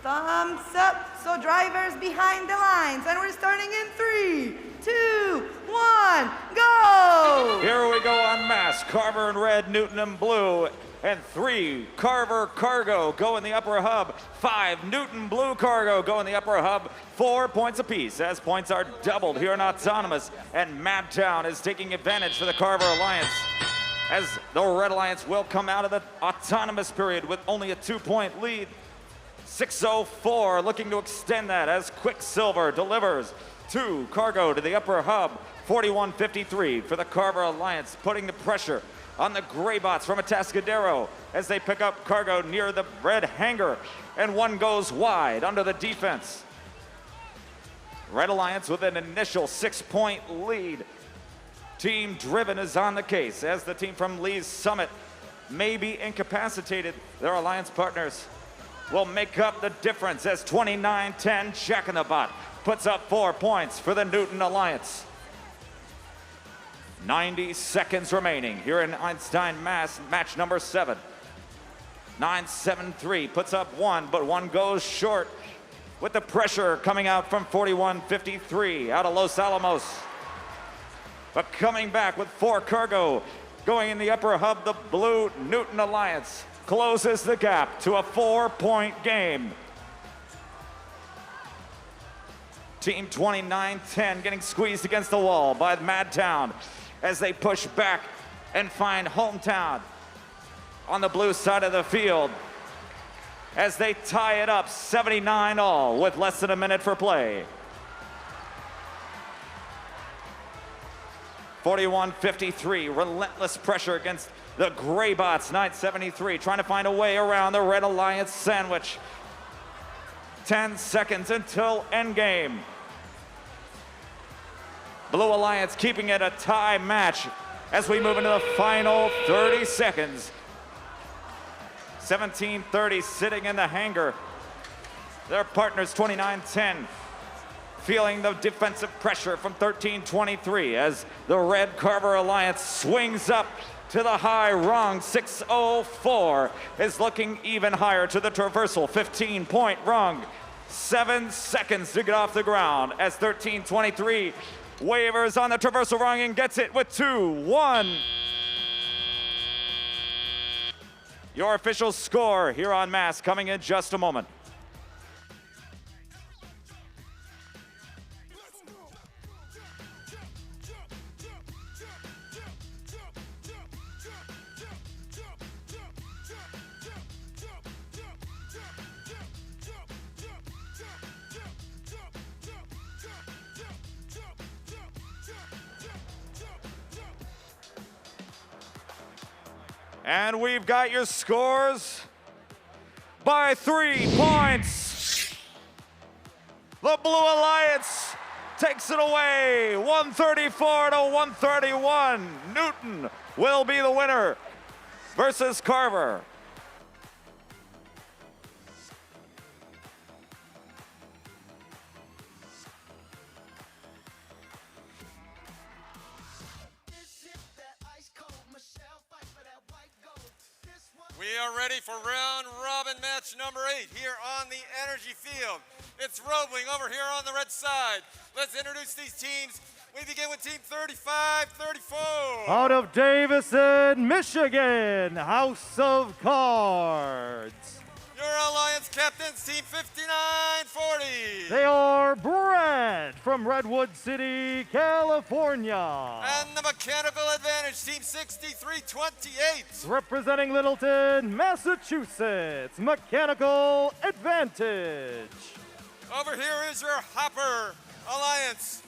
thumbs up, so drivers behind the lines, and we're starting in 3, 2, 1, go! Here we go en masse. Carver in red, Newton in blue, and 3 Carver Cargo go in the upper hub. 5 Newton Blue Cargo go in the upper hub. 4 points apiece, as points are doubled here in Autonomous, and Madtown is taking advantage for the Carver Alliance, as the Red Alliance will come out of the Autonomous period with only a 2-point lead. 604 looking to extend that as Quicksilver delivers 2 Cargo to the upper hub. 41-53 for the Carver Alliance, putting the pressure on the Greybots from Atascadero as they pick up Cargo near the red hangar, and one goes wide under the defense. Red Alliance with an initial 6-point lead. Team Driven is on the case as the team from Lee's Summit may be incapacitated. Their alliance partners will make up the difference as 29-10 Jack in the Bot puts up 4 points for the Newton Alliance. 90 seconds remaining here in Einstein, Mass, match number 7. 973 puts up 1, but 1 goes short with the pressure coming out from 41-53 out of Los Alamos. But coming back with 4 Cargo going in the upper hub, the blue Newton Alliance. closes the gap to a 4-point game. Team 29-10 getting squeezed against the wall by Madtown as they push back and find Hometown on the blue side of the field as they tie it up 79-all with less than a minute for play. 41-53, relentless pressure against the Graybots. 973 trying to find a way around the Red Alliance sandwich. 10 seconds until endgame. Blue Alliance keeping it a tie match as we move into the final 30 seconds. 17-30 sitting in the hangar. Their partners 29-10 feeling the defensive pressure from 13-23 as the Red Carver Alliance swings up to the high rung. 604 is looking even higher to the traversal. 15-point rung. 7 seconds to get off the ground as 13-23 wavers on the traversal rung and gets it with 2-1. Your official score here on Mass coming in just a moment. And we've got your scores by 3 points. The Blue Alliance takes it away, 134 to 131. Newton will be the winner versus Carver. We are ready for round robin match number 8 here on the energy field. It's Roebling over here on the red side. Let's introduce these teams. We begin with team 35-34. Out of Davison, Michigan, House of Cards. Your Alliance captains, team 59-40. They are Brad from Redwood City, California. And the mechanical advantage, team 63-28. Representing Littleton, Massachusetts, mechanical advantage. Over here is your Hopper Alliance.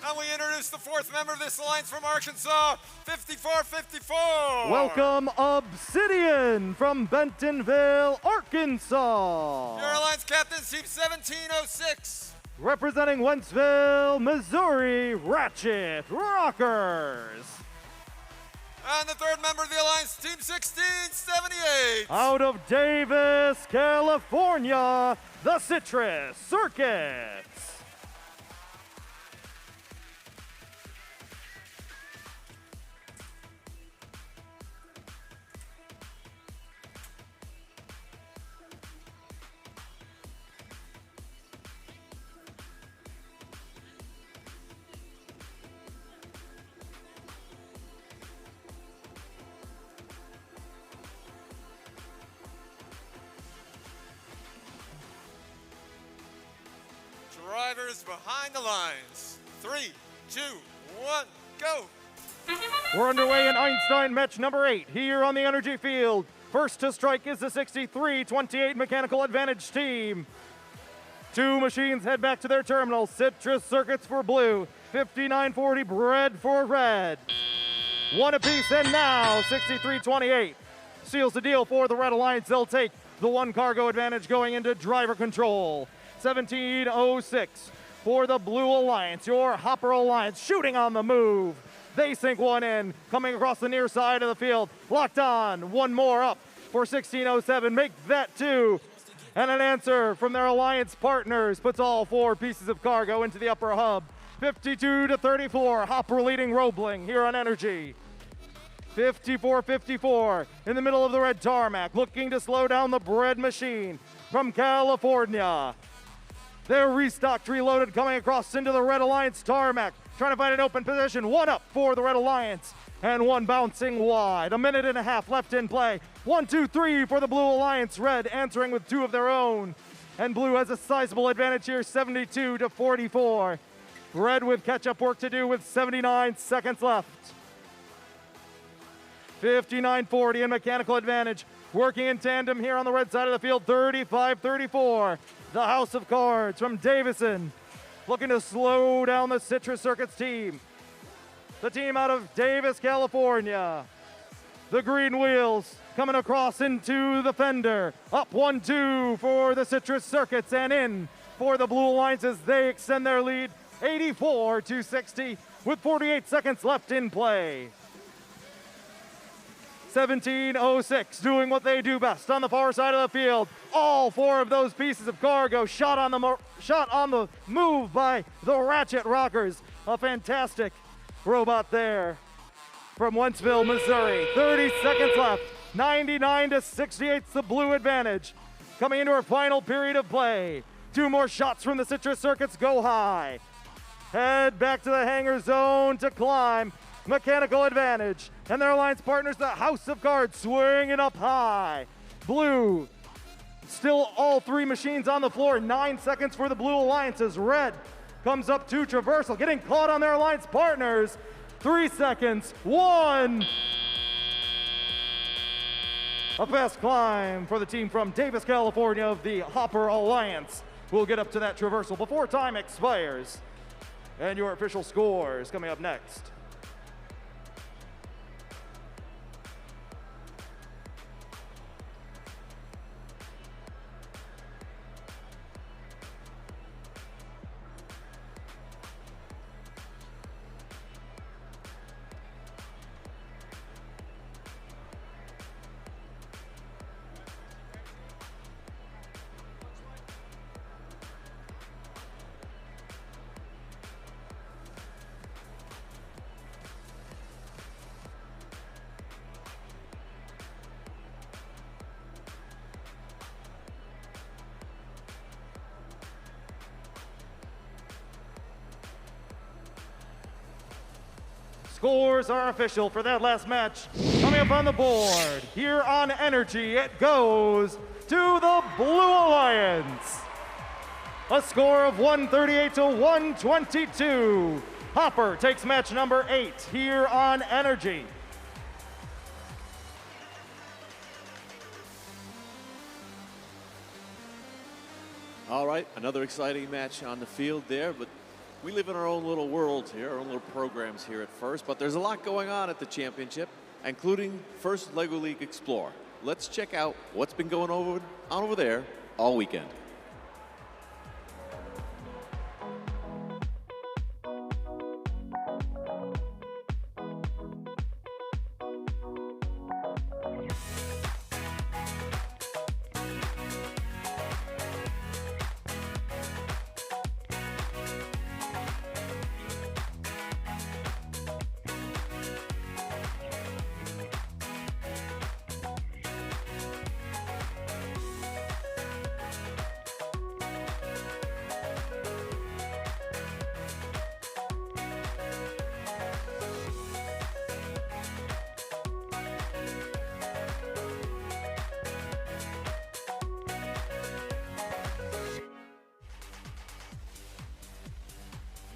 And we introduce the 4th member of this alliance from Arkansas, 54-54. Welcome Obsidian from Bentonville, Arkansas. Your alliance captains, team 1706. Representing Wentzville, Missouri, Ratchet Rockers. And the 3rd member of the alliance, team 1678. Out of Davis, California, the Citrus Circuits. Drivers behind the lines. 3, 2, 1, go. We're underway in Einstein match number 8 here on the energy field. First to strike is the 63-28 mechanical advantage team. 2 machines head back to their terminals. Citrus Circuits for blue, 59-40 Bread for red. 1 apiece, and now 63-28 seals the deal for the Red Alliance. They'll take the 1 cargo advantage going into driver control. 1706 for the Blue Alliance, your Hopper Alliance shooting on the move. They sink 1 in, coming across the near side of the field. Locked on, 1 more up for 1607, make that 2. And an answer from their Alliance partners puts all 4 pieces of cargo into the upper hub. 52-34, Hopper leading Roebling here on Energy. 54-54 in the middle of the red tarmac, looking to slow down the Bread machine from California. They're restocked, reloaded, coming across into the Red Alliance tarmac. trying to find an open position. One up for the Red Alliance, and one bouncing wide. 1.5 minutes left in play. 1, 2, 3 for the Blue Alliance. Red answering with 2 of their own. And Blue has a sizable advantage here, 72-44. Red with catch-up work to do with 79 seconds left. 59-40 in mechanical advantage. Working in tandem here on the red side of the field, 35-34. The House of Cards from Davison looking to slow down the Citrus Circuits team. The team out of Davis, California. The green wheels coming across into the fender. Up 1-2 for the Citrus Circuits and in for the Blue Alliance as they extend their lead 84-60 with 48 seconds left in play. 17:06 doing what they do best on the far side of the field. All 4 of those pieces of cargo shot on the move by the Ratchet Rockers. A fantastic robot there from Wentzville, Missouri. 30 seconds left. 99-68, the Blue advantage. Coming into our final period of play. 2 more shots from the Citrus Circuits go high. Head back to the hangar zone to climb. Mechanical advantage. And their alliance partners, the House of Cards, swinging up high. Blue, still all 3 machines on the floor. 9 seconds for the Blue Alliance as Red comes up to traversal, getting caught on their alliance partners. 3 seconds, 1. A fast climb for the team from Davis, California of the Hopper Alliance. We'll get up to that traversal before time expires. And your official scores coming up next. Scores are official for that last match. Coming up on the board, here on Energy, it goes to the Blue Alliance. A score of 138-122. Hopper takes match number 8 here on Energy. All right, another exciting match on the field there, but we live in our own little world here, our own little programs here at First, but there's a lot going on at the championship, including First Lego League Explore. Let's check out what's been going on over there all weekend.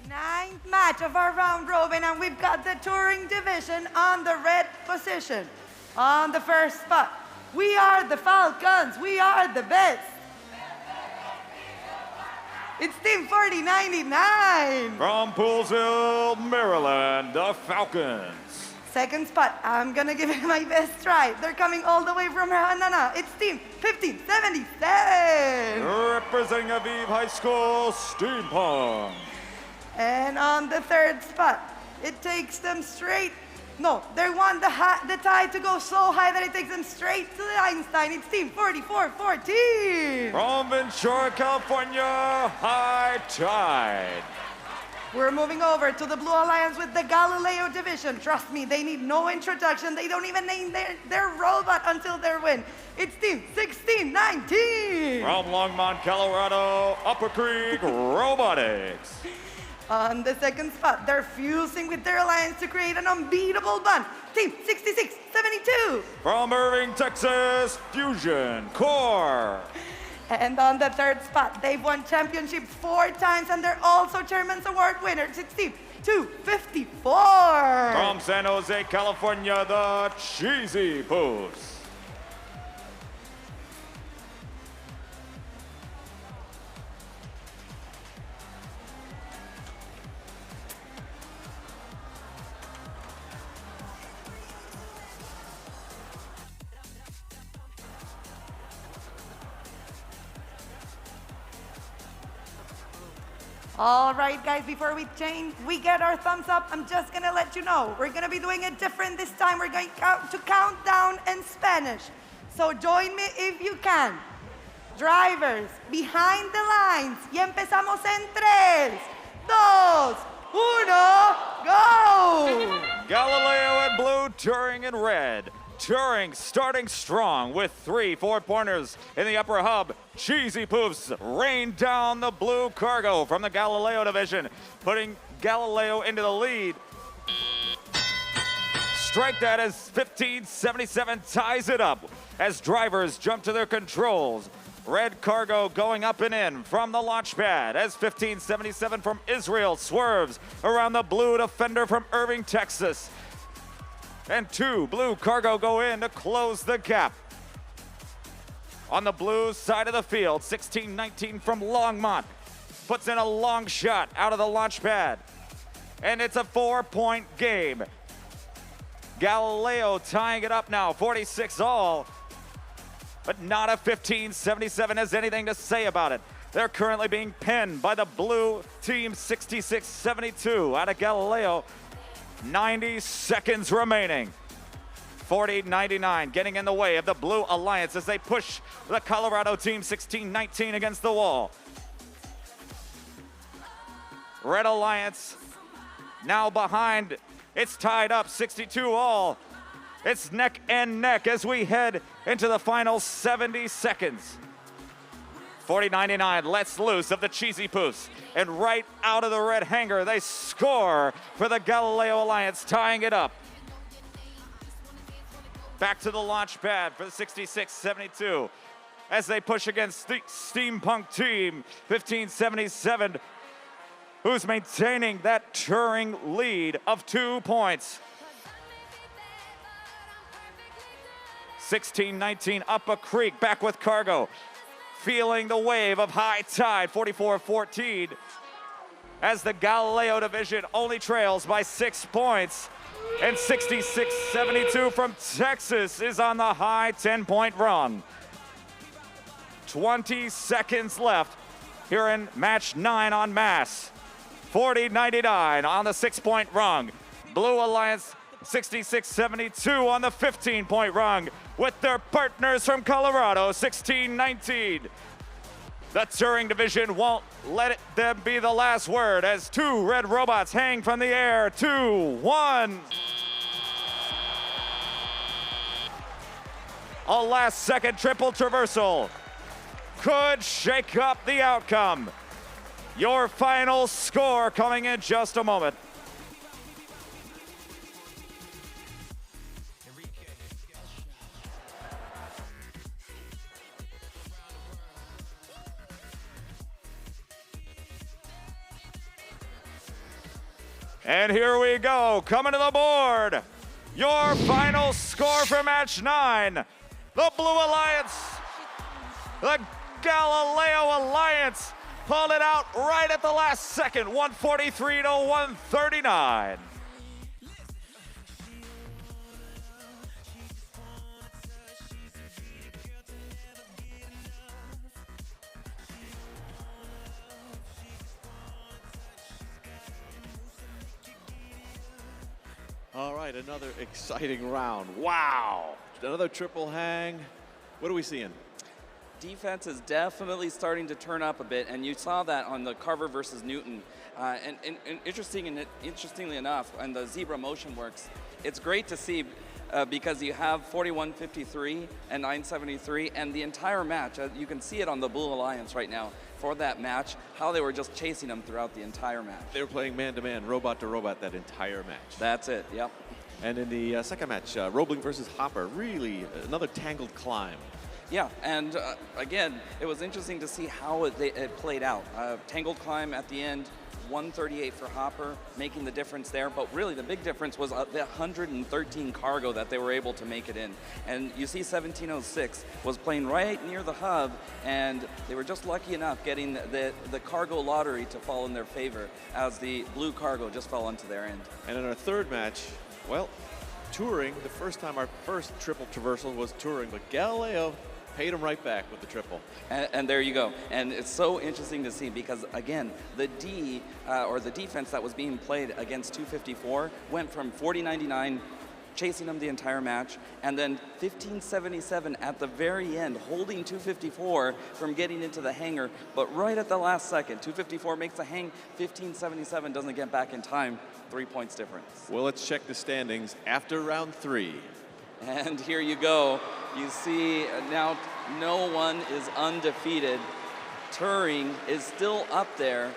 Ninth match of our round robin, and we've got the touring division on the red position. On the first spot, we are the Falcons, we are the best. It's Team 4099. From Poolsville, Maryland, the Falcons. Second spot, I'm gonna give it my best try. They're coming all the way from Hanana. It's Team 1577. Representing Aviv High School, Steampunk. And on the third spot, it takes them straight. No, they want the tie to go so high that it takes them straight to the Einstein. It's Team 4414. From Ventura, California, High Tide. We're moving over to the Blue Alliance with the Galileo division. Trust me, they need no introduction. They don't even name their robot until their win. It's Team 1619. From Longmont, Colorado, Upper Creek Robotics. On the second spot, they're fusing with their alliance to create an unbeatable bun. Team 6672. From Irving, Texas, Fusion Core. And on the third spot, they've won championships 4 times, and they're also Chairman's Award winners. It's Team 254. From San Jose, California, the Cheesy Poofs. All right, guys, before we get our thumbs up, I'm just gonna let you know, we're gonna be doing it different this time. We're going to count down in Spanish. So join me if you can. Drivers, behind the lines. Y empezamos en 3, 2, 1, go! Galileo in blue, Turing in red. Turing starting strong with 3 4-pointers in the upper hub. Cheesy Poofs rain down the blue cargo from the Galileo division, putting Galileo into the lead. Strike that as 1577 ties it up as drivers jump to their controls. Red cargo going up and in from the launch pad as 1577 from Israel swerves around the blue defender from Irving, Texas. And 2 blue cargo go in to close the gap. On the blue side of the field, 1619 from Longmont puts in a long shot out of the launch pad. And it's a 4-point game. Galileo tying it up now, 46 all. But not a 1577 has anything to say about it. They're currently being pinned by the blue team 6672 out of Galileo. 90 seconds remaining. 40-99 getting in the way of the Blue Alliance as they push the Colorado team 16-19 against the wall. Red Alliance now behind. It's tied up 62 all. It's neck and neck as we head into the final 70 seconds. 40-99 lets loose of the Cheesy Poofs. And right out of the red hanger, they score for the Galileo Alliance, tying it up. Back to the launch pad for the 6672 as they push against the Steampunk team, 1577, who's maintaining that Turing lead of 2 points. 1619 up a creek, back with cargo. Feeling the wave of high tide, 44-14, as the Galileo division only trails by 6 points. And 6672 from Texas is on the high 10-point run. 20 seconds left here in match 9 on Mass. 40-99 on the 6-point rung. Blue Alliance 6672 on the 15-point rung with their partners from Colorado, 1619. The Turing division won't let them be the last word as 2 red robots hang from the air. 2, 1. A last-second triple traversal could shake up the outcome. Your final score coming in just a moment. And here we go, coming to the board. Your final score for match 9. The Blue Alliance, the Galileo Alliance, pulled it out right at the last second, 143 to 139. All right, another exciting round. Wow. Another triple hang. What are we seeing? Defense is definitely starting to turn up a bit, and you saw that on the Carver versus Newton. And interestingly enough, and the zebra motion works, it's great to see because you have 41-53 and 973, and the entire match, you can see it on the Blue Alliance right now. for that match, how they were just chasing them throughout the entire match. They were playing man-to-man, robot to robot that entire match. That's it, yep. And in the second match, Roebling versus Hopper, really another tangled climb. Yeah, and again, it was interesting to see how it played out. Tangled climb at the end, 138 for Hopper, making the difference there. But really, the big difference was the 113 cargo that they were able to make it in. And you see 1706 was playing right near the hub, and they were just lucky enough getting the cargo lottery to fall in their favor, as the blue cargo just fell onto their end. And in our third match, well, touring, the first time our first triple traversal was touring, but Galileo paid him right back with the triple. And there you go. And it's so interesting to see because, again, the or the defense that was being played against 254 went from 4099, chasing them the entire match, and then 1577 at the very end, holding 254 from getting into the hangar. But right at the last second, 254 makes the hang, 1577 doesn't get back in time. 3 points difference. Well, let's check the standings after round 3. And here you go. You see now no one is undefeated. Turing is still up there,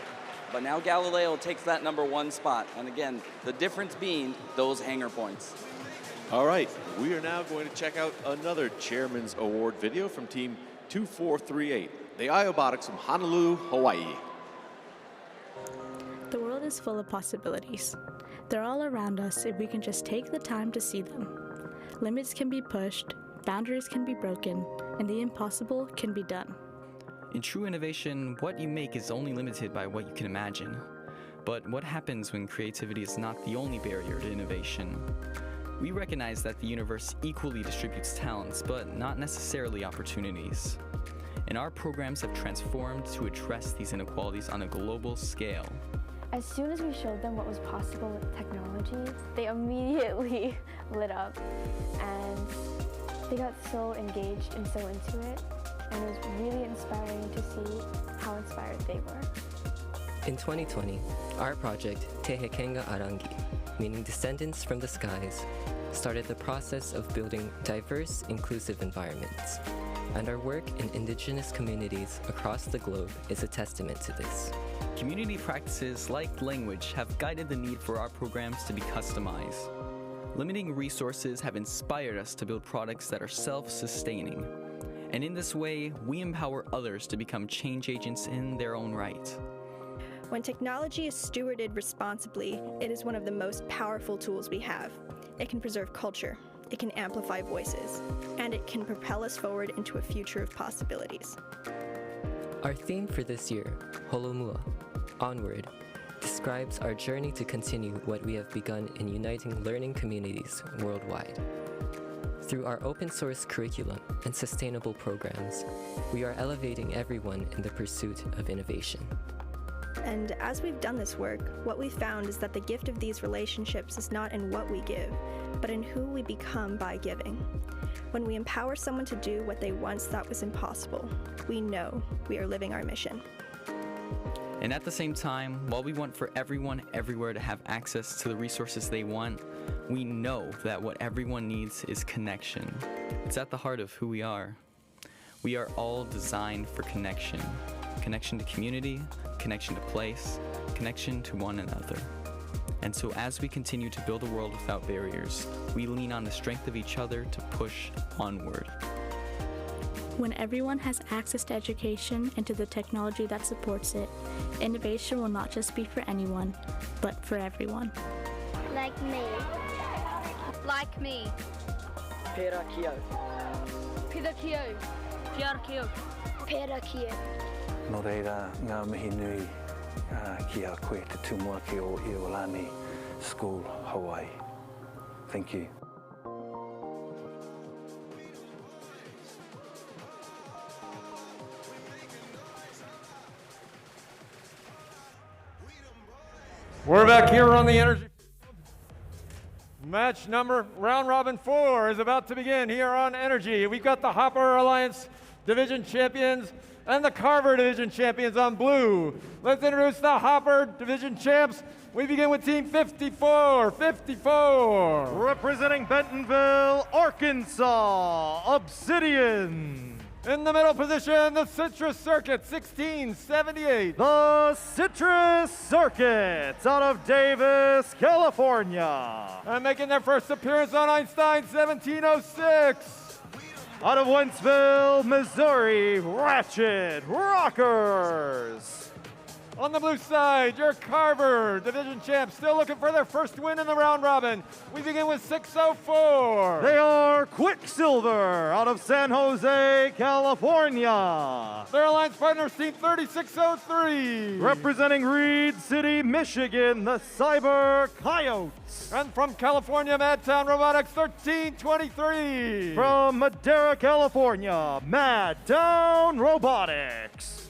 but now Galileo takes that #1 spot. And again, the difference being those hanger points. All right, we are now going to check out another Chairman's Award video from Team 2438, the Robotics from Honolulu, Hawaii. The world is full of possibilities. They're all around us if we can just take the time to see them. Limits can be pushed, boundaries can be broken, and the impossible can be done. In true innovation, what you make is only limited by what you can imagine. But what happens when creativity is not the only barrier to innovation? We recognize that the universe equally distributes talents, but not necessarily opportunities. And our programs have transformed to address these inequalities on a global scale. As soon as we showed them what was possible with technology, they immediately lit up and they got so engaged and so into it, and it was really inspiring to see how inspired they were. In 2020, our project Tehekenga Arangi, meaning Descendants from the Skies, started the process of building diverse, inclusive environments. And our work in indigenous communities across the globe is a testament to this. Community practices like language have guided the need for our programs to be customized. Limiting resources have inspired us to build products that are self-sustaining. And in this way, we empower others to become change agents in their own right. When technology is stewarded responsibly, it is one of the most powerful tools we have. It can preserve culture, it can amplify voices, and it can propel us forward into a future of possibilities. Our theme for this year, Holomua, Onward, describes our journey to continue what we have begun in uniting learning communities worldwide. Through our open source curriculum and sustainable programs, we are elevating everyone in the pursuit of innovation. And as we've done this work, what we've found is that the gift of these relationships is not in what we give, but in who we become by giving. When we empower someone to do what they once thought was impossible, we know we are living our mission. And at the same time, while we want for everyone everywhere to have access to the resources they want, we know that what everyone needs is connection. It's at the heart of who we are. We are all designed for connection. Connection to community, connection to place, connection to one another. And so as we continue to build a world without barriers, we lean on the strength of each other to push onward. When everyone has access to education and to the technology that supports it, innovation will not just be for anyone, but for everyone. Like me. Like me. Perakio. Pidakio. Piarkio. Perakio. No reira ngā mihi nui ki a koe te tumuaki o Iolani School, Hawaii. Thank you. We're back here on the Energy. Match number, round robin 4 is about to begin here on Energy. We've got the Hopper Alliance Division Champions and the Carver Division Champions on blue. Let's introduce the Hopper Division Champs. We begin with Team 54. Representing Bentonville, Arkansas, Obsidian. In the middle position, the Citrus Circuit, 1678. The Citrus Circuits out of Davis, California. And making their first appearance on Einstein, 1706. Out of Wentzville, Missouri, Ratchet Rockers. On the blue side, your Carver division champs, still looking for their first win in the round robin. We begin with 604. They are Quicksilver out of San Jose, California. Their alliance partners, team 3603. Representing Reed City, Michigan, the Cyber Coyotes. And from California, Madtown Robotics, 1323. From Madera, California, Madtown Robotics.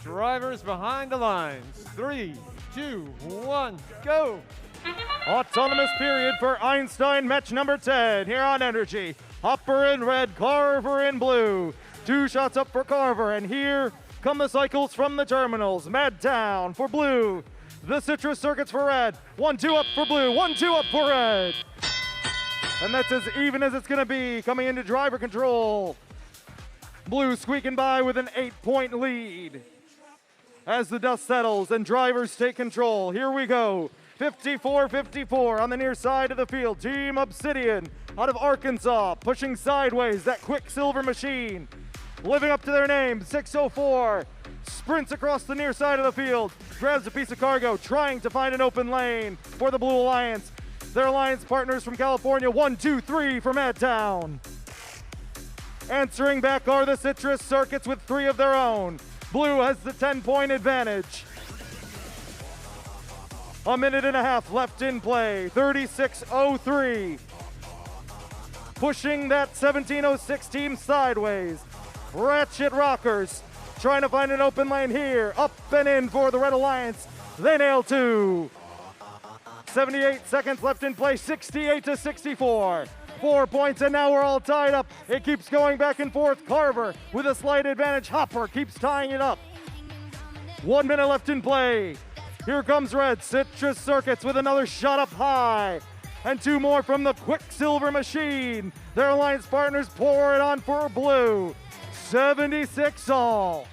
Drivers behind the lines. 3, 2, 1, go. Autonomous period for Einstein match number 10 here on Energy. Hopper in red, Carver in blue. 2 shots up for Carver, and here come the cycles from the terminals. Madtown for blue. The Citrus Circuits for red. 1-2 up for blue, 1-2 up for red. And that's as even as it's gonna be coming into driver control. Blue squeaking by with an 8-point lead. As the dust settles and drivers take control, here we go. 54-54 on the near side of the field. Team Obsidian out of Arkansas, pushing sideways that Quicksilver machine. Living up to their name, 604. Sprints across the near side of the field, grabs a piece of cargo, trying to find an open lane for the Blue Alliance. Their alliance partners from California, 1, 2, 3 for Madtown. Answering back are the Citrus Circuits with 3 of their own. Blue has the 10-point advantage. A minute and a half left in play, 36:03. Pushing that 1706 team sideways. Ratchet Rockers trying to find an open lane here. Up and in for the Red Alliance. They nail 2. 78 seconds left in play, 68-64. 4 points, and now we're all tied up. It keeps going back and forth. Carver with a slight advantage. Hopper keeps tying it up. 1 minute left in play. Here comes red. Citrus Circuits with another shot up high. And 2 more from the Quicksilver machine. Their alliance partners pour it on for blue. 76 all.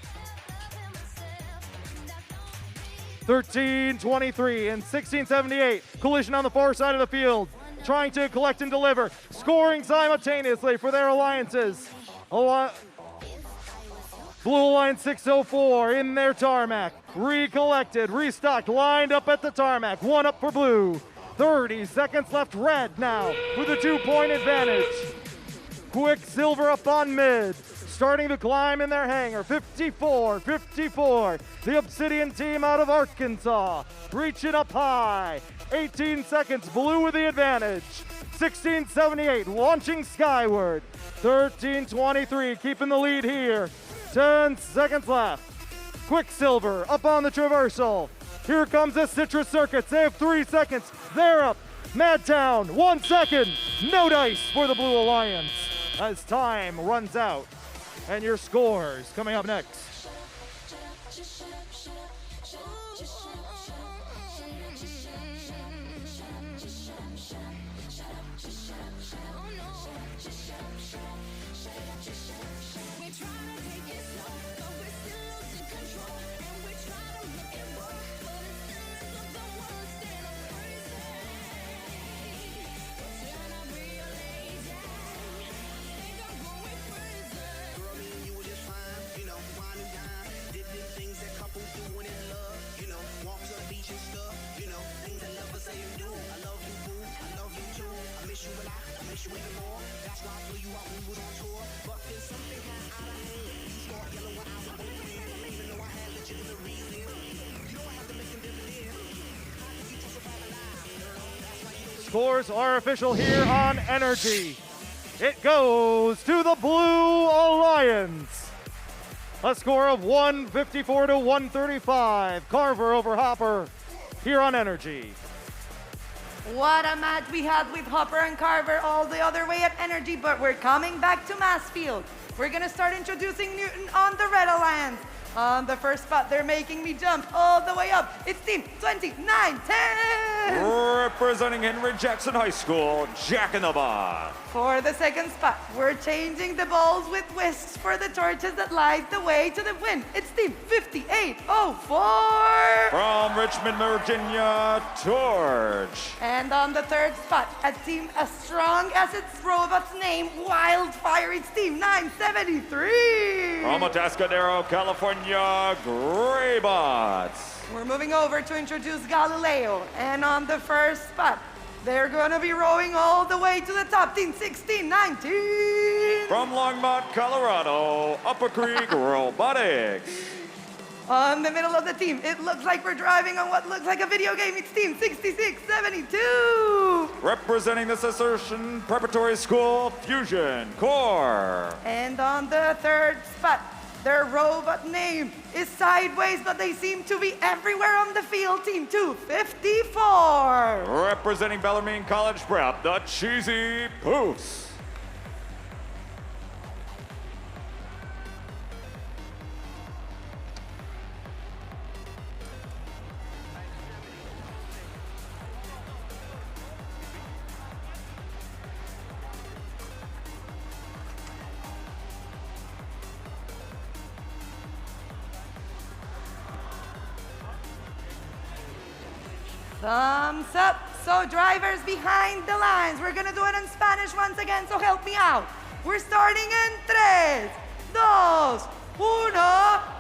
13:23 and 16:78. Collision on the far side of the field. Trying to collect and deliver. Scoring simultaneously for their alliances. Blue Alliance 604 in their tarmac. Recollected, restocked, lined up at the tarmac. 1 up for blue. 30 seconds left. Red now with a 2-point advantage. Quicksilver up on mid. Starting to climb in their hangar. 54-54. The Obsidian team out of Arkansas. Reaching up high. 18 seconds. Blue with the advantage. 16:78. Launching skyward. 13:23. Keeping the lead here. 10 seconds left. Quicksilver up on the traversal. Here comes the Citrus Circuits. They have 3 seconds. They're up. Madtown, 1 second. No dice for the Blue Alliance as time runs out. And your scores coming up next. scores are official here on Energy. It goes to the Blue Alliance. A score of 154 to 135. Carver over Hopper here on Energy. What a match we had with Hopper and Carver all the other way at Energy, but we're coming back to Massfield. We're gonna start introducing Newton on the Red Alliance. On the first spot, they're making me jump all the way up. It's team 2910. Representing Henry Jackson High School, Jack in the Box. For the second spot, we're changing the balls with whisks for the torches that light the way to the win. It's team 5804. From Richmond, Virginia, Torch. And on the third spot, a team as strong as its robot's name, Wildfire, it's team 973. From Atascadero, California, Greybots. We're moving over to introduce Galileo. And on the first spot, they're gonna be rowing all the way to the top, team 1619. From Longmont, Colorado, Upper Creek Robotics. On the middle of the team, it looks like we're driving on what looks like a video game. It's team 6672. Representing the Assertion Preparatory School, Fusion Core. And on the third spot, their robot name is Sideways, but they seem to be everywhere on the field. Team 254. Representing Bellarmine College Prep, the Cheesy Poofs. Thumbs up. So drivers behind the lines, we're gonna do it in Spanish once again, so help me out. We're starting in 3, 2, 1,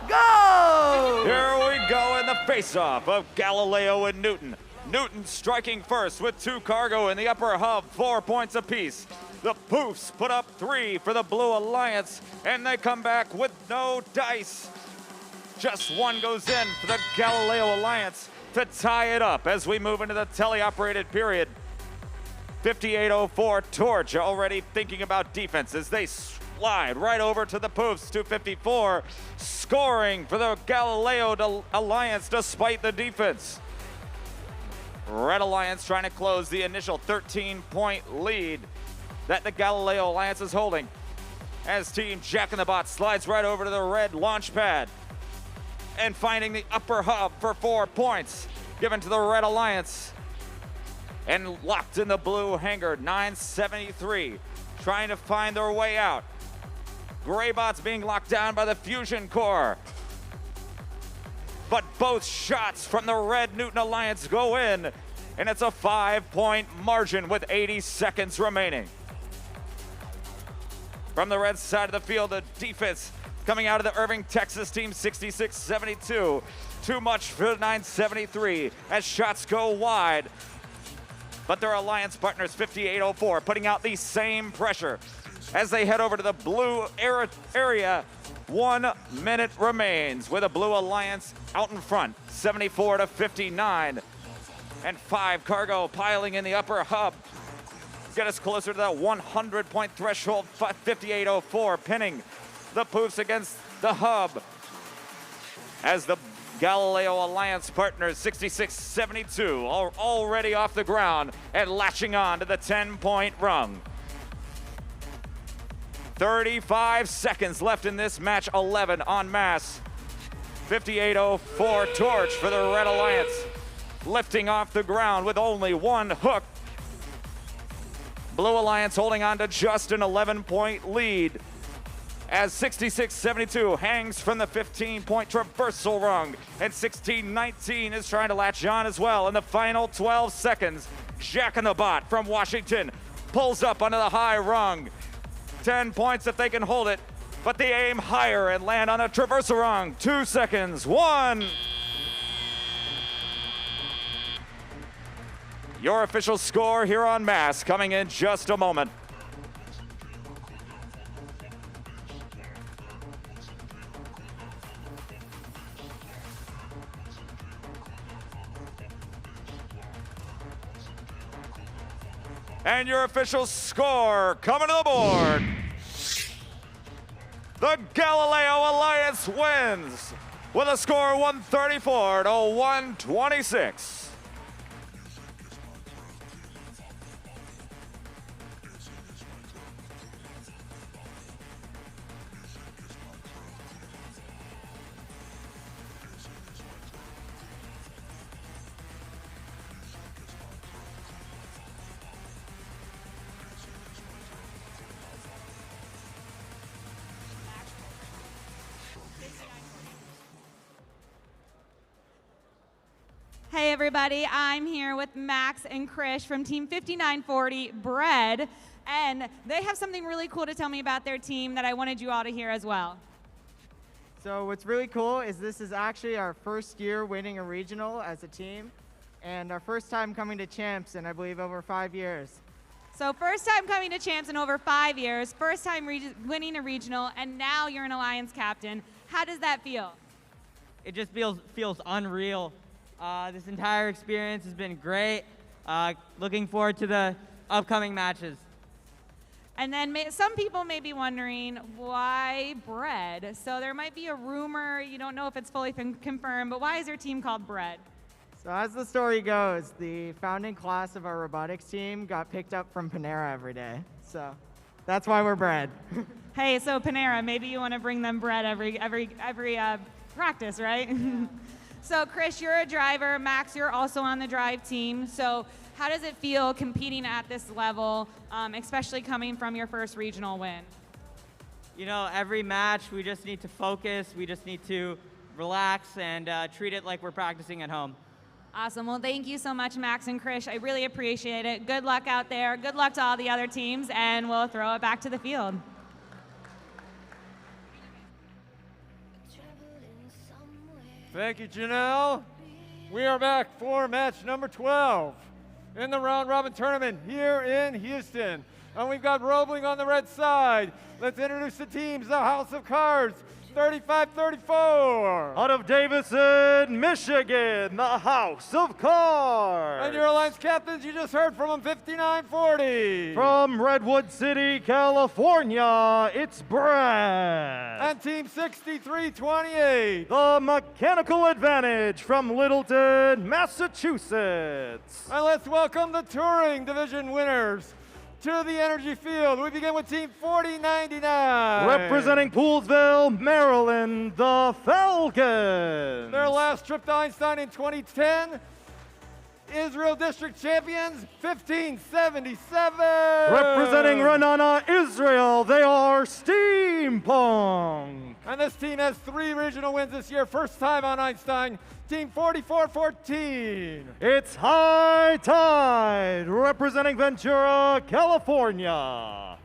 go! Here we go in the face-off of Galileo and Newton. Newton striking first with 2 cargo in the upper hub, 4 points apiece. The Poofs put up 3 for the Blue Alliance, and they come back with no dice. Just 1 goes in for the Galileo Alliance to tie it up as we move into the teleoperated period. 5804 Torch already thinking about defense as they slide right over to the Poofs. 254 scoring for the Galileo Alliance despite the defense. Red Alliance trying to close the initial 13-point lead that the Galileo Alliance is holding as Team Jack in the Bot slides right over to the red launch pad and finding the upper hub for 4 points given to the Red Alliance. And locked in the blue hangar, 973, trying to find their way out. Greybots being locked down by the Fusion Core. But both shots from the Red Newton Alliance go in, and it's a 5-point margin with 80 seconds remaining. From the red side of the field, the defense coming out of the Irving, Texas team, 66-72. Too much for 973 as shots go wide. But their alliance partners, 5804, putting out the same pressure as they head over to the blue area. 1 minute remains with a Blue Alliance out in front, 74-59. And 5 cargo piling in the upper hub. Get us closer to that 100-point threshold, 5804 pinning the Poofs against the hub as the Galileo Alliance partners, 66-72, are already off the ground and latching on to the 10-point rung. 35 seconds left in this match, 11 en masse. 5804 Torch for the Red Alliance, lifting off the ground with only 1 hook. Blue Alliance holding on to just an 11-point lead as 66-72 hangs from the 15-point traversal rung, and 16-19 is trying to latch on as well. In the final 12 seconds, Jack in the Bot from Washington pulls up onto the high rung. 10 points if they can hold it, but they aim higher and land on a traversal rung. 2 seconds, 1. Your official score here on Mass coming in just a moment. And your official score coming to the board. The Galileo Alliance wins with a score 134 to 126. Hey everybody, I'm here with Max and Krish from Team 5940 Bread, and they have something really cool to tell me about their team that I wanted you all to hear as well. So what's really cool is this is actually our first year winning a regional as a team, and our first time coming to champs in, I believe, over 5 years. So first time coming to champs in over 5 years, first time winning a regional, and now you're an Alliance captain. How does that feel? It just feels unreal. This entire experience has been great. Looking forward to the upcoming matches. And then some people may be wondering, why Bread? So there might be a rumor, you don't know if it's fully confirmed, but why is your team called Bread? So as the story goes, the founding class of our robotics team got picked up from Panera every day. So that's why we're Bread. Hey, so Panera, maybe you want to bring them bread every practice, right? So Krish, you're a driver. Max, you're also on the drive team. So how does it feel competing at this level, especially coming from your first regional win? You know, every match we just need to focus. We just need to relax and treat it like we're practicing at home. Awesome. Well, thank you so much, Max and Krish. I really appreciate it. Good luck out there. Good luck to all the other teams, and we'll throw it back to the field. Thank you, Janelle. We are back for match number 12 in the round robin tournament here in Houston. And we've got Roebling on the red side. Let's introduce the teams. The House of Cards, 35-34. Out of Davison, Michigan, the House of Cards. And your Alliance captains, you just heard from them, 59-40. From Redwood City, California, it's Brad. And Team 63-28. The Mechanical Advantage from Littleton, Massachusetts. And let's welcome the Touring Division winners to the energy field. We begin with Team 4099. Representing Poolsville, Maryland, the Falcons. Their last trip to Einstein in 2010. Israel District Champions, 1577. Representing Renana, Israel, they are Steampunk. And this team has 3 regional wins this year, first time on Einstein. Team 4414. It's High Tide, representing Ventura, California.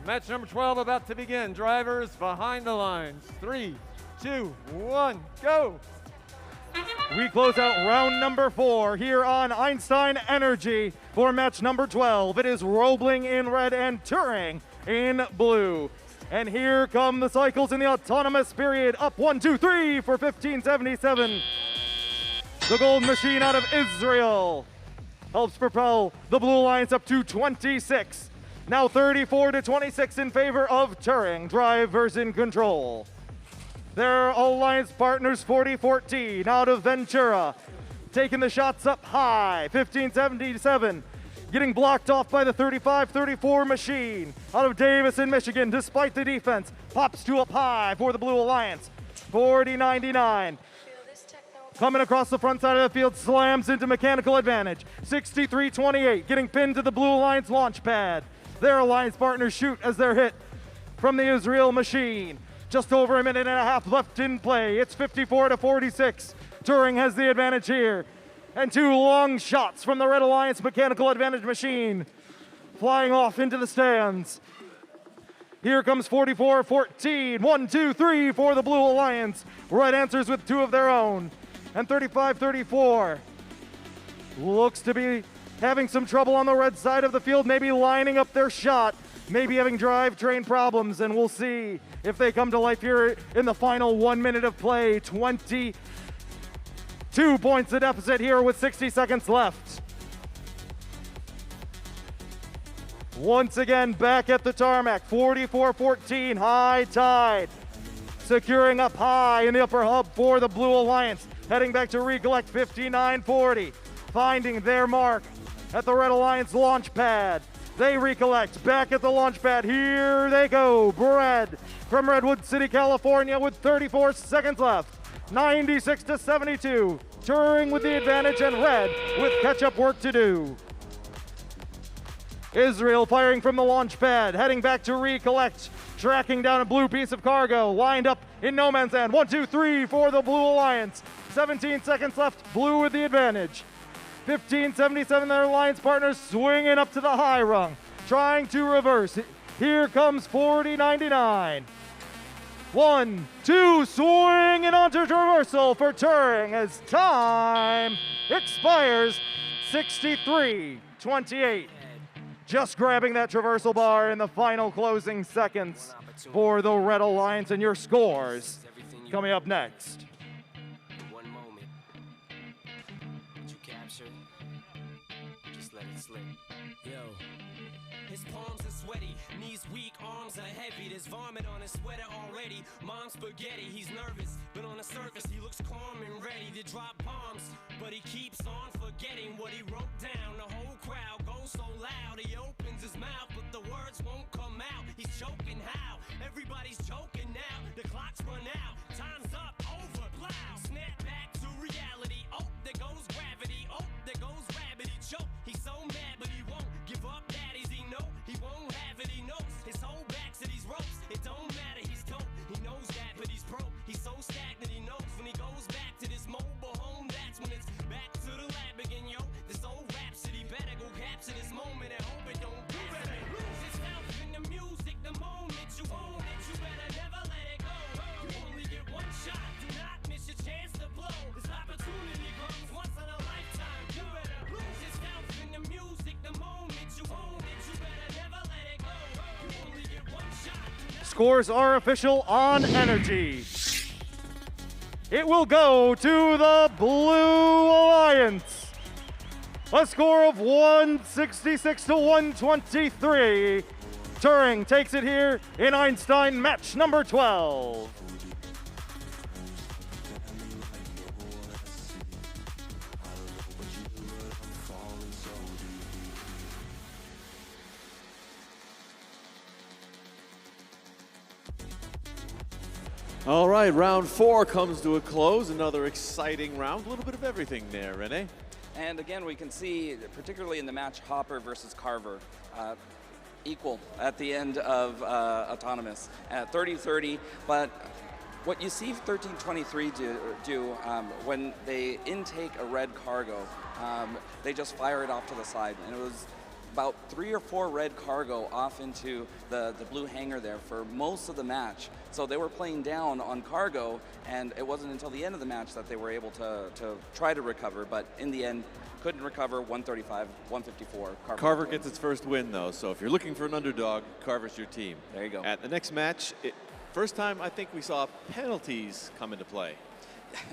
Match number 12 about to begin. Drivers behind the lines. 3, 2, 1, go. We close out round number 4 here on Einstein Energy for match number 12. It is Roebling in red and Turing in blue. And here come the cycles in the autonomous period. Up 1, 2, 3 for 1577. The gold machine out of Israel helps propel the Blue Alliance up to 26. Now 34-26 in favor of Turing. Drivers in control. Their Alliance partners 4014 out of Ventura. Taking the shots up high. 1577. Getting blocked off by the 35-34 machine out of Davison, Michigan. Despite the defense, pops to up high for the Blue Alliance. 4099. Coming across the front side of the field, slams into Mechanical Advantage. 63-28, getting pinned to the Blue Alliance launch pad. Their Alliance partners shoot as they're hit from the Israel machine. Just over a minute and a half left in play. It's 54-46. Turing has the advantage here. And two long shots from the Red Alliance Mechanical Advantage machine flying off into the stands. Here comes 44-14. 1, 2, 3 for the Blue Alliance. Red answers with two of their own. And 35-34 looks to be having some trouble on the red side of the field, maybe lining up their shot, maybe having drivetrain problems, and we'll see if they come to life here in the final 1 minute of play. 22 points the deficit here with 60 seconds left. Once again, back at the tarmac, 44-14, high tide. Securing up high in the upper hub for the Blue Alliance. Heading back to recollect, 59-40. Finding their mark at the Red Alliance launch pad. They recollect back at the launch pad. Here they go. Brad from Redwood City, California with 34 seconds left. 96-72. Turing with the advantage and Red with catch-up work to do. Israel firing from the launch pad, heading back to recollect, tracking down a blue piece of cargo, lined up in no man's land. 1, 2, 3 for the Blue Alliance. 17 seconds left, Blue with the advantage. 15-77, their alliance partners swinging up to the high rung, trying to reverse. Here comes 40-99. 1, 2, swinging onto reversal for Turing as time expires. 63-28. Just grabbing that traversal bar in the final closing seconds for the Red Alliance, and your scores coming up next. One moment. Did you capture it? Just let it slip. Yo. His palms are sweaty, knees weak, arms are heavy. There's vomit on his sweater already. Mom's spaghetti, he's nervous, but on the surface he looks calm and ready to drop bombs. But he keeps on forgetting what he wrote down. The whole crowd goes so loud, he opens his mouth, but the words won't come out. He's choking how? Everybody's choking now. The clock's run out, time's up, over, plow. Snap back to reality. Oh, there goes gravity. Oh, there goes rabbit. He choke. He's so mad, but he won't give up. Daddies, he know he won't have it. He knows his whole back to these ropes. It don't matter. He's dope. He knows that, but he's broke. He's so stagnant. He knows when he goes back to this mobile home. That's when it's back to the lab again, yo. This old rhapsody better go capture this moment and hope it don't do it. Lose yourself in the music the moment you own it. You better never let it go. You only get one shot. Do not miss your chance to blow. This opportunity comes once in a lifetime. You better lose yourself in the music the moment you own it. You better never let it go. You only get one shot. Scores are official on Energy. It will go to the Blue Alliance. A score of 166-123. Turing takes it here in Einstein match number 12. All right, round 4 comes to a close. Another exciting round. A little bit of everything there, Renee. And again, we can see, particularly in the match Hopper versus Carver, equal at the end of Autonomous at 30-30. But what you see 1323 do when they intake a red cargo, they just fire it off to the side. And it was about 3 or 4 red cargo off into the blue hangar there for most of the match. So they were playing down on cargo, and it wasn't until the end of the match that they were able to try to recover, but in the end, couldn't recover. 135, 154. Carver gets its first win, though, so if you're looking for an underdog, Carver's your team. There you go. At the next match, first time I think we saw penalties come into play.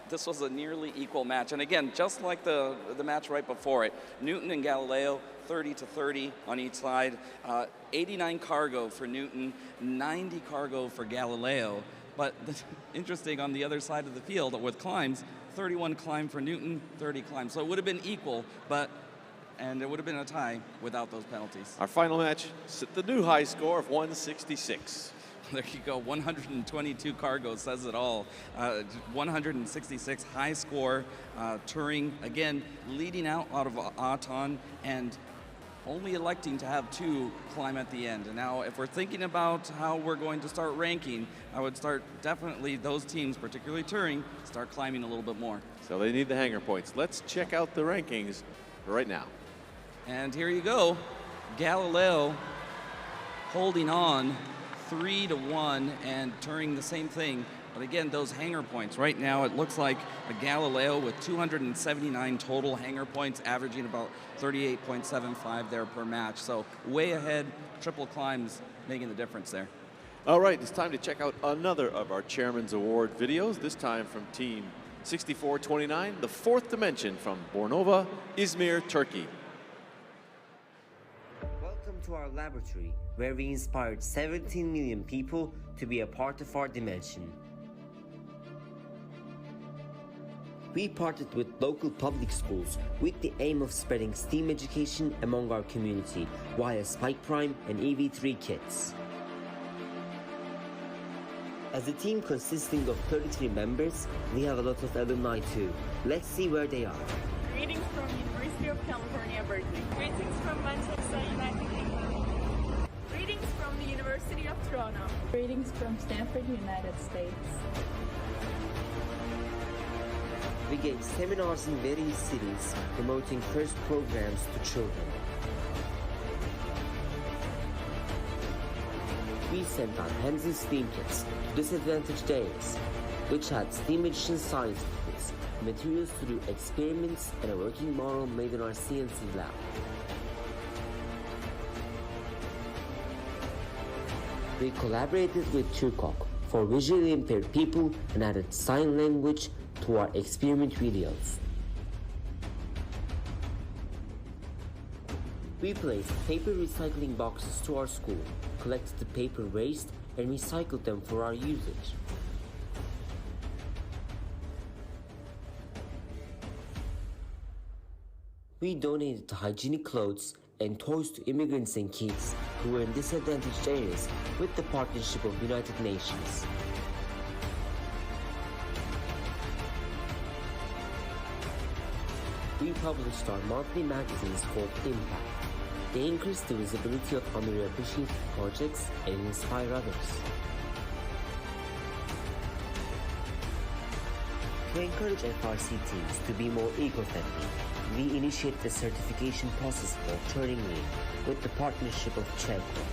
This was a nearly equal match, and again, just like the match right before it, Newton and Galileo, 30-30 on each side. 89 cargo for Newton, 90 cargo for Galileo. But interesting, on the other side of the field with climbs, 31 climb for Newton, 30 climb. So it would have been equal, and it would have been a tie without those penalties. Our final match set the new high score of 166. There you go, 122 cargo says it all. 166 high score. Turing, again, leading out of Auton, and only electing to have 2 climb at the end. And now if we're thinking about how we're going to start ranking, I would start definitely those teams, particularly touring, start climbing a little bit more. So they need the hanger points. Let's check out the rankings right now. And here you go. Galileo holding on 3-1 and touring the same thing. But again, those hanger points. Right now, it looks like a Galileo with 279 total hanger points, averaging about 38.75 there per match. So way ahead, triple climbs making the difference there. All right, it's time to check out another of our Chairman's Award videos, this time from Team 6429, the 4th dimension from Bornova, Izmir, Turkey. Welcome to our laboratory, where we inspired 17 million people to be a part of our dimension. We partnered with local public schools with the aim of spreading STEAM education among our community via Spike Prime and EV3 kits. As a team consisting of 33 members, we have a lot of alumni too. Let's see where they are. Greetings from University of California, Berkeley. Greetings from Manchester, United Kingdom. Greetings from the University of Toronto. Greetings from Stanford, United States. We gave seminars in various cities promoting FIRST programs to children. We sent out hands and STEAM kits to disadvantaged areas, which had STEAM edition science kits, materials to do experiments, and a working model made in our CNC lab. We collaborated with Turkok for visually impaired people and added sign language to our experiment videos. We placed paper recycling boxes to our school, collected the paper waste, and recycled them for our usage. We donated hygienic clothes and toys to immigrants and kids who were in disadvantaged areas with the partnership of United Nations. We published our monthly magazines called Impact. They increase the visibility of underappreciated projects and inspire others. To encourage FRC teams to be more eco-friendly, we initiate the certification process for Turing League with the partnership of Chelco.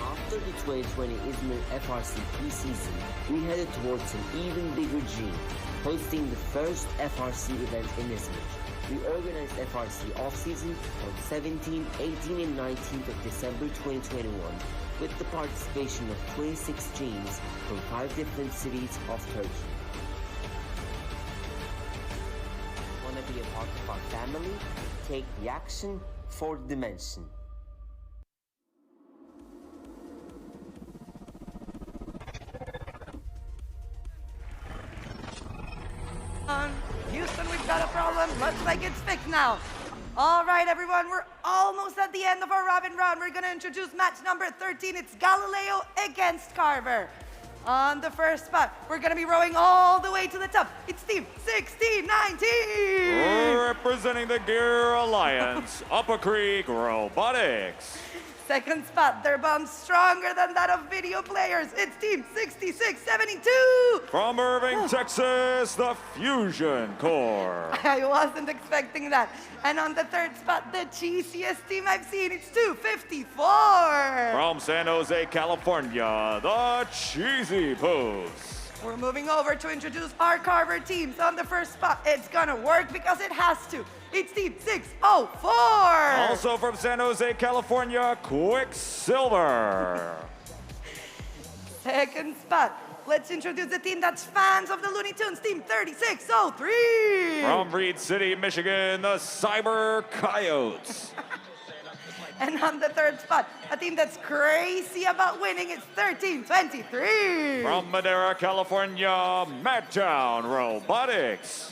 After the 2020 Izmir FRC pre-season, we headed towards an even bigger dream, hosting the first FRC event in Izmir. We organized FRC off-season on 17, 18 and 19th of December 2021 with the participation of 26 teams from 5 different cities of Turkey. Want to be a part of our family? Take the action for the dimension. Houston, we've got a problem. Looks like it's fixed now. All right, everyone, we're almost at the end of our robin round. We're going to introduce match number 13. It's Galileo against Carver. On the first spot, we're going to be rowing all the way to the top. It's team 1619. Representing the Gear Alliance, Upper Creek Robotics. Second spot, their bomb's stronger than that of video players. It's team 6672. From Irving, Texas, the Fusion Core. I wasn't expecting that. And on the third spot, the cheesiest team I've seen. It's 254. From San Jose, California, the Cheesy Poos. We're moving over to introduce our Carver teams. On the first spot, it's gonna work because it has to. It's team 604. Also from San Jose, California, Quicksilver. Second spot, let's introduce the team that's fans of the Looney Tunes, team 3603. From Reed City, Michigan, the Cyber Coyotes. And on the third spot, a team that's crazy about winning, it's 1323. From Madera, California, Madtown Robotics.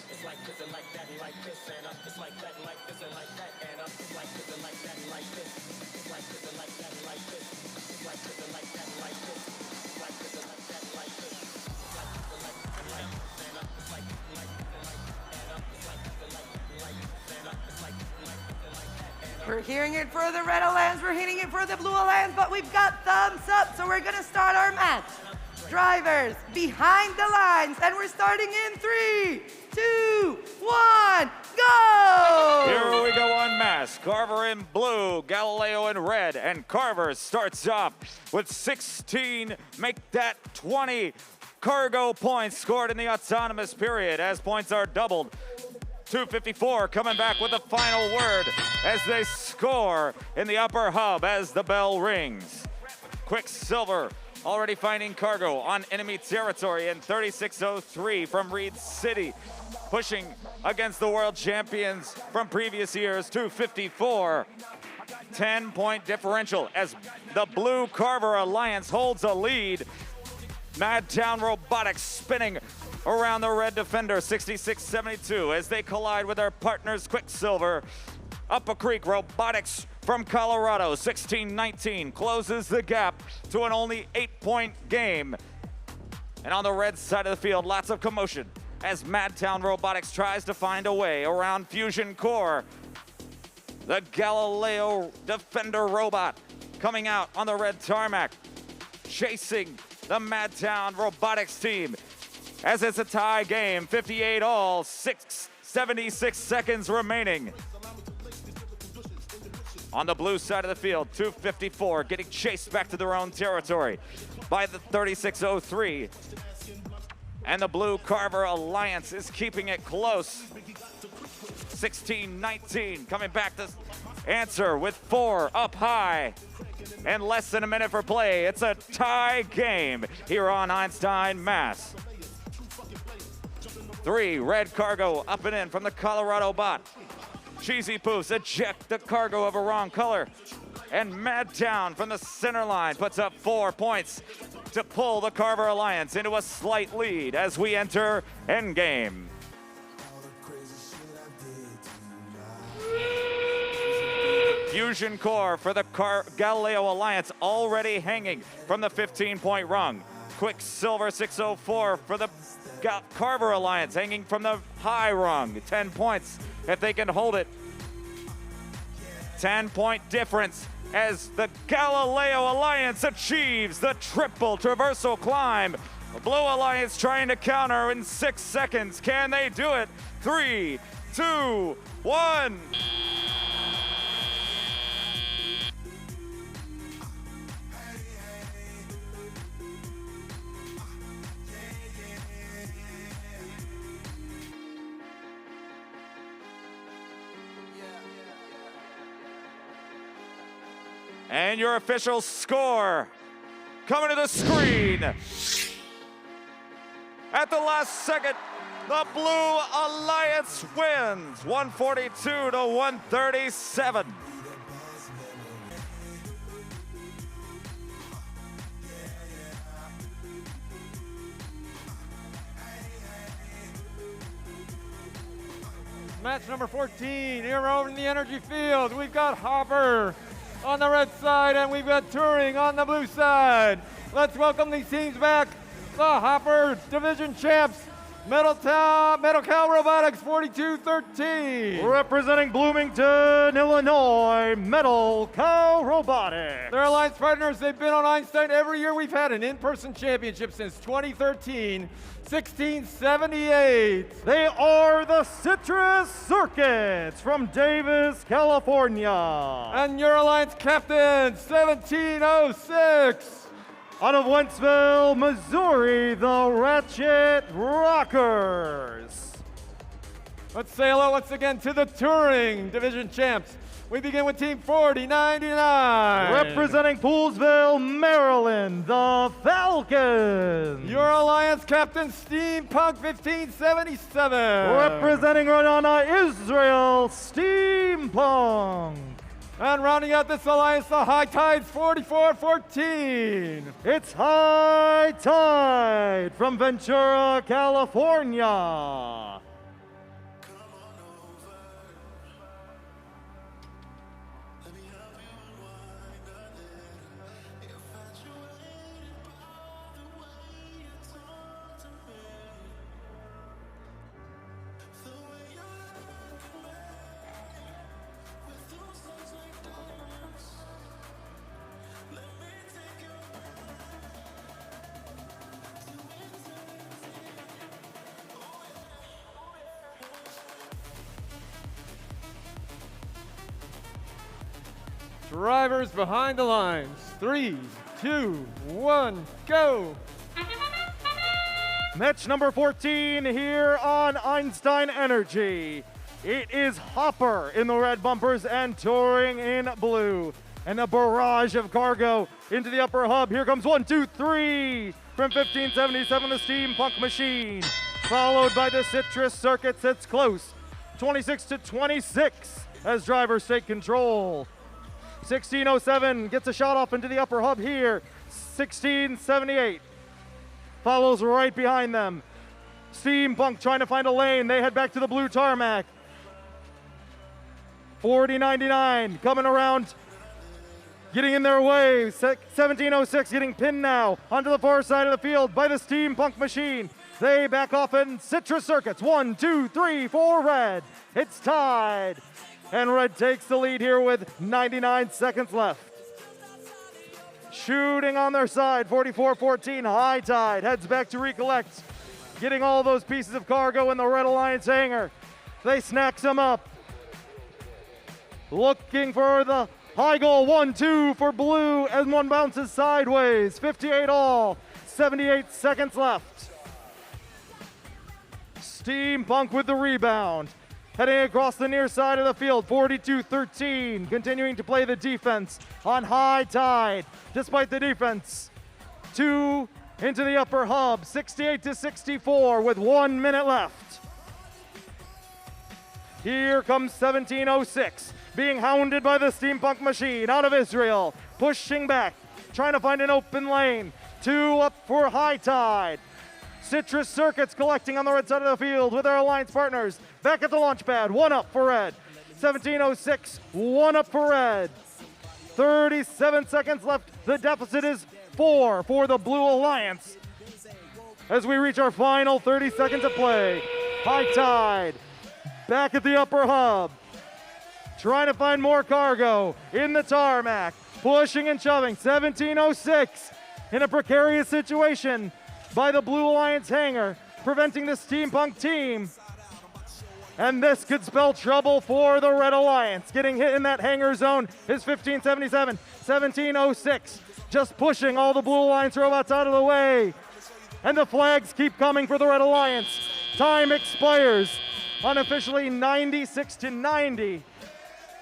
We're hearing it for the Red Alliance, we're hearing it for the Blue Alliance, but we've got thumbs up, so we're gonna start our match. Drivers, behind the lines, and we're starting in 3, 2, 1, go! Here we go on mass. Carver in blue, Galileo in red, and Carver starts off with 16, make that 20 cargo points scored in the autonomous period as points are doubled. 254 coming back with the final word as they score in the upper hub as the bell rings. Quicksilver already finding cargo on enemy territory in 3603 from Reed City, pushing against the world champions from previous years, 254. 10-point differential as the Blue Carver Alliance holds a lead. Madtown Robotics spinning around the red defender, 66-72, as they collide with our partners Quicksilver. Upper Creek Robotics from Colorado, 16-19, closes the gap to an only 8-point game. And on the red side of the field, lots of commotion as Madtown Robotics tries to find a way around Fusion Core. The Galileo Defender robot coming out on the red tarmac, chasing the Madtown Robotics team as it's a tie game, 58 all, 76 seconds remaining. On the blue side of the field, 254 getting chased back to their own territory by the 3603. And the Blue Carver Alliance is keeping it close. 16-19 coming back to answer with 4 up high. And less than a minute for play. It's a tie game here on Einstein, Mass. 3 red cargo up and in from the Colorado bot. Cheesy Poofs eject the cargo of a wrong color. And Madtown from the center line puts up 4 points to pull the Carver Alliance into a slight lead as we enter endgame. Fusion Core for the Galileo Alliance already hanging from the 15-point rung. Quicksilver 604 for the Carver Alliance hanging from the high rung. 10 points if they can hold it. 10-point difference as the Galileo Alliance achieves the triple traversal climb. The Blue Alliance trying to counter in 6 seconds. Can they do it? 3, 2, 1. And your official score coming to the screen. At the last second, the Blue Alliance wins 142 to 137. Match number 14 here over in the energy field. We've got Hopper on the red side, and we've got Turing on the blue side. Let's welcome these teams back. The Hopper Division champs, Metal Cow Robotics 4213. Representing Bloomington, Illinois, Metal Cow Robotics. Their alliance partners, they've been on Einstein every year. We've had an in-person championship since 2013, 1678. They are the Citrus Circuits from Davis, California. And your alliance captain, 1706. Out of Wentzville, Missouri, the Ratchet Rockers. Let's say hello once again to the Touring Division champs. We begin with Team 4099. Representing Poolsville, Maryland, the Falcons. Your alliance captain, Steampunk 1577. Representing Radana, Israel, Steampunk. And rounding out this alliance, the High Tides 4414. It's High Tide from Ventura, California. Drivers behind the lines. 3, 2, 1, go. Match number 14 here on Einstein Energy. It is Hopper in the red bumpers and Touring in blue. And a barrage of cargo into the upper hub. Here comes 1, 2, 3 from 1577, the Steampunk Machine. Followed by the Citrus Circuit, sits close. 26 to 26 as drivers take control. 1607 gets a shot off into the upper hub here. 1678 follows right behind them. Steampunk trying to find a lane. They head back to the blue tarmac. 4099 coming around, getting in their way. 1706 getting pinned now onto the far side of the field by the Steampunk Machine. They back off in Citrus Circuits. 1, 2, 3, 4 red. It's tied. And red takes the lead here with 99 seconds left. Shooting on their side, 44-14, high tide, heads back to recollect. Getting all those pieces of cargo in the Red Alliance hangar. They snacks them up. Looking for the high goal, 1, 2 for blue, as one bounces sideways. 58 all, 78 seconds left. Steampunk with the rebound. Heading across the near side of the field, 42-13, continuing to play the defense on high tide. Despite the defense, 2 into the upper hub, 68-64 with 1 minute left. Here comes 1706, being hounded by the Steampunk Machine out of Israel, pushing back, trying to find an open lane. 2 up for high tide. Citrus Circuits collecting on the red side of the field with their alliance partners. Back at the launch pad, 1 up for red. 1706, 1 up for red. 37 seconds left. The deficit is 4 for the Blue Alliance. As we reach our final 30 seconds of play. High tide, back at the upper hub. Trying to find more cargo in the tarmac. Pushing and shoving, 1706 in a precarious situation by the Blue Alliance hangar, preventing the Steampunk team. And this could spell trouble for the Red Alliance. Getting hit in that hangar zone is 1577, 1706, just pushing all the Blue Alliance robots out of the way. And the flags keep coming for the Red Alliance. Time expires unofficially 96-90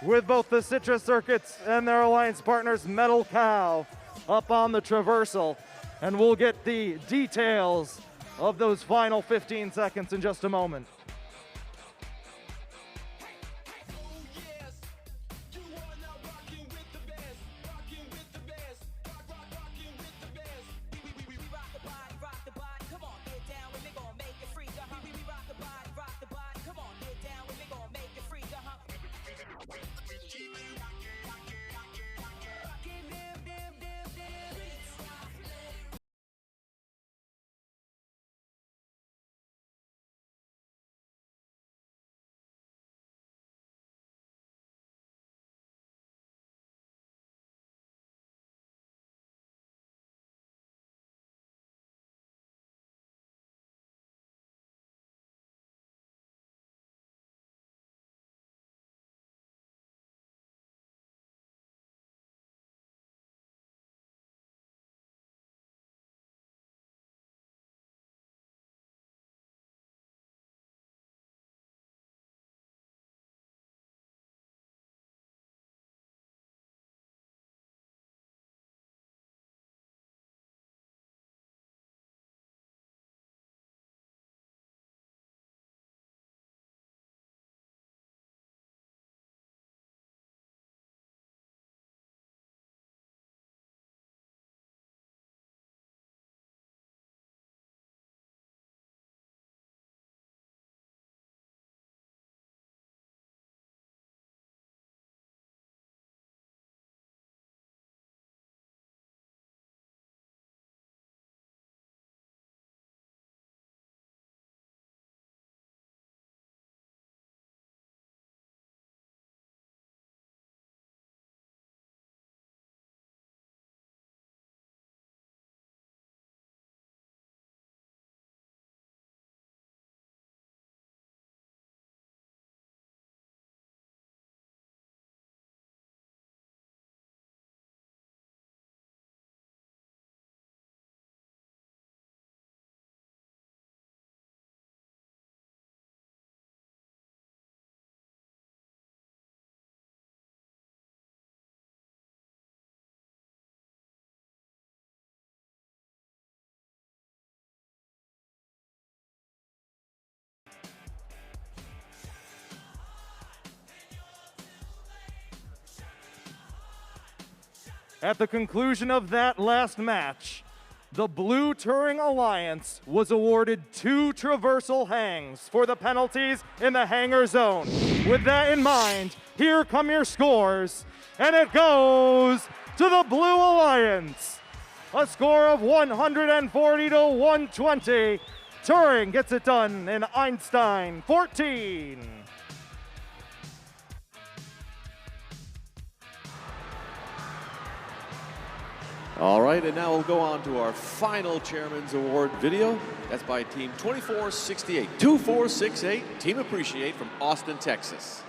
with both the Citrus Circuits and their alliance partners Metal Cow up on the traversal. And we'll get the details of those final 15 seconds in just a moment. At the conclusion of that last match, the Blue Touring Alliance was awarded 2 traversal hangs for the penalties in the hanger zone. With that in mind, here come your scores, and it goes to the Blue Alliance. A score of 140 to 120. Touring gets it done in Einstein 14. All right, and now we'll go on to our final Chairman's Award video. That's by Team 2468. 2468, Team Appreciate from Austin, Texas.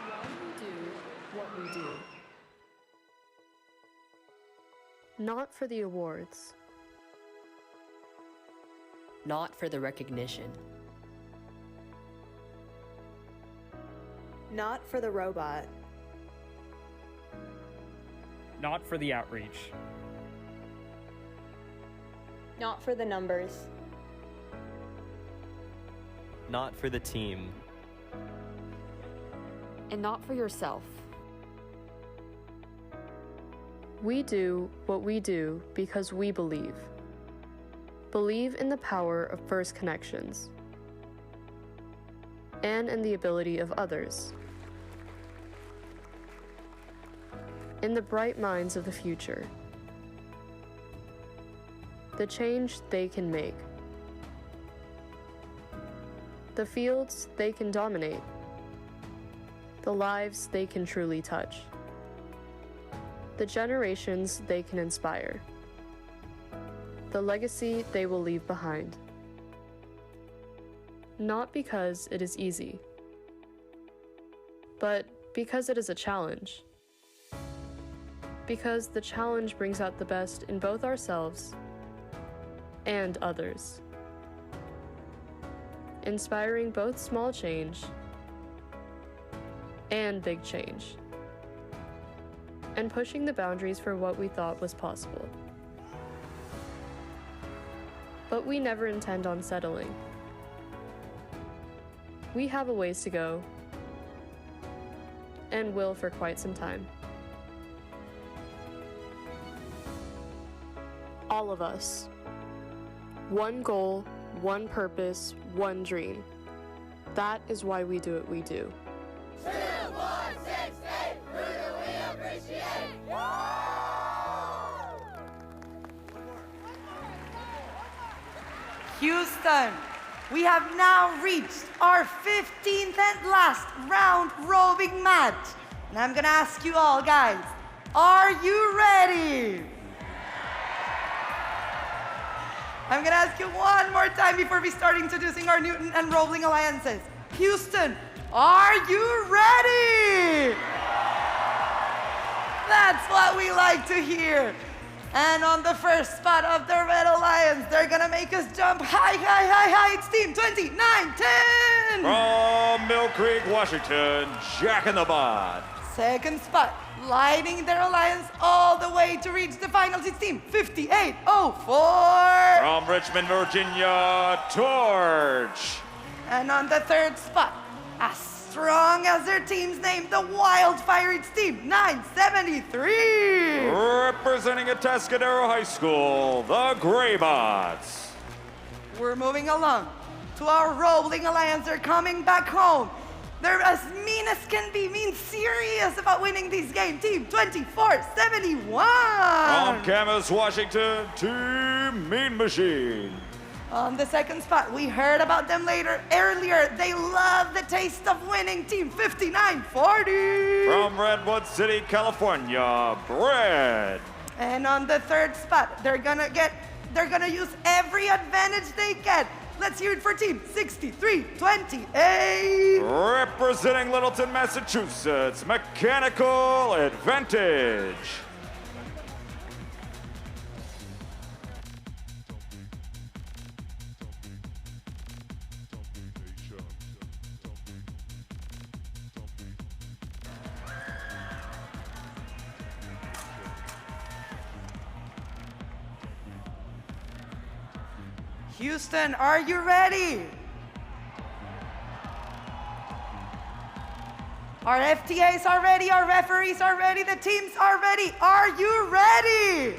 We do what we do. Not for the awards. Not for the recognition. Not for the robot. Not for the outreach. Not for the numbers. Not for the team. And not for yourself. We do what we do because we believe. Believe in the power of first connections and in the ability of others. In the bright minds of the future. The change they can make. The fields they can dominate. The lives they can truly touch. The generations they can inspire. The legacy they will leave behind. Not because it is easy, but because it is a challenge. Because the challenge brings out the best in both ourselves and others. Inspiring both small change and big change. And pushing the boundaries for what we thought was possible. But we never intend on settling. We have a ways to go, and will for quite some time. All of us. One goal, one purpose, one dream. That is why we do what we do. 2, 4, 6, 8, who do we appreciate? Houston, we have now reached our 15th and last round robing match. And I'm gonna ask you all, guys, are you ready? I'm gonna ask you one more time before we start introducing our Newton and Roebling alliances. Houston, are you ready? That's what we like to hear. And on the first spot of the Red Alliance, they're gonna make us jump high, high, high, high. It's team 2910. From Mill Creek, Washington, Jack in the Bot. Second spot, lighting their alliance all the way to reach the finals. It's team 5804. From Richmond, Virginia, Torch. And on the third spot, as strong as their team's name, the Wildfire, it's team 973. Representing Atascadero High School, the Greybots. We're moving along to our Roebling Alliance. They're coming back home. They're as mean as can be, mean serious about winning this game. Team 2471. From Camas, Washington, Team Mean Machine. On the second spot, we heard about them earlier. They love the taste of winning. Team 5940. From Redwood City, California, Brad. And on the third spot, they're gonna use every advantage they get. Let's hear it for team 6328. Representing Littleton, Massachusetts, Mechanical Advantage. Houston, are you ready? Our FTAs are ready, our referees are ready, the teams are ready. Are you ready?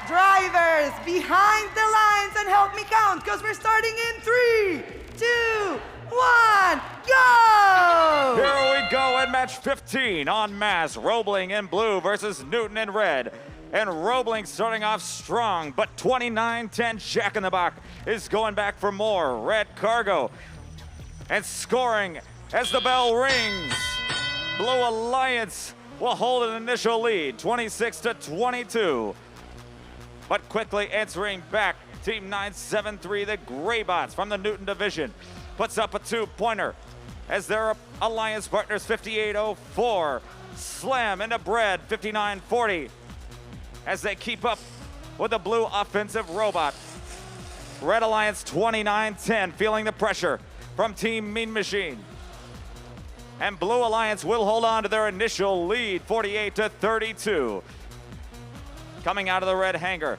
Drivers, behind the lines and help me count, because we're starting in 3, 2, 1, go! Here we go in match 15 on mass. Roebling in blue versus Newton in red. And Roebling starting off strong, but 29-10 Jack in the Box is going back for more. Red Cargo and scoring as the bell rings. Blue Alliance will hold an initial lead, 26-22. But quickly answering back, Team 973, the Greybots from the Newton division, puts up a 2-pointer as their alliance partners 58-04 slam into Bread 59-40 as they keep up with the blue offensive robot. Red Alliance 29-10, feeling the pressure from Team Mean Machine. And Blue Alliance will hold on to their initial lead, 48-32. Coming out of the red hangar,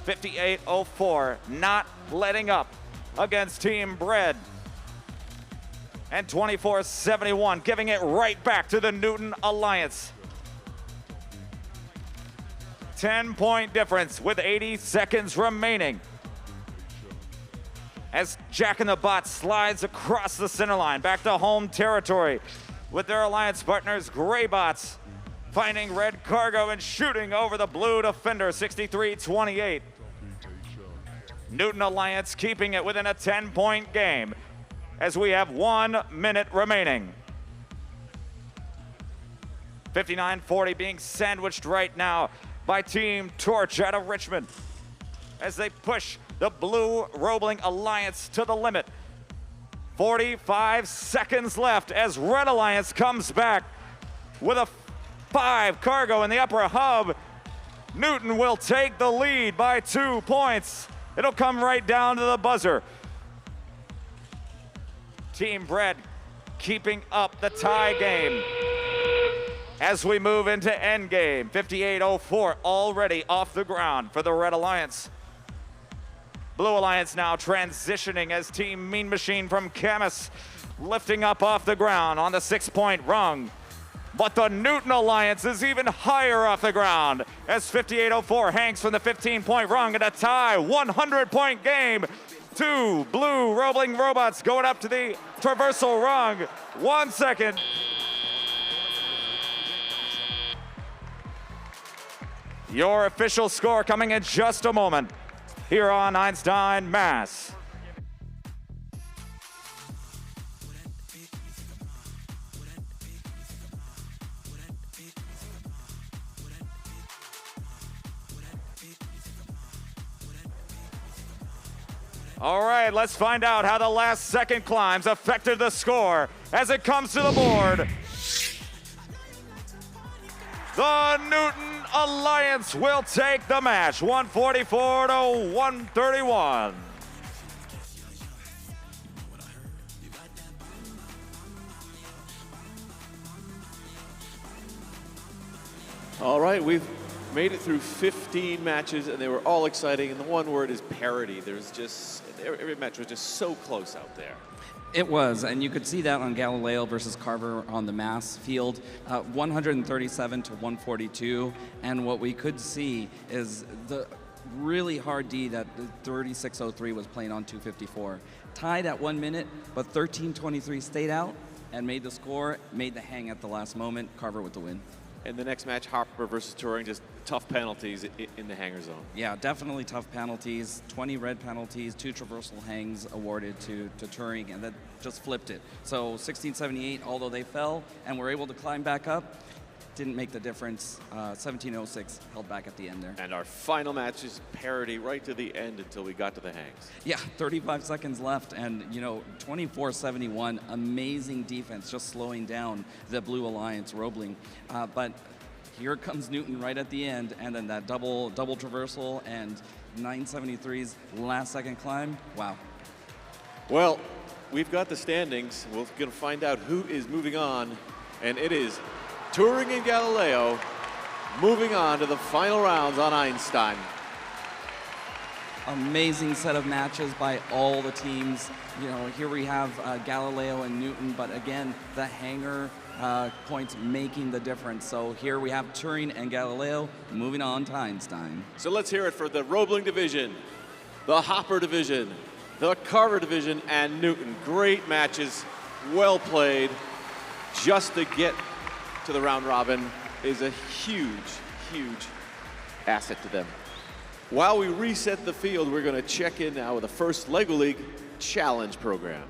58-04, not letting up against Team Bread. And 24-71, giving it right back to the Newton Alliance. 10-point difference with 80 seconds remaining. As Jack in the Box slides across the center line, back to home territory with their alliance partners, Greybots, finding Red Cargo and shooting over the blue defender, 63-28. Newton Alliance keeping it within a 10-point game as we have 1 minute remaining. 59-40 being sandwiched right now by Team Torch out of Richmond as they push the Blue Roebling Alliance to the limit. 45 seconds left as Red Alliance comes back with a 5 cargo in the upper hub. Newton will take the lead by 2 points. It'll come right down to the buzzer. Team Bread keeping up the tie game as we move into endgame. 58-04 already off the ground for the Red Alliance. Blue Alliance now transitioning as Team Mean Machine from Camas lifting up off the ground on the 6-point rung. But the Newton Alliance is even higher off the ground as 58-04 hangs from the 15-point rung at a tie, 100-point game. 2 Blue Roebling robots going up to the traversal rung. 1 second. Your official score coming in just a moment here on Einstein Mass. All right, let's find out how the last second climbs affected the score as it comes to the board. The Newton Alliance will take the match, 144-131. All right, we've made it through 15 matches, and they were all exciting, and the one word is parity. There's just, every match was just so close out there. It was, and you could see that on Galileo versus Carver on the mass field, 137-142, and what we could see is the really hard D that the 3603 was playing on 254. Tied at 1 minute, but 1323 stayed out and made the score, made the hang at the last moment. Carver with the win. And the next match, Harper versus Turing, just tough penalties in the hanger zone. Yeah, definitely tough penalties. 20 red penalties, 2 traversal hangs awarded to Turing, and that just flipped it. So 1678, although they fell and were able to climb back up, didn't make the difference. 1706 held back at the end there. And our final match is parity right to the end until we got to the hangs. Yeah, 35 seconds left, and 24-71, amazing defense, just slowing down the Blue Alliance Roebling. But here comes Newton right at the end, and then that double traversal and 973's last second climb. Wow. Well, we've got the standings. We're going to find out who is moving on, and it is Turing and Galileo moving on to the final rounds on Einstein. amazing set of matches by all the teams. You know, here we have Galileo and Newton, but again, the hanger points making the difference. So here we have Turing and Galileo moving on to Einstein. So let's hear it for the Roebling division, the Hopper division, the Carver division, and Newton. Great matches, well played. Just to get to the round robin is a huge, huge asset to them. While we reset the field, we're going to check in now with the first LEGO League Challenge program.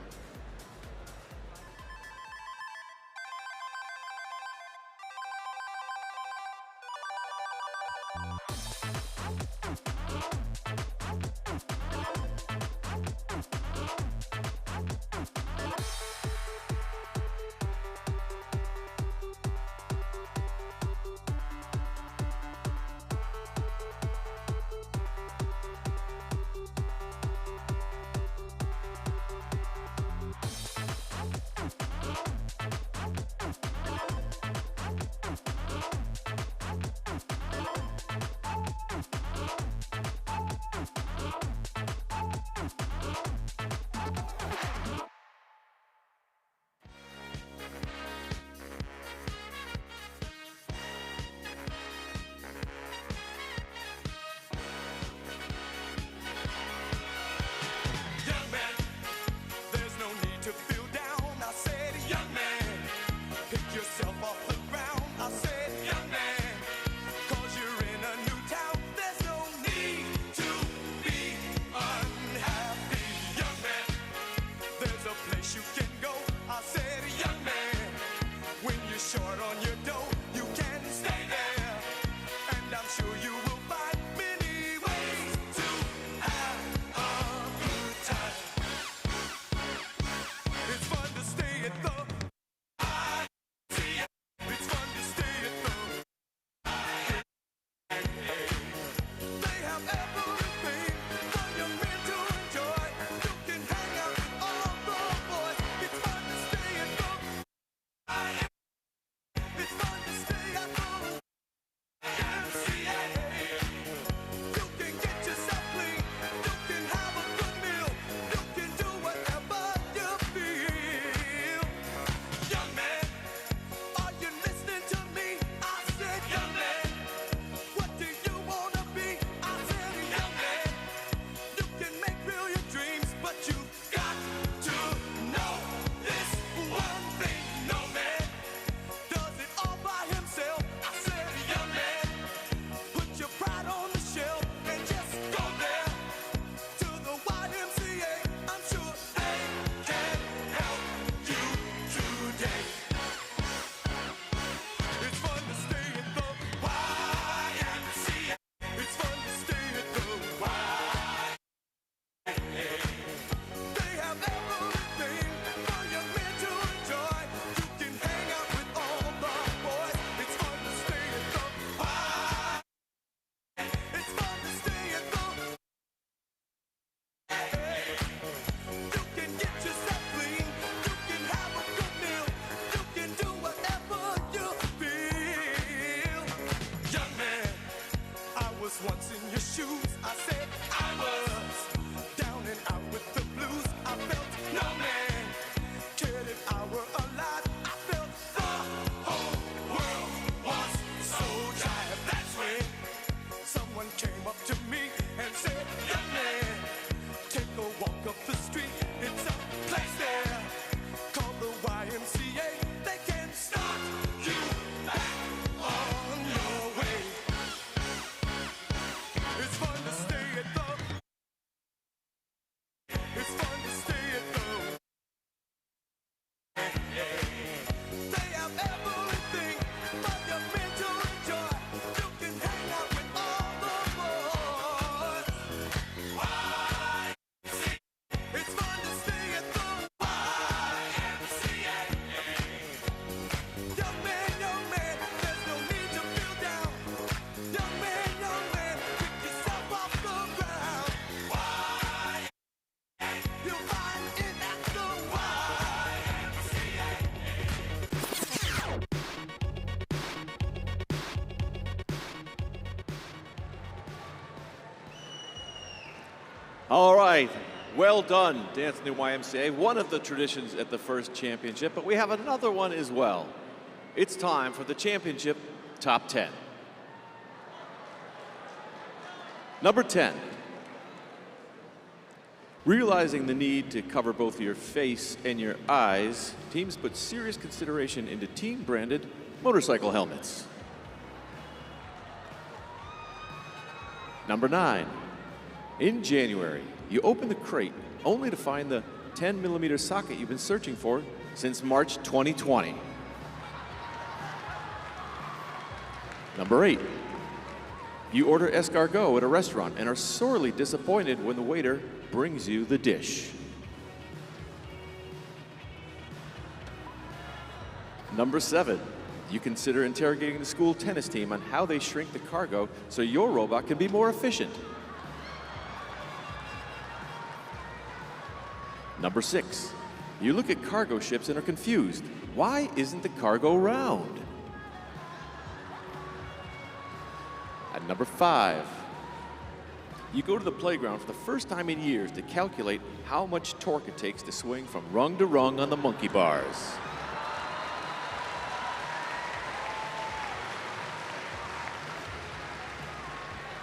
All right, well done, Dance in the YMCA. One of the traditions at the first championship, but we have another one as well. It's time for the championship top 10. Number 10. Realizing the need to cover both your face and your eyes, teams put serious consideration into team-branded motorcycle helmets. Number 9. In January, you open the crate only to find the 10mm socket you've been searching for since March 2020. Number 8. You order escargot at a restaurant and are sorely disappointed when the waiter brings you the dish. Number 7, you consider interrogating the school tennis team on how they shrink the cargo so your robot can be more efficient. Number 6, you look at cargo ships and are confused. Why isn't the cargo round? And number 5, you go to the playground for the first time in years to calculate how much torque it takes to swing from rung to rung on the monkey bars.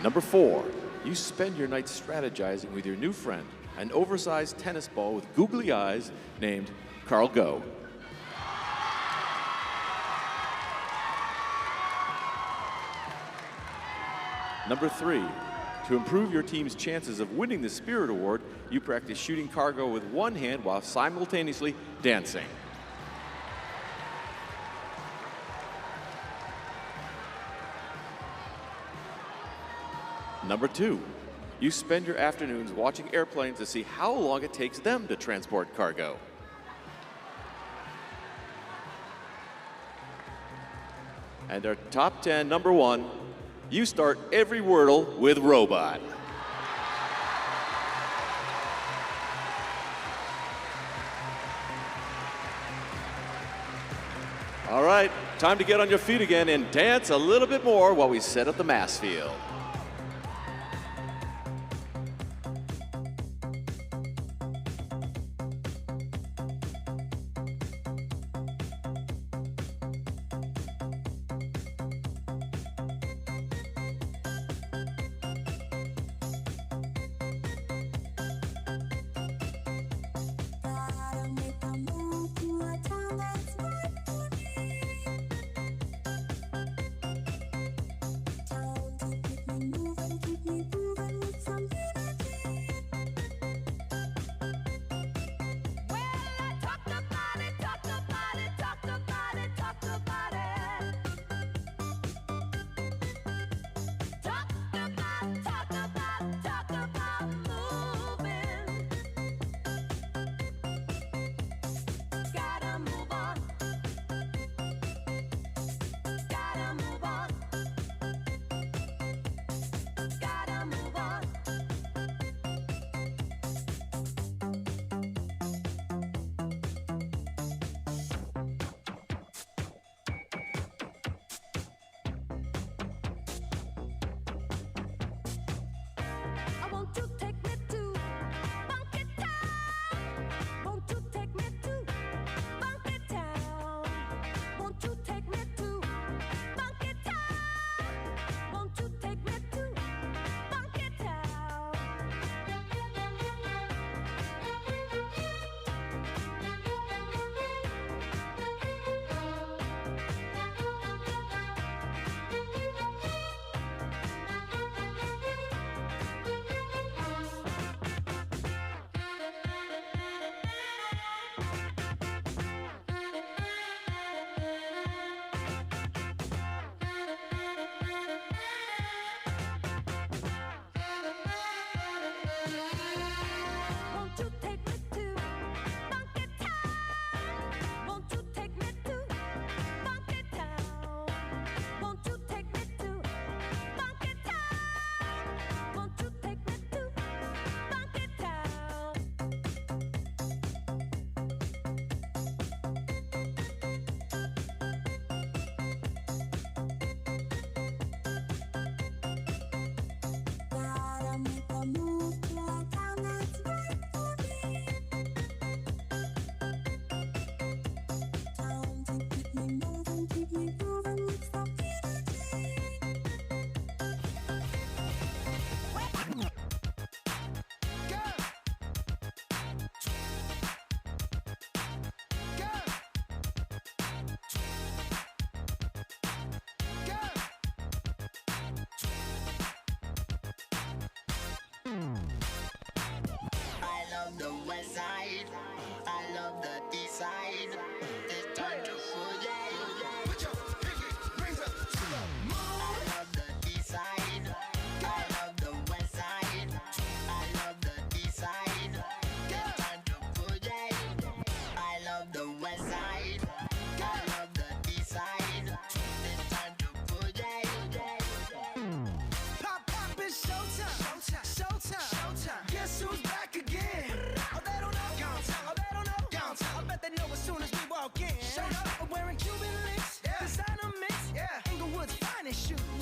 Number 4, you spend your night strategizing with your new friend, an oversized tennis ball with googly eyes named Carl Go. Number 3, to improve your team's chances of winning the Spirit Award, you practice shooting cargo with one hand while simultaneously dancing. Number 2, you spend your afternoons watching airplanes to see how long it takes them to transport cargo. And our top 10, number 1, you start every Wordle with robot. All right, time to get on your feet again and dance a little bit more while we set up the mass field.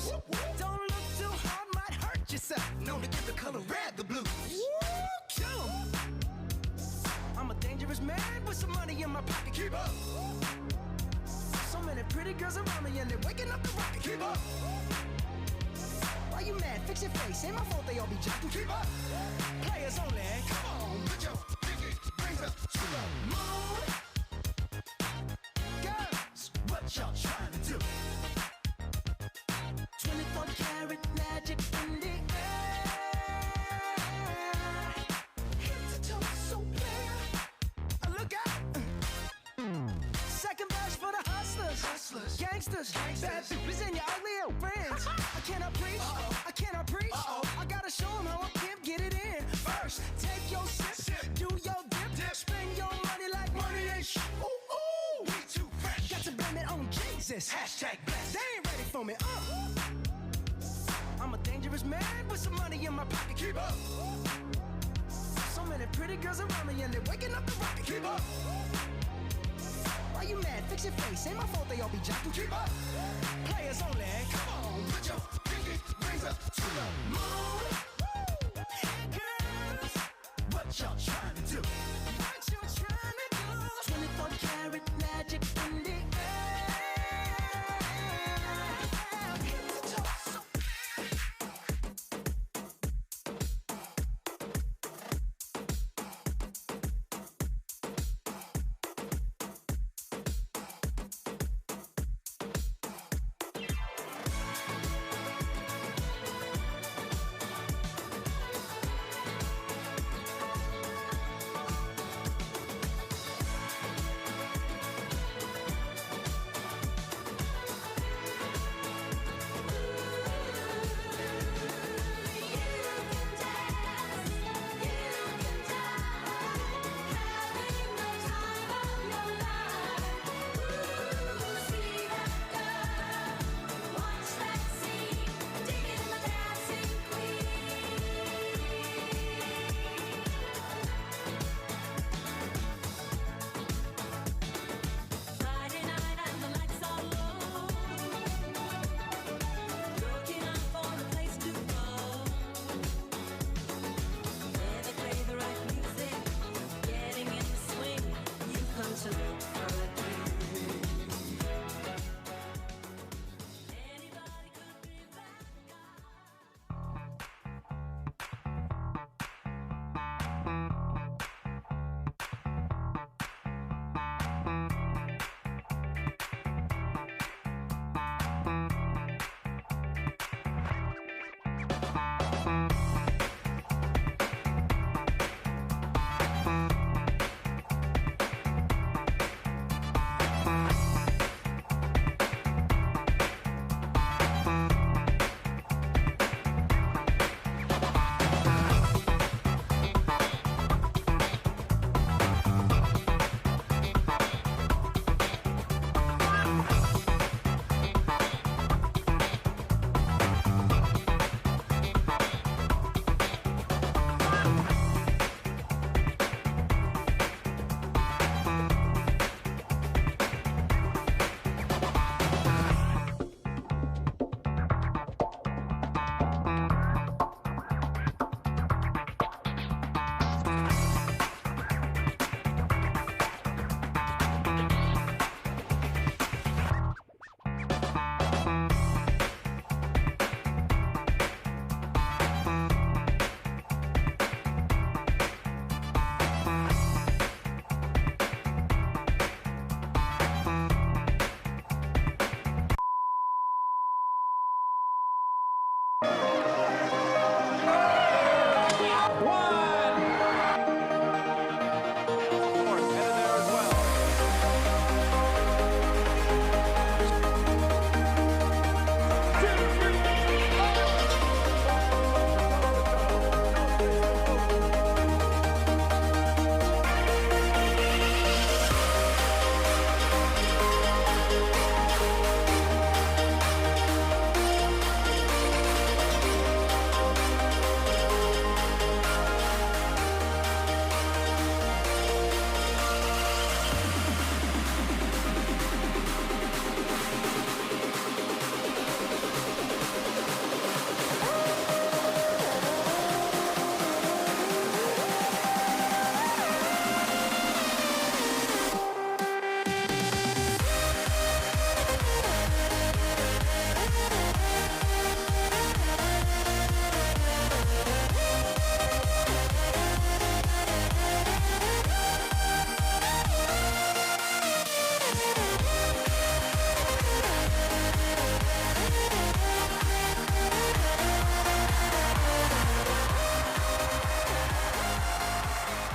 blues. Don't look too hard, might hurt yourself. Known to give the color red the blues. Kill 'em. I'm a dangerous man with some money in my pocket. Keep up. So many pretty girls around me and they're waking up the rocket. Keep up. Why you mad? Fix your face. Ain't my fault they all be jocking. Keep up. Players only. Come on, put your pinky rings up to the moon. Girls, what y'all trying to do? 24 karat magic in the air. Head to toe, so clear. Look out. Second verse for the hustlers, gangsters, bad bitches and your ugly old friends. I cannot preach, I cannot preach. I gotta show them how a pimp get it in. First, take your sip, do your dip, spend your money like money ain't shit. Ooh, ooh, we too fresh. Got to blame it on Jesus. Hashtag blessed. They ain't ready for me. I'm a dangerous man with some money in my pocket. Keep up. So many pretty girls around me and they're waking up the rocket. Keep up. Why you mad? Fix your face. Ain't my fault they all be jocking. Keep up. Players only. Come on, put your pinky rings up to the moon. Girls, what y'all trying to do? What you trying to do? 24 karat magic in the air. Hit the toe, so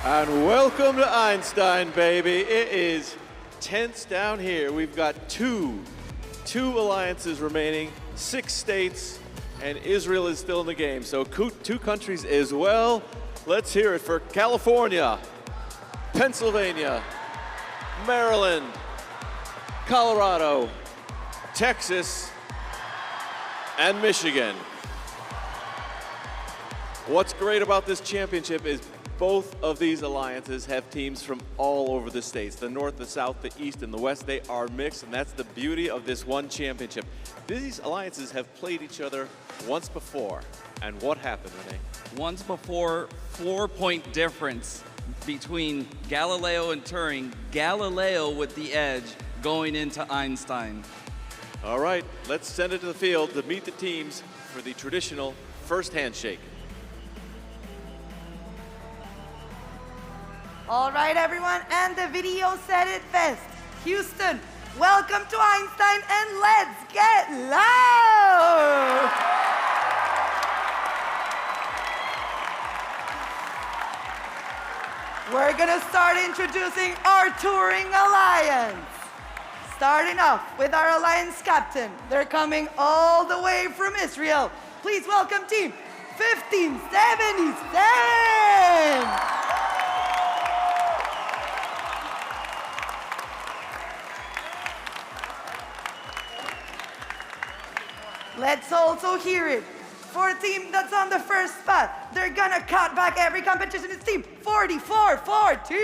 And welcome to Einstein, baby. It is tense down here. We've got two alliances remaining, 6 states, and Israel is still in the game. So 2 countries as well. Let's hear it for California, Pennsylvania, Maryland, Colorado, Texas, and Michigan. What's great about this championship is both of these alliances have teams from all over the states. The North, the South, the East, and the West, they are mixed, and that's the beauty of this one championship. These alliances have played each other once before. And what happened, Renee? Once before, 4-point difference between Galileo and Turing. Galileo with the edge going into Einstein. All right, let's send it to the field to meet the teams for the traditional first handshake. All right, everyone, and the video said it best. Houston, welcome to Einstein, and let's get loud! We're gonna start introducing our touring alliance. Starting off with our alliance captain. They're coming all the way from Israel. Please welcome team 1577. Let's also hear it for a team that's on the first spot. They're gonna cut back every competition. It's team 4414.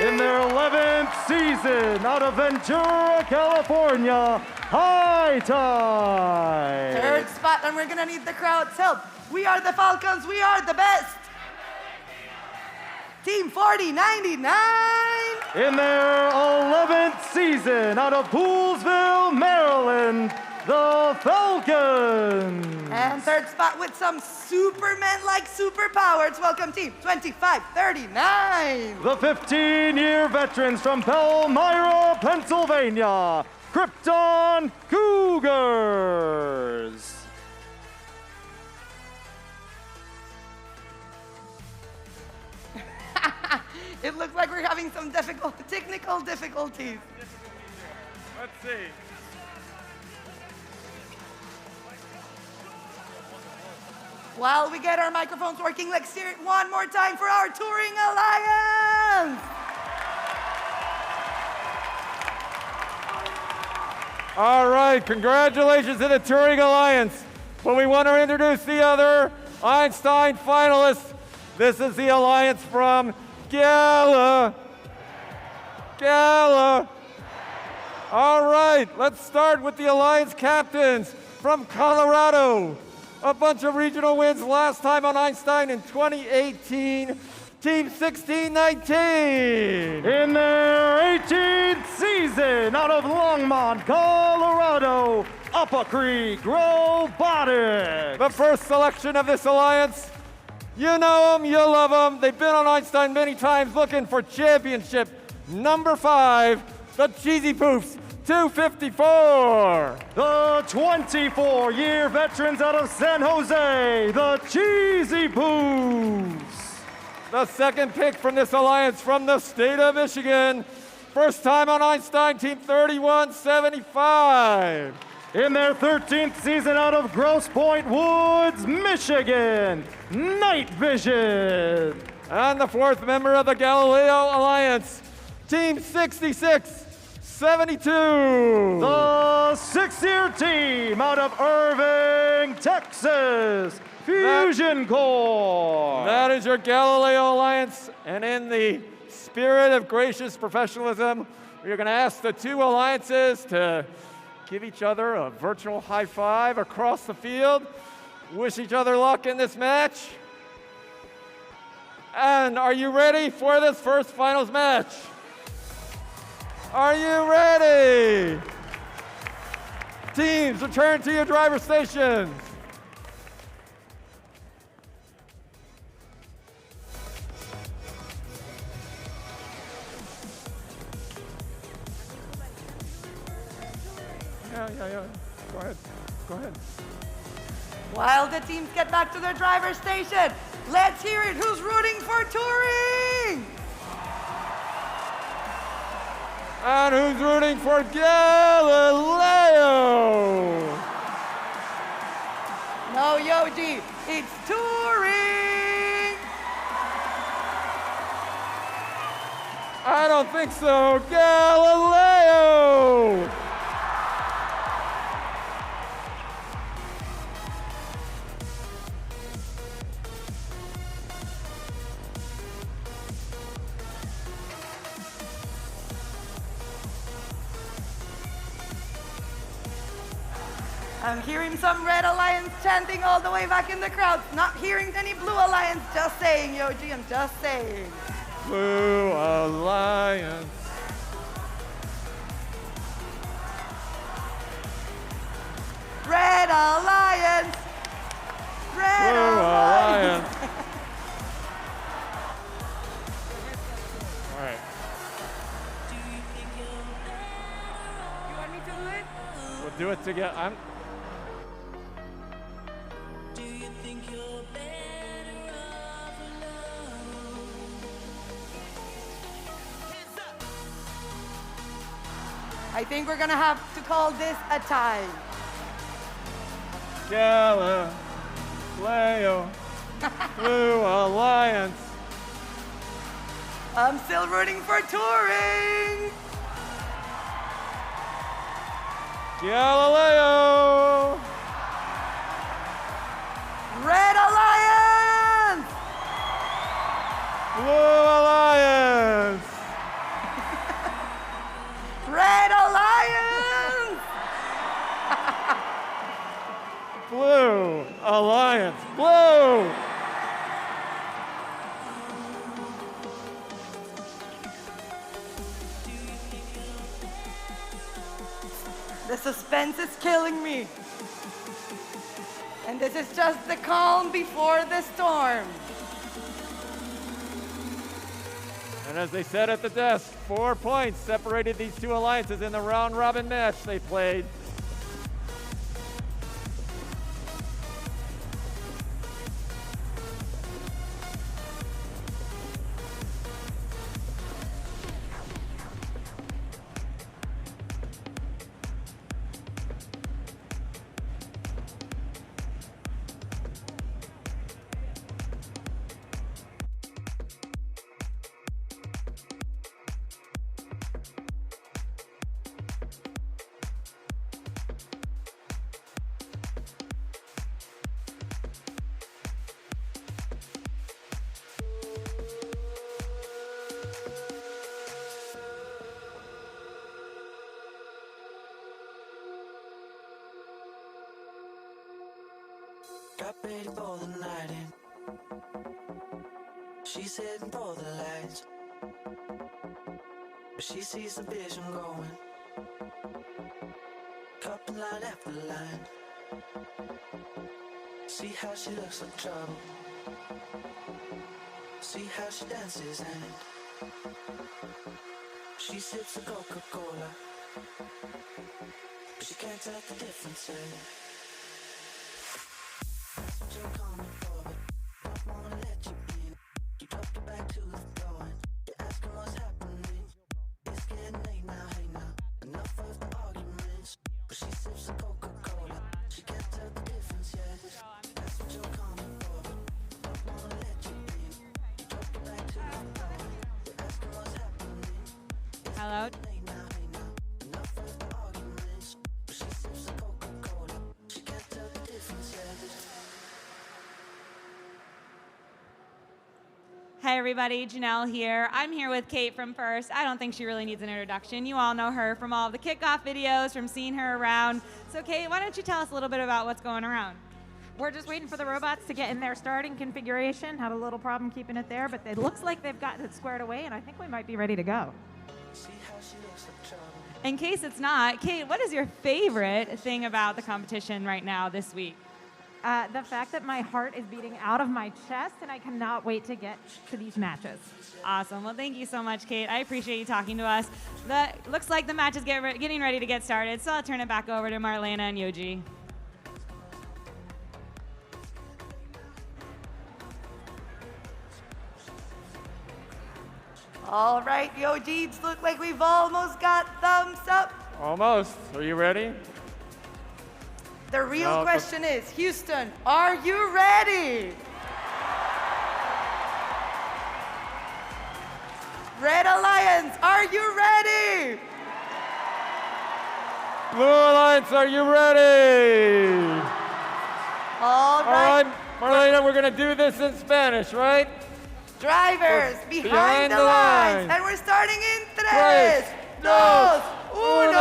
In their 11th season out of Ventura, California, High Tide. Third spot, and we're gonna need the crowd's help. We are the Falcons, we are the best. Team 4099. In their 11th season out of Poolsville, Maryland, the Falcons. And third spot with some Superman-like superpowers. Welcome team 2539. The 15-year veterans from Palmyra, Pennsylvania, Krypton Cougars. It looks like we're having some technical difficulties. Let's see. While we get our microphones working, let's hear it one more time for our touring alliance. All right, congratulations to the Touring Alliance. But we want to introduce the other Einstein finalists. This is the alliance from Gala. All right, let's start with the alliance captains from Colorado. A bunch of regional wins last time on Einstein in 2018. Team 1619. In their 18th season out of Longmont, Colorado, Upper Creek Robotics. The first selection of this alliance. You know them, you love them. They've been on Einstein many times looking for championship number 5, the Cheesy Poofs. 254. The 24-year veterans out of San Jose, the Cheesy Poofs. The second pick from this alliance from the state of Michigan. First time on Einstein, team 3175. In their 13th season out of Grosse Pointe Woods, Michigan, Night Vision. And the fourth member of the Galileo Alliance, team 6672. The 6-year team out of Irving, Texas, Fusion Core. That is your Galileo Alliance. And in the spirit of gracious professionalism, we're going to ask the two alliances to give each other a virtual high five across the field. Wish each other luck in this match. And are you ready for this first finals match? Are you ready? Teams, return to your driver's stations. Yeah. Go ahead. While the teams get back to their driver's station, Let's hear it. Who's rooting for Turing? And who's rooting for Galileo? No, Yoji, it's Turing. I don't think so. Galileo! I'm hearing some Red Alliance chanting all the way back in the crowd. Not hearing any Blue Alliance. Just saying, Yoji, I'm just saying. Blue Alliance. Red Alliance. Red Blue Alliance. All right. You want me to do it? We'll do it together. I think we're gonna have to call this a tie. Galileo. Blue Alliance. I'm still rooting for Turing. Galileo. Red Alliance. Blue Alliance. Red Alliance. Blue Alliance. Blue. The suspense is killing me. And this is just the calm before the storm. And as they said at the desk, 4 points separated these two alliances in the round-robin match they played. Got ready for the night in. She's heading for the lights, but she sees the vision going. Couple line after line. See how she looks like trouble. See how she dances and she sips a Coca-Cola, but she can't tell the difference. You're coming forward, don't wanna let you in. You drop your back to the floor and you're asking what's happening. It's getting late now, hey now. Enough of the arguments, but she sips a Coca-Cola. She can't tell the difference yet. That's what you're coming for. Don't wanna let you in. You drop your back to the floor and you're asking what's happening. Hello. Late now, hey now. Enough of the arguments, but she sips a Coca-Cola. She can't tell the difference yet. Hey everybody, Janelle here. I'm here with Kate from First. I don't think she really needs an introduction. You all know her from all of the kickoff videos, from seeing her around. So Kate, why don't you tell us a little bit about what's going around? We're just waiting for the robots to get in their starting configuration. Had a little problem keeping it there, but it looks like they've gotten it squared away, and I think we might be ready to go. In case it's not, Kate, what is your favorite thing about the competition right now this week? The fact that my heart is beating out of my chest, and I cannot wait to get to these matches. Awesome. Well, thank you so much, Kate. I appreciate you talking to us. Looks like the match is getting ready to get started, so I'll turn it back over to Marlena and Yoji. All right, yo, Jeets, look like we've almost got thumbs up. Almost. Are you ready? The real question is, Houston, are you ready? Red Alliance, are you ready? Blue Alliance, are you ready? All right. Marlena, we're going to do this in Spanish, right? Drivers, behind the lines. And we're starting in 3, 2, 1,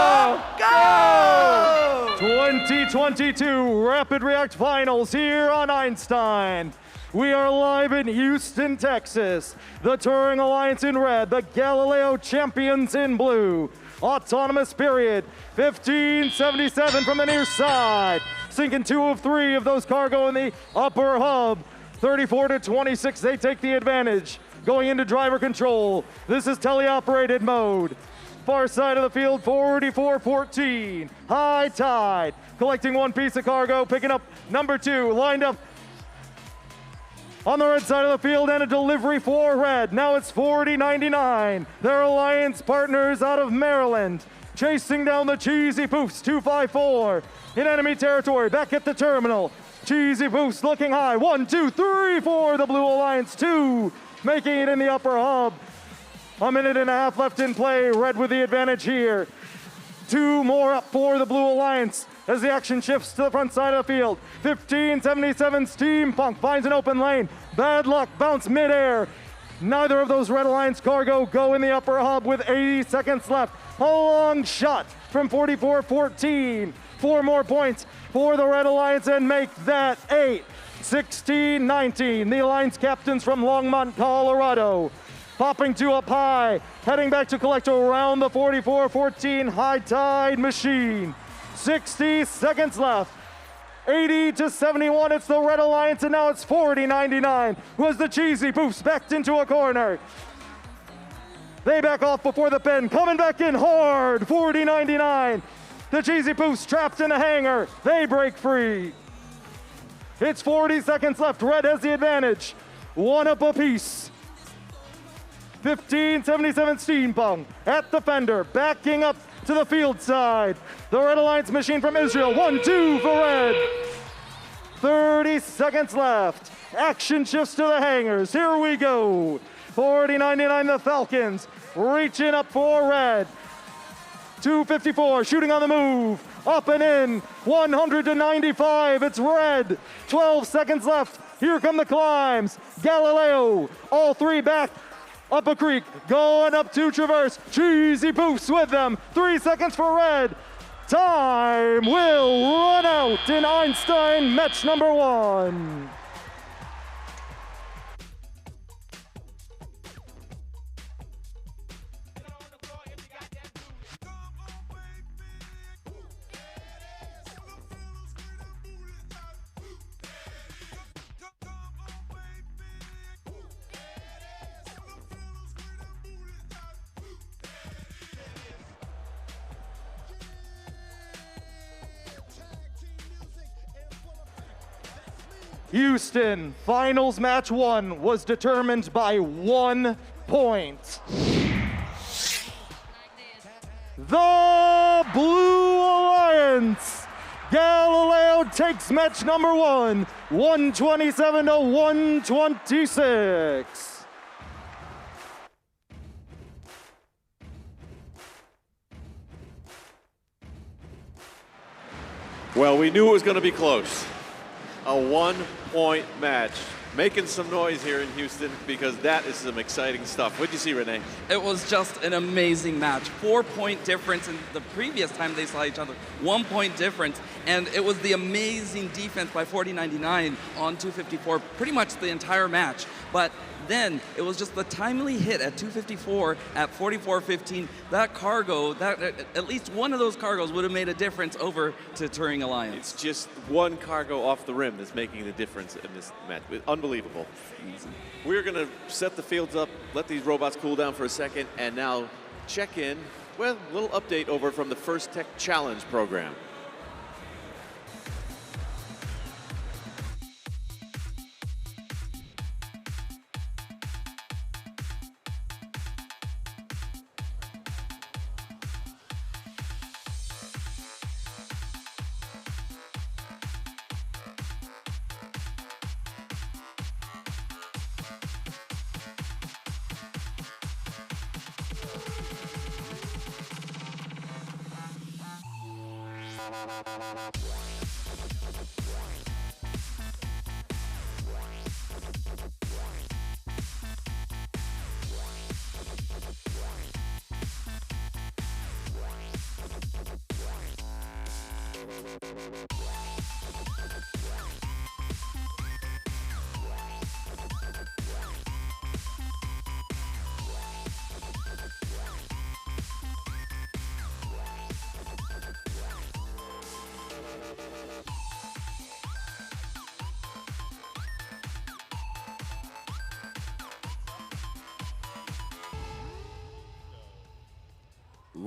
go! 2022 Rapid React Finals here on Einstein. We are live in Houston, Texas. The Touring Alliance in red, the Galileo champions in blue. Autonomous period, 1577 from the near side. Sinking 2 of 3 of those cargo in the upper hub. 34-26, they take the advantage. Going into driver control. This is teleoperated mode. Far side of the field, 44-14. High tide, collecting 1 piece of cargo, picking up number 2, lined up on the red side of the field, and a delivery for red. Now it's 40-99. Their alliance partners out of Maryland, chasing down the Cheesy Poofs, 254 in enemy territory. Back at the terminal, Cheesy Poofs looking high. 1, 2, 3 for the Blue Alliance. 2 making it in the upper hub. A minute and a half left in play. Red with the advantage here. 2 more up for the Blue Alliance as the action shifts to the front side of the field. 1577 Steampunk finds an open lane. Bad luck, bounce midair. Neither of those Red Alliance cargo go in the upper hub with 80 seconds left. A long shot from 44-14. 4 more points for the Red Alliance and make that 8. 16-19. The Alliance captains from Longmont, Colorado. Popping 2 up high, heading back to collect around the 44-14 high tide machine. 60 seconds left. 80-71, it's the Red Alliance, and now it's 40-99. Was the Cheesy Poofs backed into a corner? They back off before the pin, coming back in hard, 40-99. The Cheesy Poofs trapped in a hangar, they break free. It's 40 seconds left, Red has the advantage. 1 up apiece. 1577 Steampunk at the fender, backing up to the field side. The Red Alliance machine from Israel, 1, 2 for red. 30 seconds left. Action shifts to the hangars. Here we go. 40-99 the Falcons, reaching up for red. 254 shooting on the move. Up and in, 100-95, it's red. 12 seconds left. Here come the climbs. Galileo, all 3 back. Up a creek, going up to traverse. Cheesy Poofs with them. 3 seconds for red. Time will run out in Einstein match number 1. Houston, finals match 1 was determined by 1 point. The Blue Alliance, Galileo takes match number 1, 127-126. Well, we knew it was going to be close. A 1-point match. Making some noise here in Houston because that is some exciting stuff. What'd you see, Renee? It was just an amazing match. 4-point difference in the previous time they saw each other. 1 point difference. And it was the amazing defense by 40-99 on 254 pretty much the entire match. But then it was just the timely hit at 254 at 44-15. That cargo, at least one of those cargoes would have made a difference over to Touring Alliance. It's just 1 cargo off the rim that's making the difference in this match. Unbelievable. We're going to set the fields up, let these robots cool down for a second, and now check in. Well, a little update over from the First Tech Challenge program.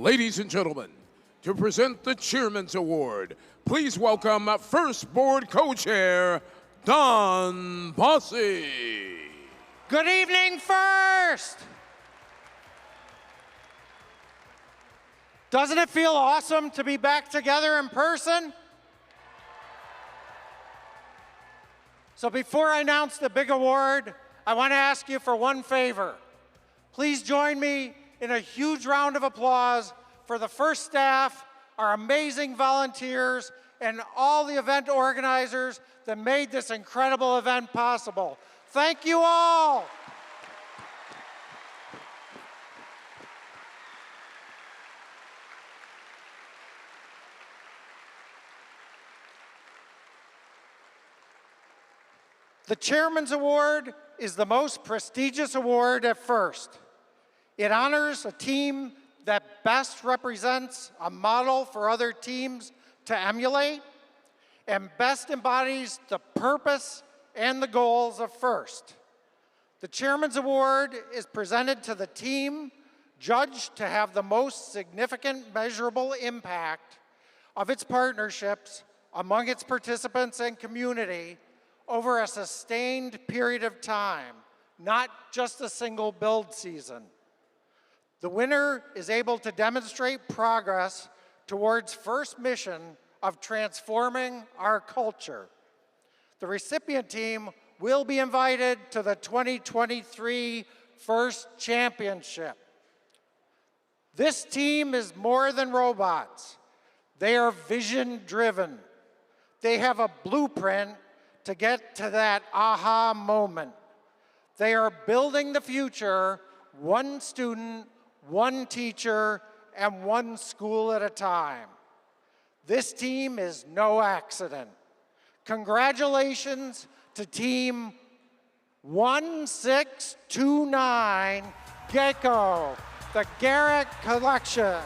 Ladies and gentlemen, to present the Chairman's Award, please welcome First Board Co-Chair, Don Bossy. Good evening, First! Doesn't it feel awesome to be back together in person? So before I announce the big award, I want to ask you for one favor. Please join me in a huge round of applause for the First staff, our amazing volunteers, and all the event organizers that made this incredible event possible. Thank you all. The Chairman's Award is the most prestigious award at First. It honors a team that best represents a model for other teams to emulate and best embodies the purpose and the goals of First. The Chairman's Award is presented to the team judged to have the most significant measurable impact of its partnerships among its participants and community over a sustained period of time, not just a single build season. The winner is able to demonstrate progress towards First mission of transforming our culture. The recipient team will be invited to the 2023 First Championship. This team is more than robots. They are vision-driven. They have a blueprint to get to that aha moment. They are building the future, one student, one teacher, and one school at a time. This team is no accident. Congratulations to Team 1629 Gecko, the Garrett Collection.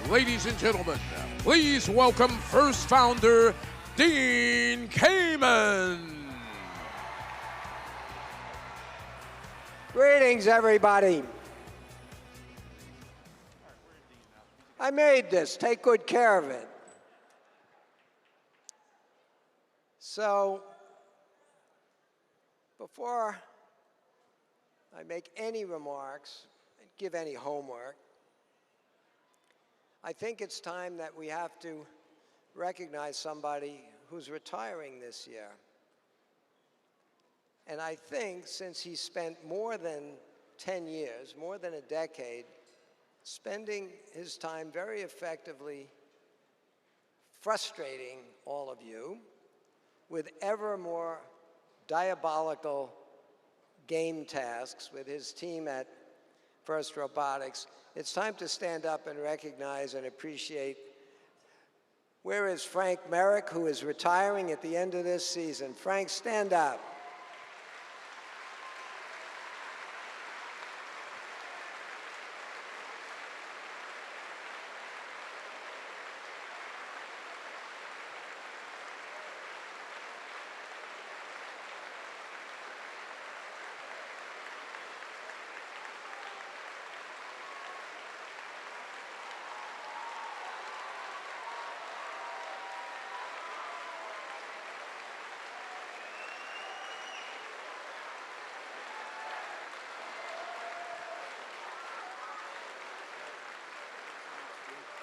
Ladies and gentlemen, please welcome first founder, Dean Kamen. Greetings, everybody. I made this. Take good care of it. So, before I make any remarks and give any homework, I think it's time that we have to recognize somebody who's retiring this year. And I think since he spent more than 10 years, more than a decade, spending his time very effectively frustrating all of you with ever more diabolical game tasks with his team at First Robotics, it's time to stand up and recognize and appreciate. Where is Frank Merrick, who is retiring at the end of this season? Frank, stand up.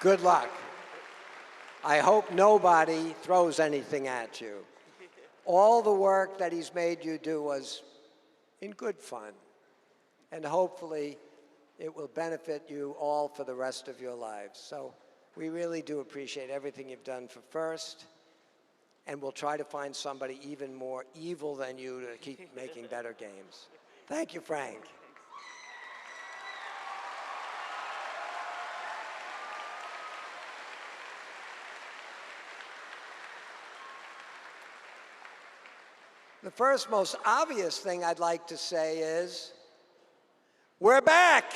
Good luck. I hope nobody throws anything at you. All the work that he's made you do was in good fun, and hopefully it will benefit you all for the rest of your lives. So we really do appreciate everything you've done for First, and we'll try to find somebody even more evil than you to keep making better games. Thank you, Frank. The first most obvious thing I'd like to say is, we're back.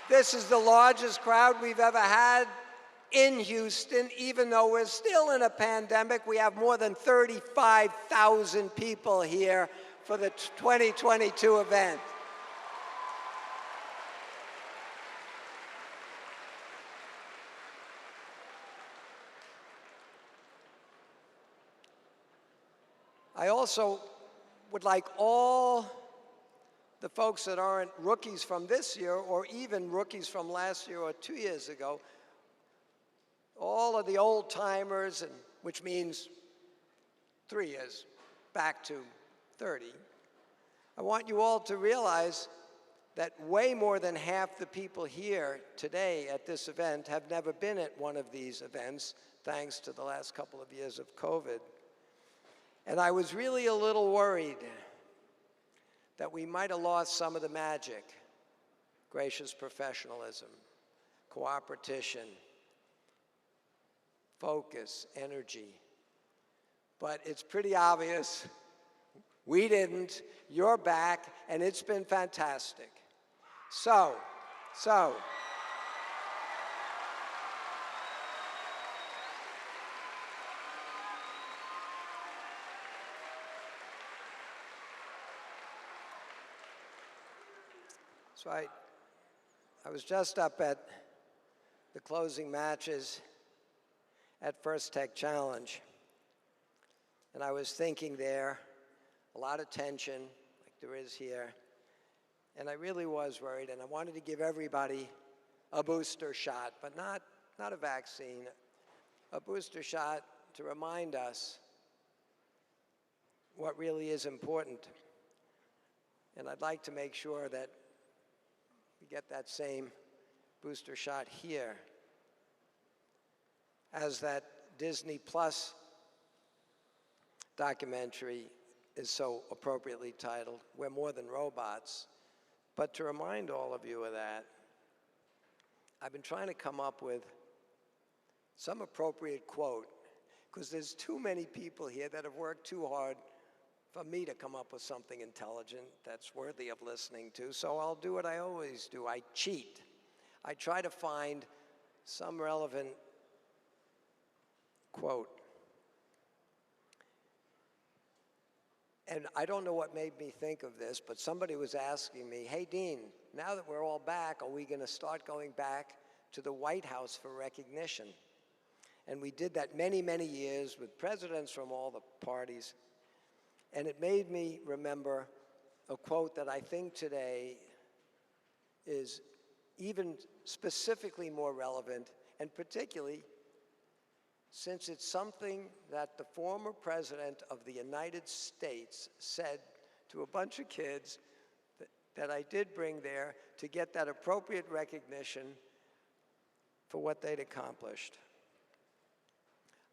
This is the largest crowd we've ever had in Houston, even though we're still in a pandemic. We have more than 35,000 people here for the 2022 event. I also would like all the folks that aren't rookies from this year or even rookies from last year or 2 years ago, all of the old timers, and which means 3 years back to 30, I want you all to realize that way more than half the people here today at this event have never been at one of these events, thanks to the last couple of years of COVID. And I was really a little worried that we might have lost some of the magic, gracious professionalism, cooperation, focus, energy. But it's pretty obvious we didn't. You're back, and it's been fantastic. So. So I was just up at the closing matches at First Tech Challenge, and I was thinking there, a lot of tension, like there is here, and I really was worried, and I wanted to give everybody a booster shot, but not a vaccine, a booster shot to remind us what really is important. And I'd like to make sure that we get that same booster shot here. As that Disney Plus documentary is so appropriately titled, We're More Than Robots. But to remind all of you of that, I've been trying to come up with some appropriate quote, because there's too many people here that have worked too hard for me to come up with something intelligent that's worthy of listening to, so I'll do what I always do. I cheat. I try to find some relevant quote. And I don't know what made me think of this, but somebody was asking me, hey, Dean, now that we're all back, are we going to start going back to the White House for recognition? And we did that many, many years with presidents from all the parties. And it made me remember a quote that I think today is even specifically more relevant, and particularly since it's something that the former president of the United States said to a bunch of kids that I did bring there to get that appropriate recognition for what they'd accomplished.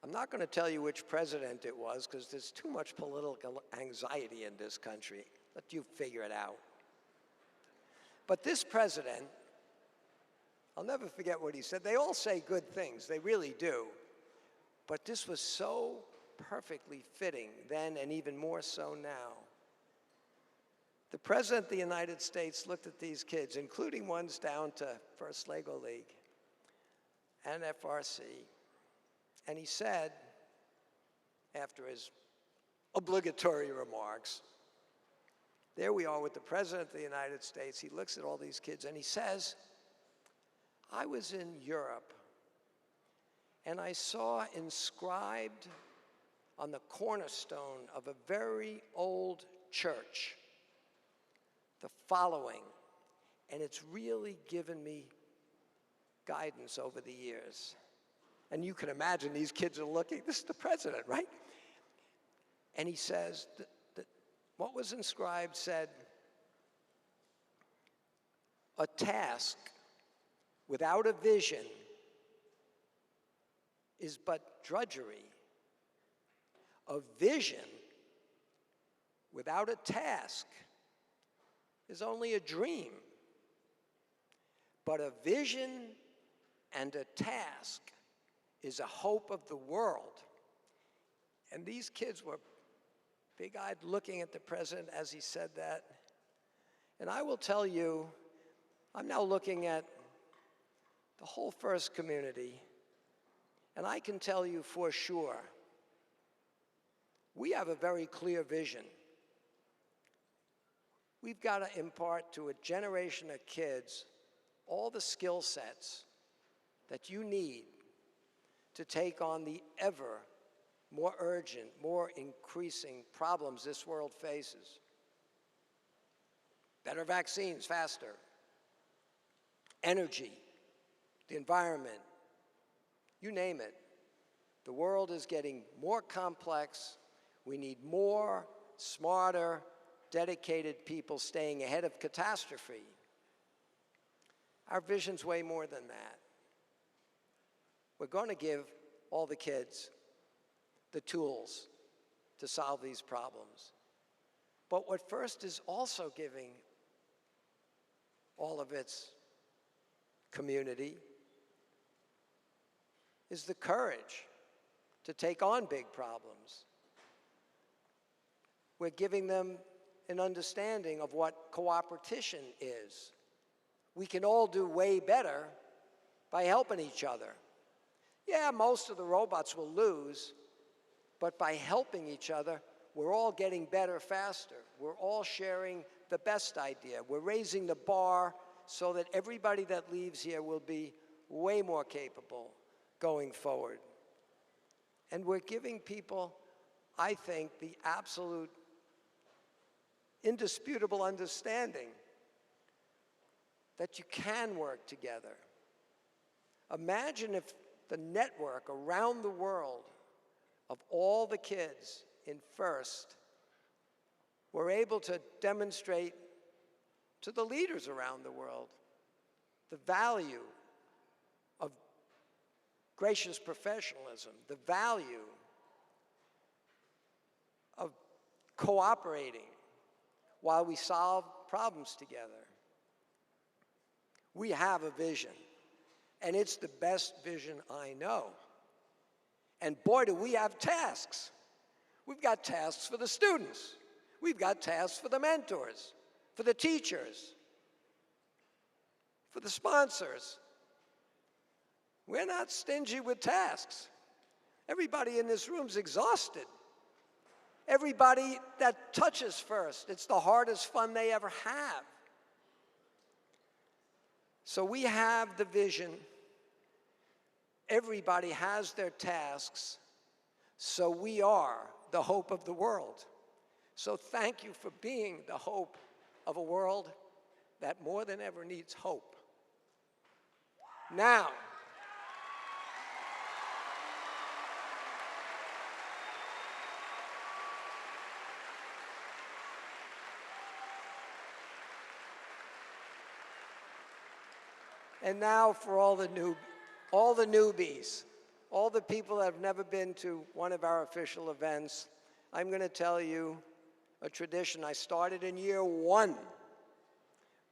I'm not going to tell you which president it was because there's too much political anxiety in this country. Let you figure it out. But this president, I'll never forget what he said. They all say good things, they really do. But this was so perfectly fitting then and even more so now. The President of the United States looked at these kids, including ones down to First Lego League and FRC, and he said, after his obligatory remarks, there we are with the President of the United States. He looks at all these kids and he says, I was in Europe and I saw inscribed on the cornerstone of a very old church the following, and it's really given me guidance over the years. And you can imagine these kids are looking, this is the president, right? And he says, that what was inscribed said, a task without a vision is but drudgery. A vision without a task is only a dream. But a vision and a task is a hope of the world. And these kids were big-eyed looking at the president as he said that. And I will tell you, I'm now looking at the whole First community, and I can tell you for sure, we have a very clear vision. We've got to impart to a generation of kids all the skill sets that you need to take on the ever more urgent, more increasing problems this world faces. Better vaccines faster, energy, the environment, you name it. The world is getting more complex. We need more, smarter, dedicated people staying ahead of catastrophe. Our vision's way more than that. We're going to give all the kids the tools to solve these problems. But what First is also giving all of its community is the courage to take on big problems. We're giving them an understanding of what cooperation is. We can all do way better by helping each other. Yeah, most of the robots will lose, but by helping each other, we're all getting better faster. We're all sharing the best idea. We're raising the bar so that everybody that leaves here will be way more capable going forward. And we're giving people, I think, the absolute indisputable understanding that you can work together. Imagine if the network around the world of all the kids in First were able to demonstrate to the leaders around the world the value of gracious professionalism, the value of cooperating while we solve problems together. We have a vision, and it's the best vision I know. And boy, do we have tasks. We've got tasks for the students. We've got tasks for the mentors, for the teachers, for the sponsors. We're not stingy with tasks. Everybody in this room's exhausted. Everybody that touches first, it's the hardest fun they ever have. So we have the vision. Everybody has their tasks. So we are the hope of the world. So thank you for being the hope of a world that more than ever needs hope. Now, and now for all the newbies, all the people that have never been to one of our official events, I'm going to tell you a tradition I started in year 1.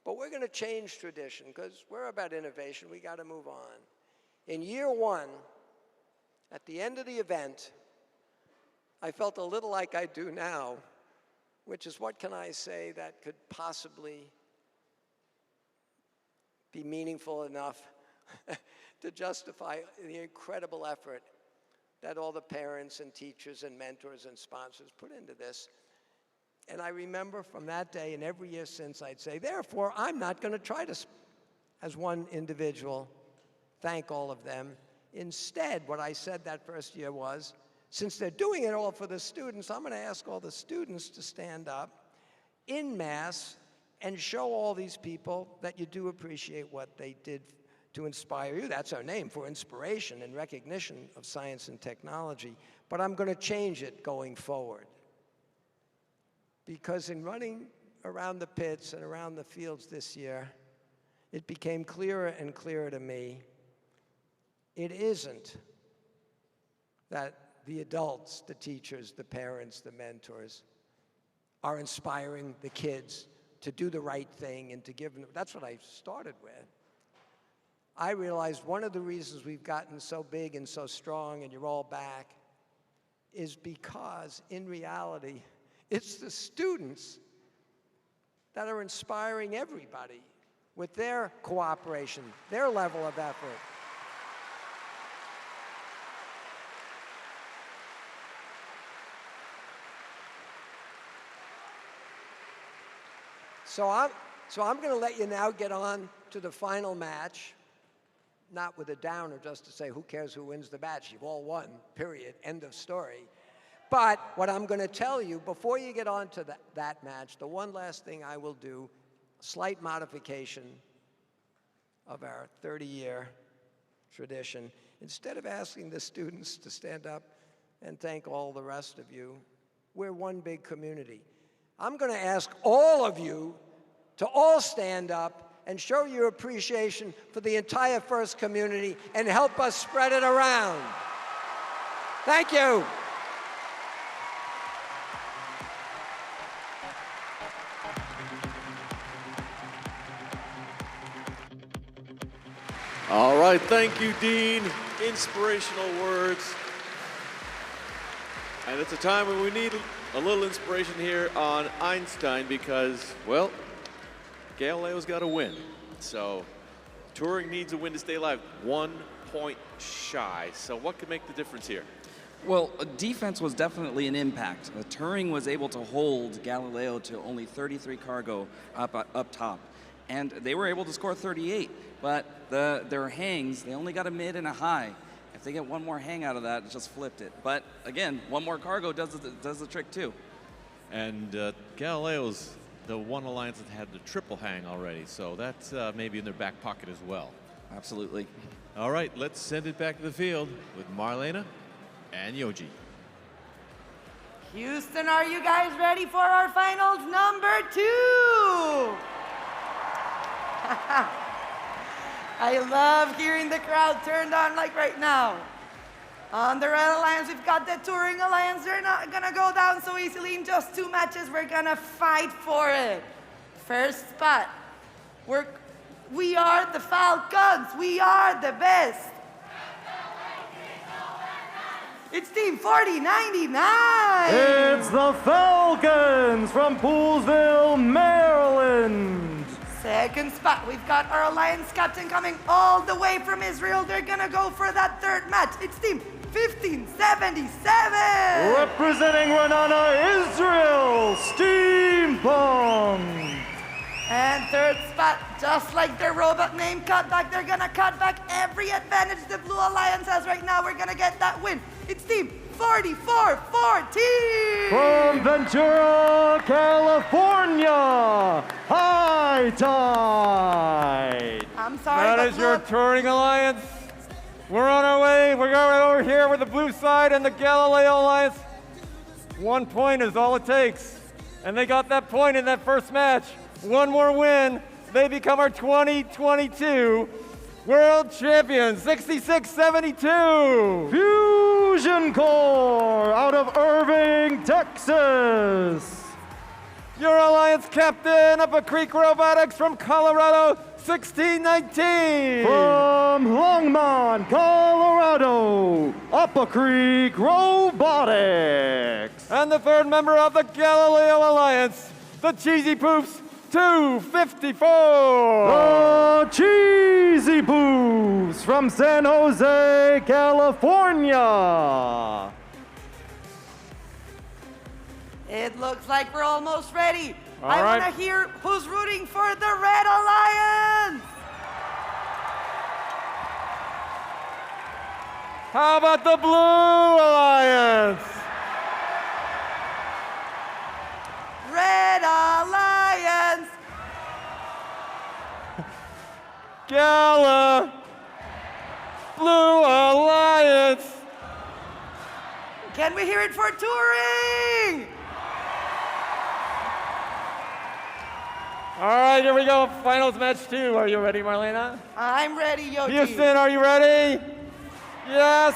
But we're going to change tradition because we're about innovation. We got to move on. In year 1, at the end of the event, I felt a little like I do now, which is what can I say that could possibly be meaningful enough to justify the incredible effort that all the parents and teachers and mentors and sponsors put into this. And I remember from that day and every year since, I'd say, therefore, I'm not going to try to, as one individual, thank all of them. Instead, what I said that first year was, since they're doing it all for the students, I'm going to ask all the students to stand up en masse and show all these people that you do appreciate what they did to inspire you. That's our name, for inspiration and recognition of science and technology. But I'm going to change it going forward. Because in running around the pits and around the fields this year, it became clearer and clearer to me, it isn't that the adults, the teachers, the parents, the mentors, are inspiring the kids to do the right thing and to give them, that's what I started with. I realized one of the reasons we've gotten so big and so strong and you're all back is because, in reality, it's the students that are inspiring everybody with their cooperation, their level of effort. So I'm going to let you now get on to the final match, not with a downer just to say who cares who wins the match. You've all won, period, end of story. But what I'm going to tell you, before you get on to that match, the one last thing I will do, slight modification of our 30-year tradition. Instead of asking the students to stand up and thank all the rest of you, we're one big community. I'm going to ask all of you to all stand up and show your appreciation for the entire FIRST community and help us spread it around. Thank you. All right, thank you, Dean. Inspirational words. And it's a time when we need a little inspiration here on Einstein because, well, Galileo's got to win. So touring needs a win to stay alive. 1 point shy. So what could make the difference here? Well, defense was definitely an impact. Turing was able to hold Galileo to only 33 cargo up top. And they were able to score 38, but their hangs, they only got a mid and a high. If they get one more hang out of that, it just flipped it. But again, one more cargo does the trick too. And Galileo's the one alliance that had the triple hang already, so that's maybe in their back pocket as well. Absolutely. All right, let's send it back to the field with Marlena and Yoji. Houston, are you guys ready for our finals number 2? I love hearing the crowd turned on like right now. On the Red Alliance, we've got the Touring Alliance. They're not gonna go down so easily in just 2 matches. We're gonna fight for it. First spot. We are the Falcons. We are the best. It's Team 4099. It's the Falcons from Poolesville, Maryland. Second spot, we've got our Alliance captain coming all the way from Israel. They're gonna go for that third match. It's Team 1577. Representing Renana, Israel, Steampunk. And third spot, just like their robot name, Cutback, they're gonna cut back every advantage the Blue Alliance has right now. We're gonna get that win. It's Team 4414. From Ventura, California, High Tide. I'm sorry, That but is your look, Touring Alliance. We're on our way. We're going over here with the blue side and the Galileo Alliance. 1 point is all it takes. And they got that point in that first match. One more win, they become our 2022 World Champions, 66-72. Fusion Core out of Irving, Texas. Your Alliance captain, Upper Creek Robotics from Colorado, 1619. From Longmont, Colorado, Upper Creek Robotics. And the third member of the Galileo Alliance, the Cheesy Poofs, 254. The Cheesy Poofs from San Jose, California. it looks like we're almost ready. All I right. want to hear who's rooting for the Red Alliance. How about the Blue Alliance? Red Alliance. Gala. Blue Alliance. Can we hear it for touring? All right, here we go. Finals match 2. Are you ready, Marlena? I'm ready, Yogi. Houston, are you ready? Yes.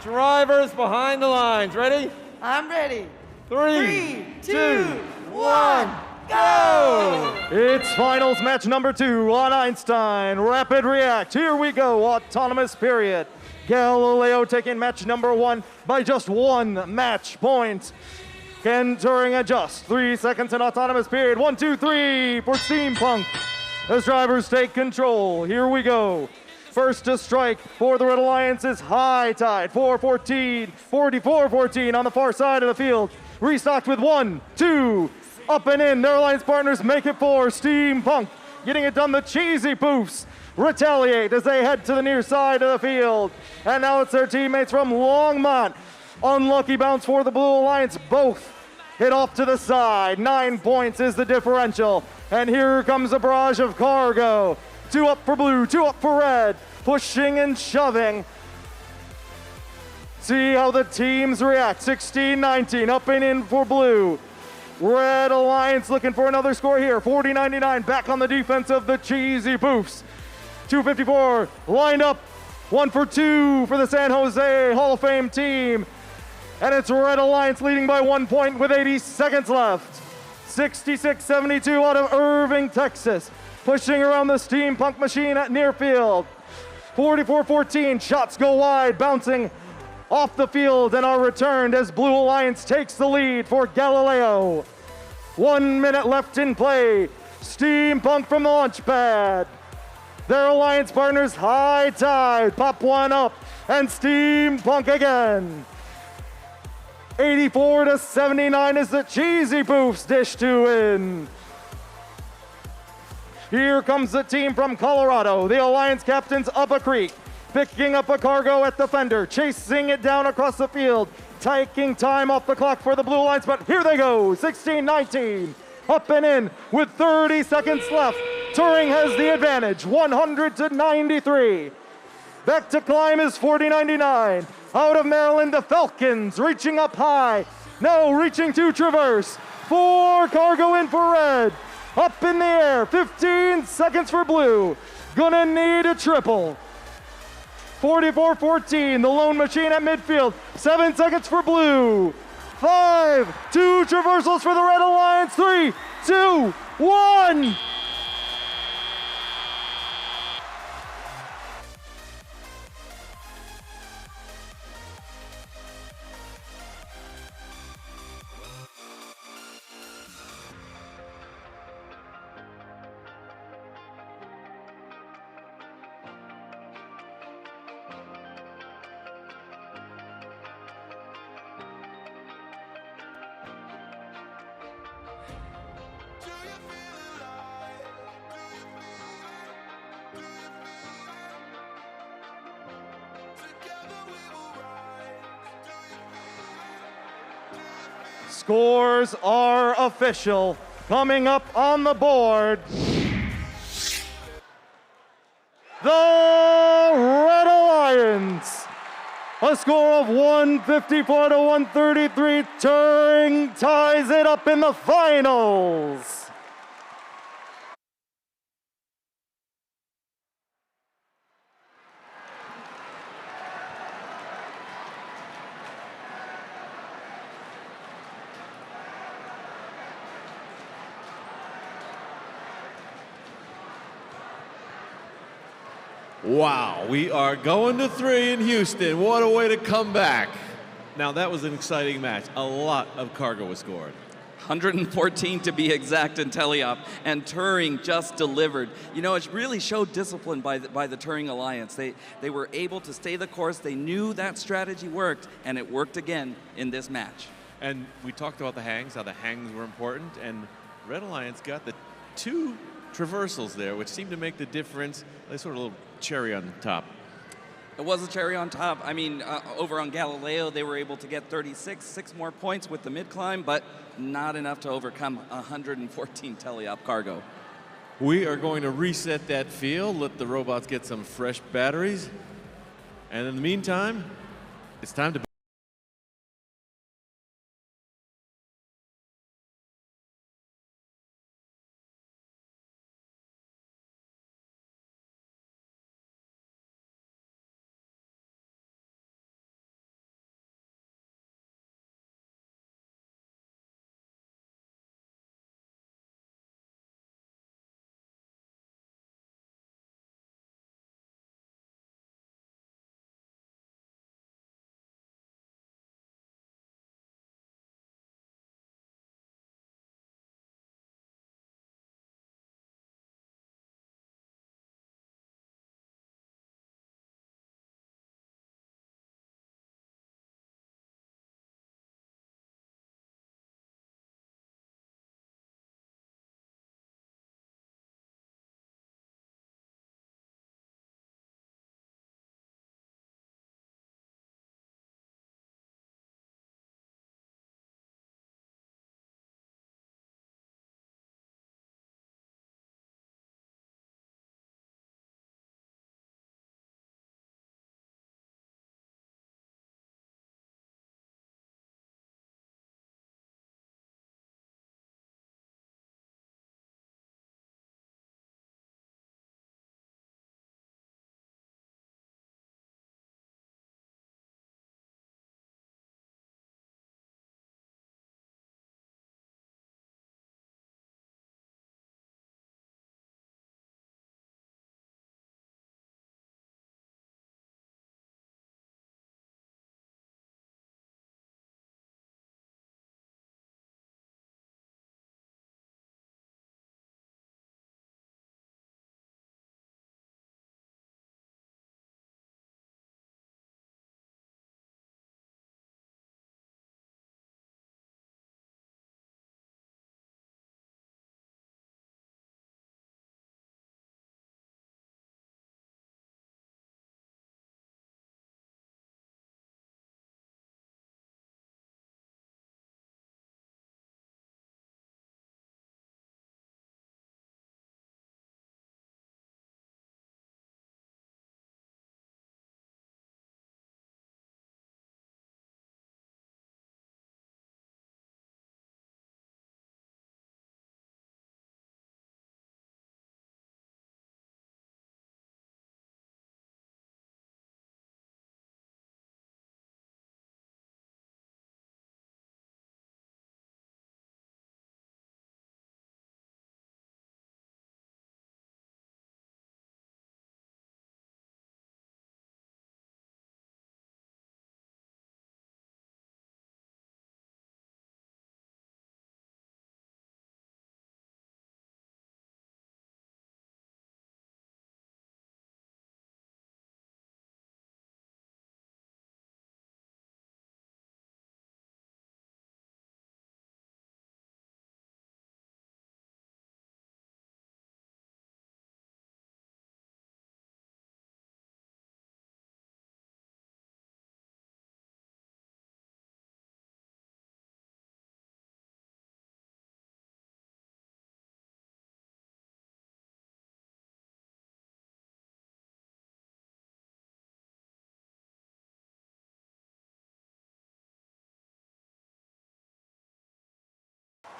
Drivers behind the lines. Ready? I'm ready. 3, 2, 1, go! It's finals match number 2 on Einstein. Rapid React. Here we go. Autonomous period. Galileo taking match number 1 by just 1 match point. Can Turing adjust? 3 seconds in autonomous period. 1, 2, 3 for Steampunk. As drivers take control. Here we go. First to strike for the Red Alliance is High Tide. 4-14, 44-14 on the far side of the field. Restocked with 1, 2, up and in. Their alliance partners make it 4. Steampunk getting it done. The Cheesy Poofs retaliate as they head to the near side of the field. And now it's their teammates from Longmont. Unlucky bounce for the Blue Alliance. Both hit off to the side. 9 points is the differential. And here comes a barrage of cargo. 2 up for blue, 2 up for red. Pushing and shoving. See how the teams react. 16-19, up and in for blue. Red Alliance looking for another score here. 40-99, back on the defense of the Cheesy Poofs. 254 lined up. 1 for 2 for the San Jose Hall of Fame team. And it's Red Alliance leading by 1 point with 80 seconds left. 66-72 out of Irving, Texas. Pushing around the Steampunk machine at near field. 44-14, shots go wide, bouncing off the field and are returned as Blue Alliance takes the lead for Galileo. 1 minute left in play. Steampunk from the launch pad. Their alliance partners High Tide pop one up and Steampunk again. 84-79 is the Cheesy Poofs dish to win. Here comes the team from Colorado, the Alliance captains Upper Creek, picking up a cargo at the fender, chasing it down across the field, taking time off the clock for the Blue Alliance, but here they go, 16-19, up and in with 30 seconds left. Turing has the advantage, 100-93. Back to climb is 40-99. Out of Maryland, the Falcons reaching up high, now reaching to traverse. 4 cargo in for red. Up in the air, 15 seconds for blue. Gonna need a triple. 44-14, the lone machine at midfield. 7 seconds for blue. 5, 2 traversals for the Red Alliance. 3, 2, 1. scores are official. Coming up on the board, the Red Alliance. A score of 154 to 133. Turing ties it up in the finals. Wow, we are going to 3 in Houston. What a way to come back. Now, that was an exciting match. A lot of cargo was scored. 114 to be exact in teleop, and Turing just delivered. You know, it really showed discipline by the Turing Alliance. They were able to stay the course. They knew that strategy worked, and it worked again in this match. And we talked about the hangs, how the hangs were important, and Red Alliance got the 2 traversals there, which seemed to make the difference. They sort of a little cherry on top. It was a cherry on top. I mean, over on Galileo, they were able to get 6 more points with the mid-climb, but not enough to overcome 114 teleop cargo. We are going to reset that field, let the robots get some fresh batteries, and in the meantime, it's time to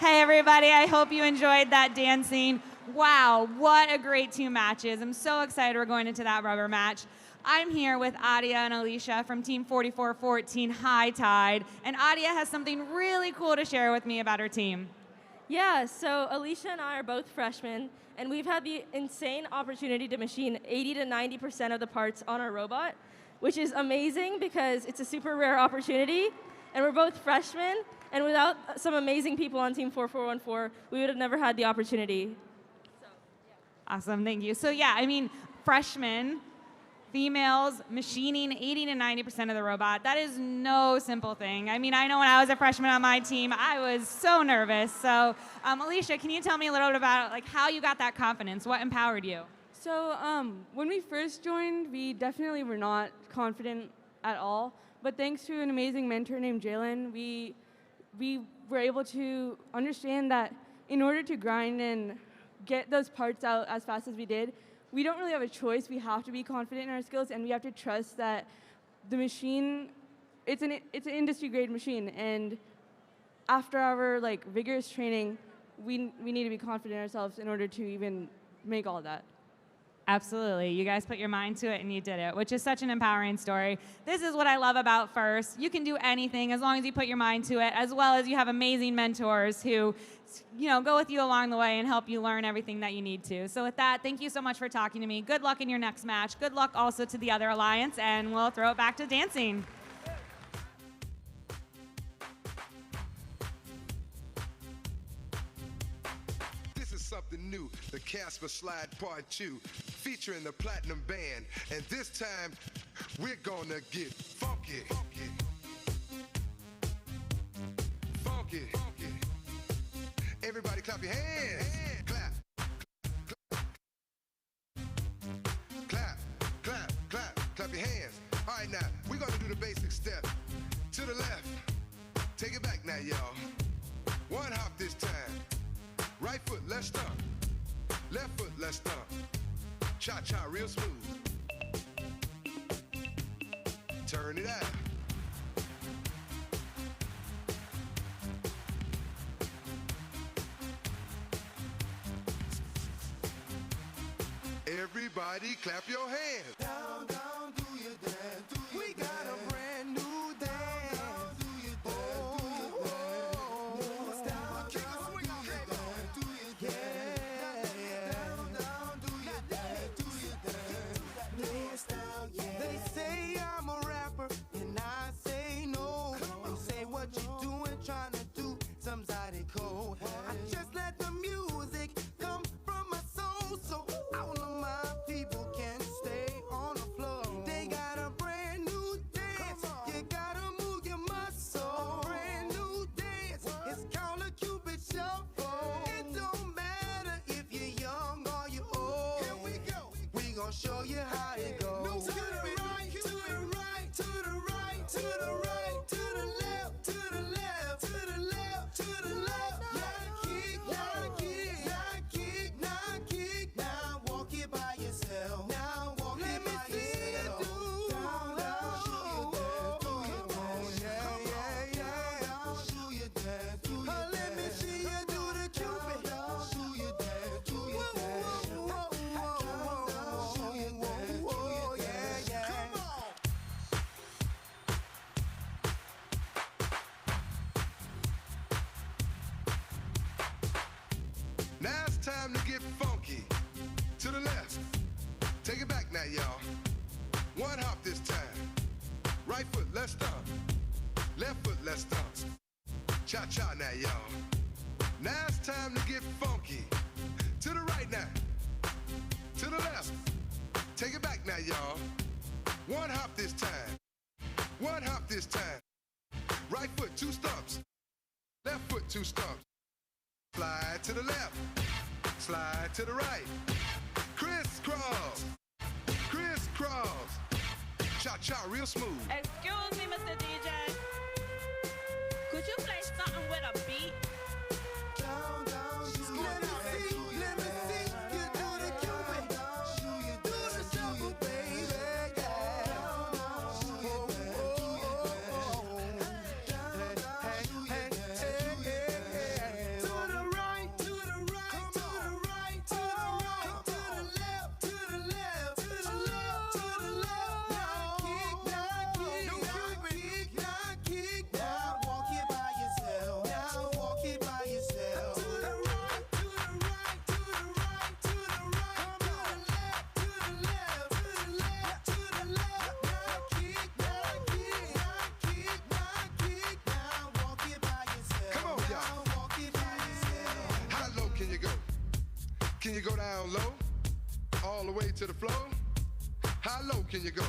Hey everybody, I hope you enjoyed that dancing. Wow, what a great 2 matches. I'm so excited we're going into that rubber match. I'm here with Adia and Alicia from Team 4414 High Tide, and Adia has something really cool to share with me about her team. Yeah, so Alicia and I are both freshmen, and we've had the insane opportunity to machine 80 to 90% of the parts on our robot, which is amazing because it's a super rare opportunity, and we're both freshmen, and without some amazing people on Team 4414, we would have never had the opportunity. Awesome, thank you. So yeah, I mean, freshmen, females, machining 80 to 90% of the robot, that is no simple thing. I mean, I know when I was a freshman on my team, I was so nervous. So Alicia, can you tell me a little bit about like how you got that confidence? What empowered you? So when we first joined, we definitely were not confident at all. But thanks to an amazing mentor named Jalen, we were able to understand that in order to grind and get those parts out as fast as we did, we don't really have a choice. We have to be confident in our skills, and we have to trust that the machine, it's an industry grade machine. And after our like vigorous training, we need to be confident in ourselves in order to even make all that. Absolutely. You guys put your mind to it and you did it, which is such an empowering story. This is what I love about FIRST. You can do anything as long as you put your mind to it, as well as you have amazing mentors who, go with you along the way and help you learn everything that you need to. So with that, thank you so much for talking to me. Good luck in your next match. Good luck also to the other alliance, and we'll throw it back to dancing. Something new, the Casper Slide Part 2, featuring the Platinum Band, and this time we're gonna get funky, funky, funky, funky. Everybody clap your hands, clap, clap, clap, clap, clap your hands. All right, now we're gonna do the basic step. To the left, take it back now, y'all. One hop this time. Right foot, let's stomp. Left foot, let's stomp. Cha-cha, real smooth. Turn it out. Everybody clap your hands. Down, down, do your dance. Do we got a brand new dance. Down, do your dance. They say I'm a rapper, and I say no. They say what you doing, trying to do somebody cold. I just let the music come from my soul, so all of my people can stay on the floor. They got a brand new dance, you gotta move your muscle. A brand new dance, it's called a Cupid Shuffle. It don't matter if you're young or you're old. Here we go, we gon' show you how it goes. To the right, to the right, to the right, to the right, to the left, to the left, to the left, to the left. Now kick, now kick, now kick, now kick. Now walk it by yourself. Now walk it by yourself. Down, down, show your dance, yeah, yeah. Show your dance, let me see you do the Cupid. Show your dance, do your dance. Show your dance, yeah. Come on. Now it's time to get funky. To the left. Take it back now, y'all. One hop this time. Right foot, let's stomp. Left foot, let's stomp. Cha-cha now, y'all. Now it's time to get funky. To the right now. To the left. Take it back now, y'all. One hop this time. One hop this time. Right foot, 2 stumps. Left foot, 2 stumps. Slide to the left. Slide to the right. Crisscross. Crisscross. Cha-cha, real smooth. Excuse me, Mr. DJ. Could you play something with a beat? Down, down, let me see you do the Cupid. Do the shuffle, baby. To Can you go down low? All the way to the floor? How low can you go?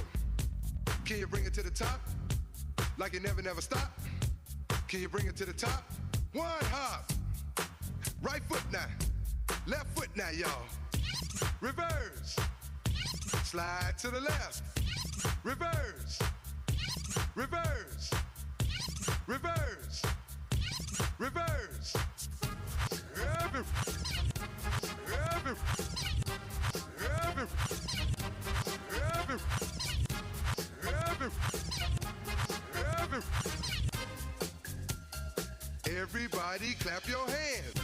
Can you bring it to the top? Like you never, never stop? Can you bring it to the top? One hop. Right foot now. Left foot now, y'all. Reverse. Slide to the left. Reverse. Reverse. Reverse. Reverse. Everybody clap your hands.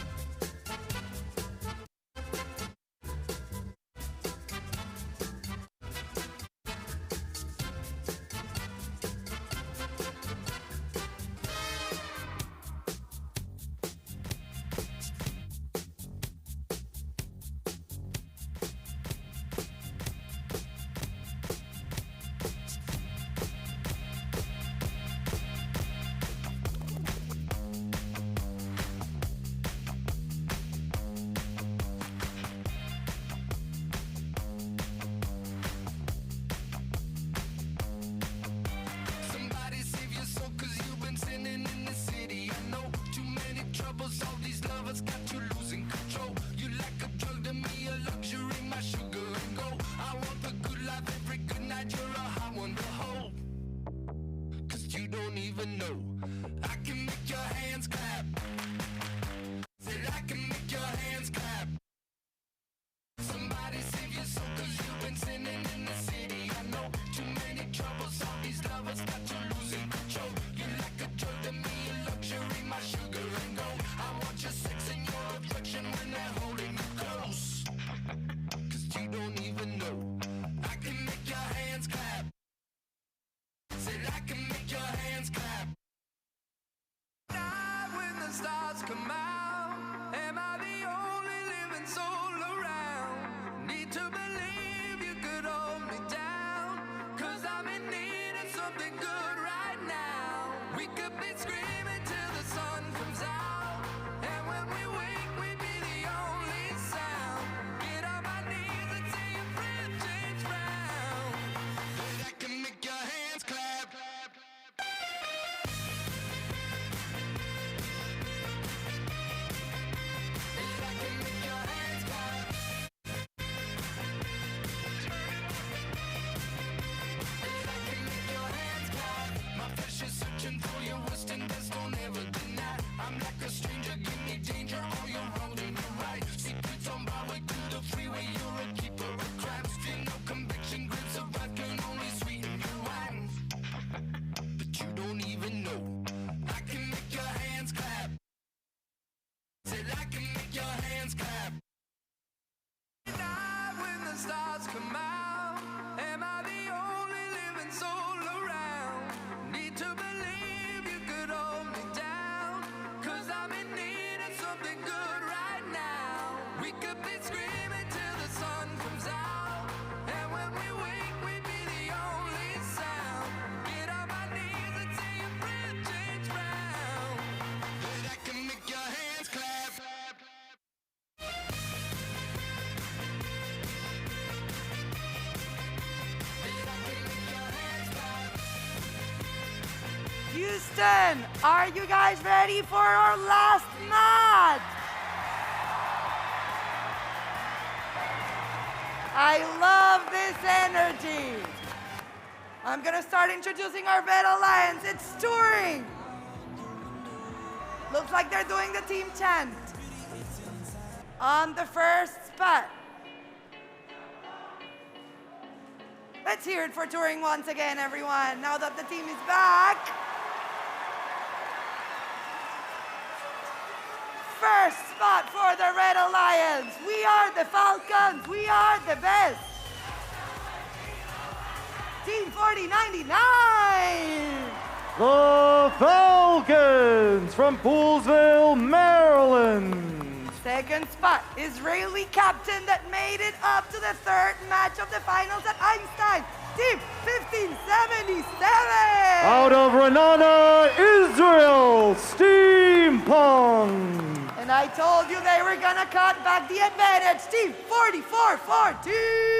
Houston, are you guys ready for our last match? I love this energy. I'm gonna start introducing our Red Alliance. It's touring. Looks like they're doing the team chant. On the first spot. Let's hear it for touring once again, everyone, now that the team is back. First spot for the Red Alliance. We are the Falcons. We are the best. Team 4099. The Falcons from Poolsville, Maryland. Second spot, Israeli captain that made it up to the third match of the finals at Einstein. Team 1577. Out of Renana, Israel, Steampunk. And I told you they were gonna cut back the advantage. Team 44-14.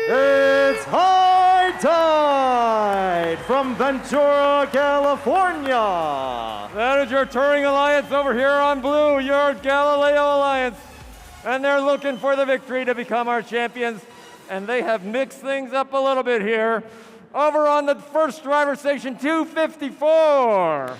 It's High Tide from Ventura, California. That is your Touring Alliance over here on blue, your Galileo Alliance. And they're looking for the victory to become our champions. And they have mixed things up a little bit here. Over on the first driver station, 254.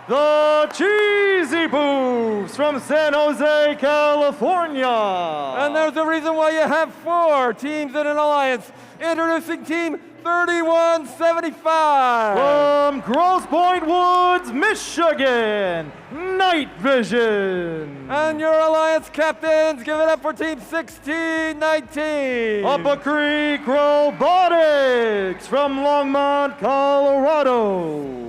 The Cheesy Poofs from San Jose, California. And there's a reason why you have 4 teams in an alliance. Introducing team 3175. From Grosse Pointe Woods, Michigan, Night Vision. And your alliance captains, give it up for team 1619. Up a Creek Robotics from Longmont, Colorado.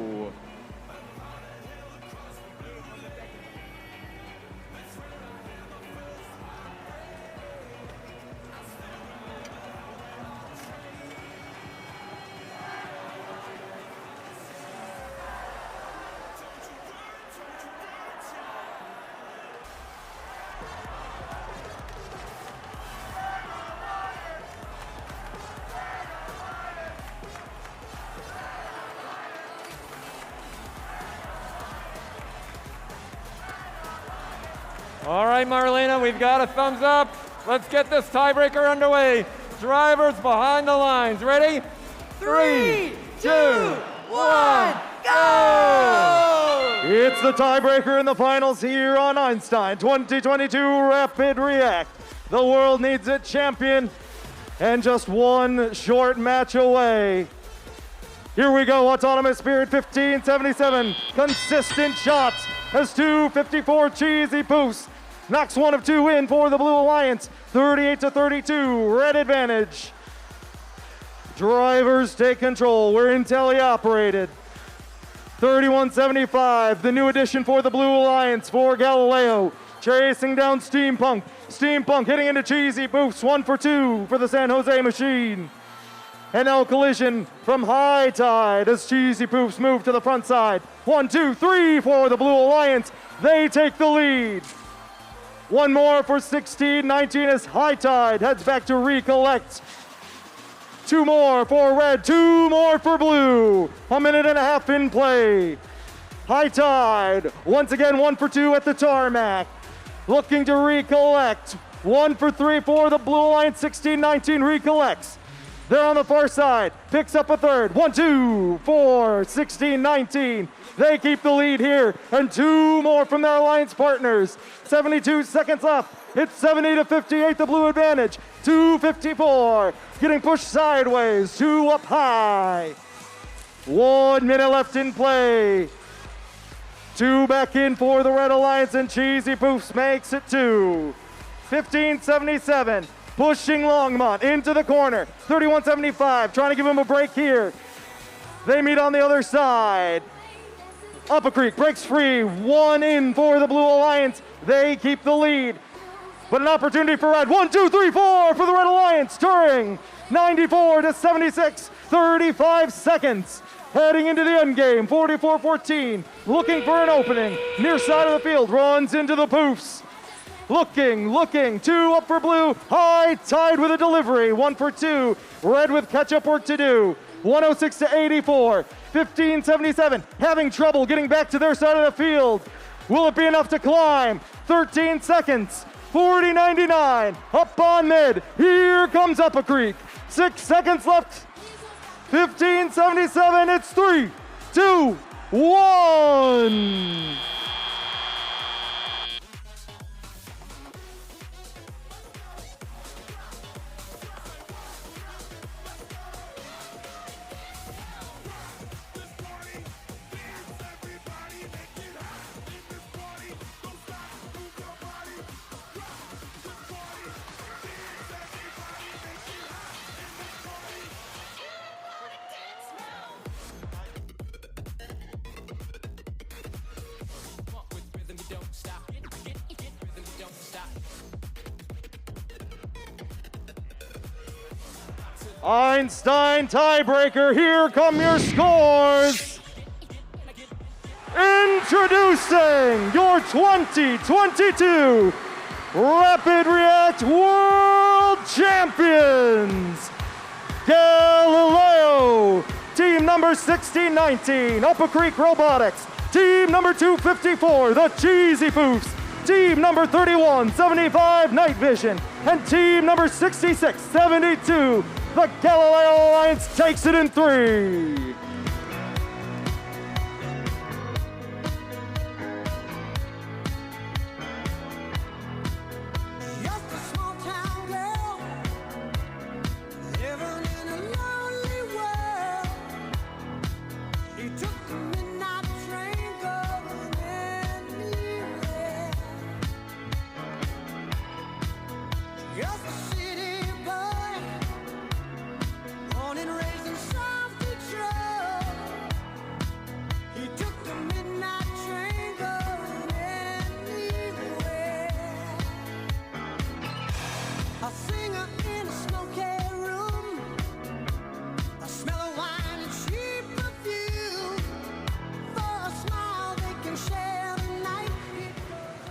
All right, Marlena, we've got a thumbs up. Let's get this tiebreaker underway. Drivers behind the lines. Ready? 3, 2, 1, go! It's the tiebreaker in the finals here on Einstein 2022 Rapid React. The world needs a champion and just one short match away. Here we go, Autonomous Spirit 1577. Consistent shots as 254 Cheesy Poofs knocks one of 2 in for the Blue Alliance. 38-32, red advantage. Drivers take control. We're in tele-operated. 3175, the new addition for the Blue Alliance for Galileo. Chasing down Steampunk. Steampunk hitting into Cheesy Poofs, 1 for 2 for the San Jose machine. And now collision from High Tide as Cheesy Poofs move to the front side. 1, 2, 3 for the Blue Alliance. They take the lead. One more for 16-19 as High Tide heads back to recollect. 2 more for red, 2 more for blue. A minute and a half in play. High Tide, once again 1 for 2 at the tarmac. Looking to recollect. 1 for 3 for the Blue Alliance, 16-19 recollects. They're on the far side, picks up a third. 1, 2 for 16-19. They keep the lead here, and 2 more from their alliance partners. 72 seconds left. It's 70-58, the blue advantage. 254, getting pushed sideways, 2 up high. 1 minute left in play. 2 back in for the Red Alliance, and Cheesy Poofs makes it 2. 1577, pushing Longmont into the corner. 3175, trying to give him a break here. They meet on the other side. Up a Creek breaks free, 1 in for the Blue Alliance. They keep the lead, but an opportunity for red. 1, 2, 3, 4 for the Red Alliance. Touring 94-76, 35 seconds. Heading into the end game, 44-14. Looking for an opening. Near side of the field, runs into the Poofs. Looking, 2 up for blue. High Tide with a delivery, 1 for 2. Red with catch-up work to do. 106-84. 1577, having trouble getting back to their side of the field. Will it be enough to climb? 13 seconds, 40-99, up on mid. Here comes Up a Creek. 6 seconds left. 1577, it's 3, 2, 1. Einstein tiebreaker, here come your scores. Introducing your 2022 Rapid React World Champions, Galileo, team number 1619, Upper Creek Robotics, team number 254, the Cheesy Poofs, team number 3175, Night Vision, and team number 6672, the Galileo Alliance takes it in 3.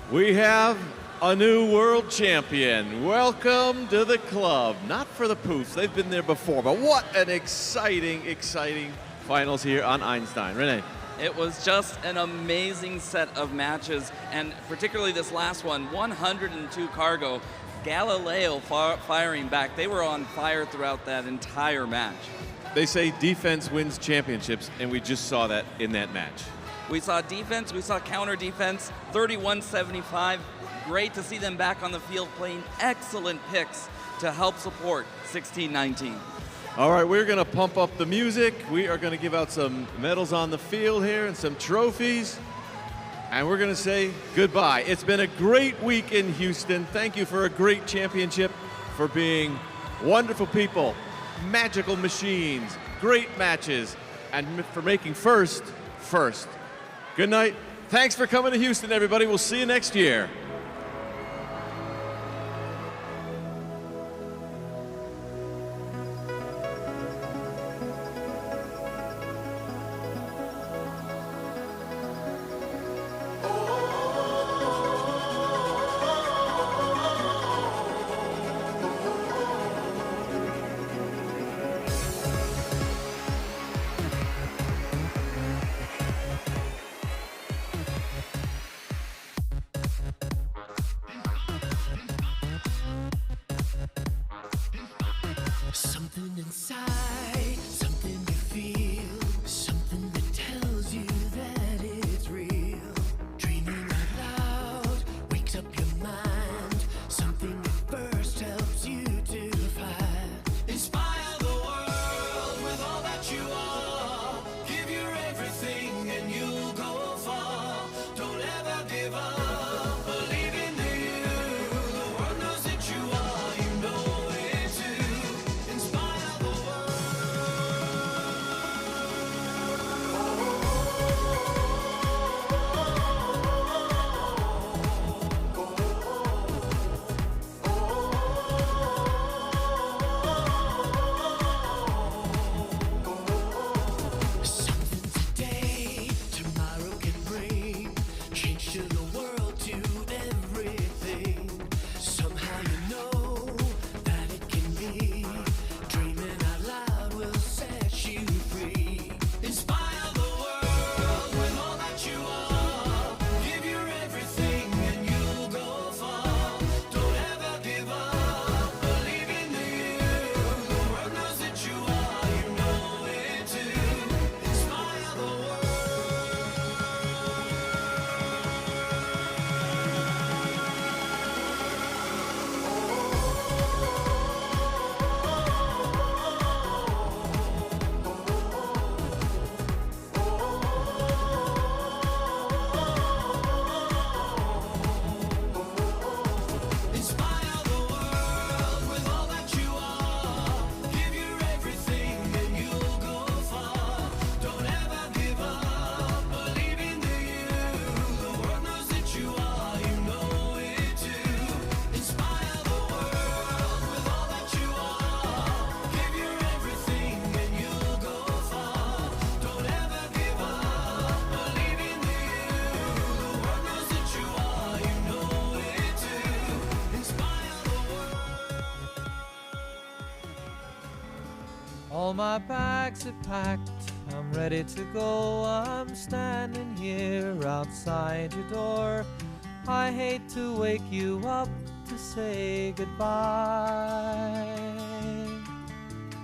We have a new world champion. Welcome to the club. Not for the Poofs, they've been there before, but what an exciting, exciting finals here on Einstein. Renee. It was just an amazing set of matches, and particularly this last one, 102 cargo. Galileo firing back. They were on fire throughout that entire match. They say defense wins championships, and we just saw that in that match. We saw defense, we saw counter defense, 31-75. Great to see them back on the field playing excellent picks to help support 16-19. All right, we're going to pump up the music. We are going to give out some medals on the field here and some trophies. And we're going to say goodbye. It's been a great week in Houston. Thank you for a great championship, for being wonderful people, magical machines, great matches, and for making first. Good night. Thanks for coming to Houston, everybody. We'll see you next year. Something inside, something you feel, something that tells you that it's real. Dreaming out loud wakes up your mind, something that first helps you to fly. Inspire the world with all that you are. Give your everything and you'll go far. Don't ever give up. Believe in you. The world knows that you are. You know it too. Inspire the world. All my bags are packed, I'm ready to go. I'm standing here outside your door. I hate to wake you up to say goodbye,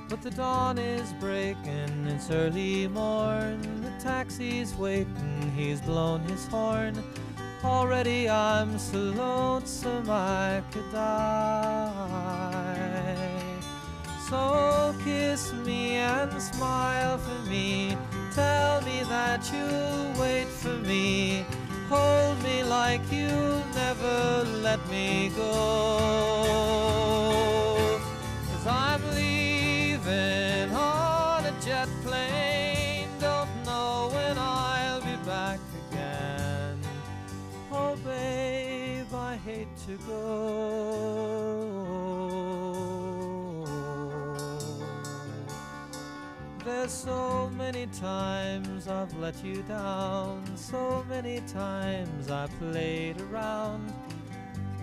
but the dawn is breaking, it's early morn. The taxi's waiting, he's blown his horn. Already I'm so lonesome I could die. So kiss me and smile for me. Tell me that you'll wait for me. Hold me like you'll never let me go. 'Cause I'm leaving on a jet plane. Don't know when I'll be back again. Oh babe, I hate to go. There's so many times I've let you down, so many times I played around.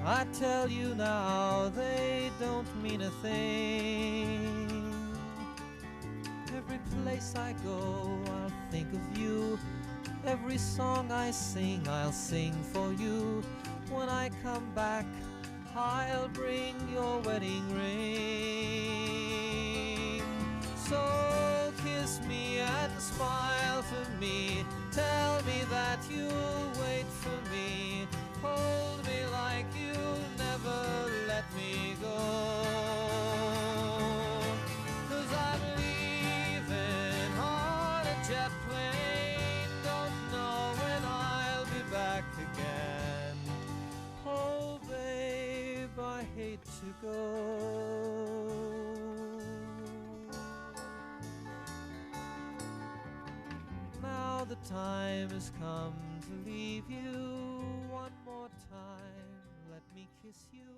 I tell you now, they don't mean a thing. Every place I go, I'll think of you. Every song I sing, I'll sing for you. When I come back, I'll bring your wedding ring. So kiss me and smile for me. Tell me that you'll wait for me. Hold me like you'll never let me go. 'Cause I'm leaving on a jet plane. Don't know when I'll be back again. Oh babe, I hate to go. Now the time has come to leave you. One more time, let me kiss you.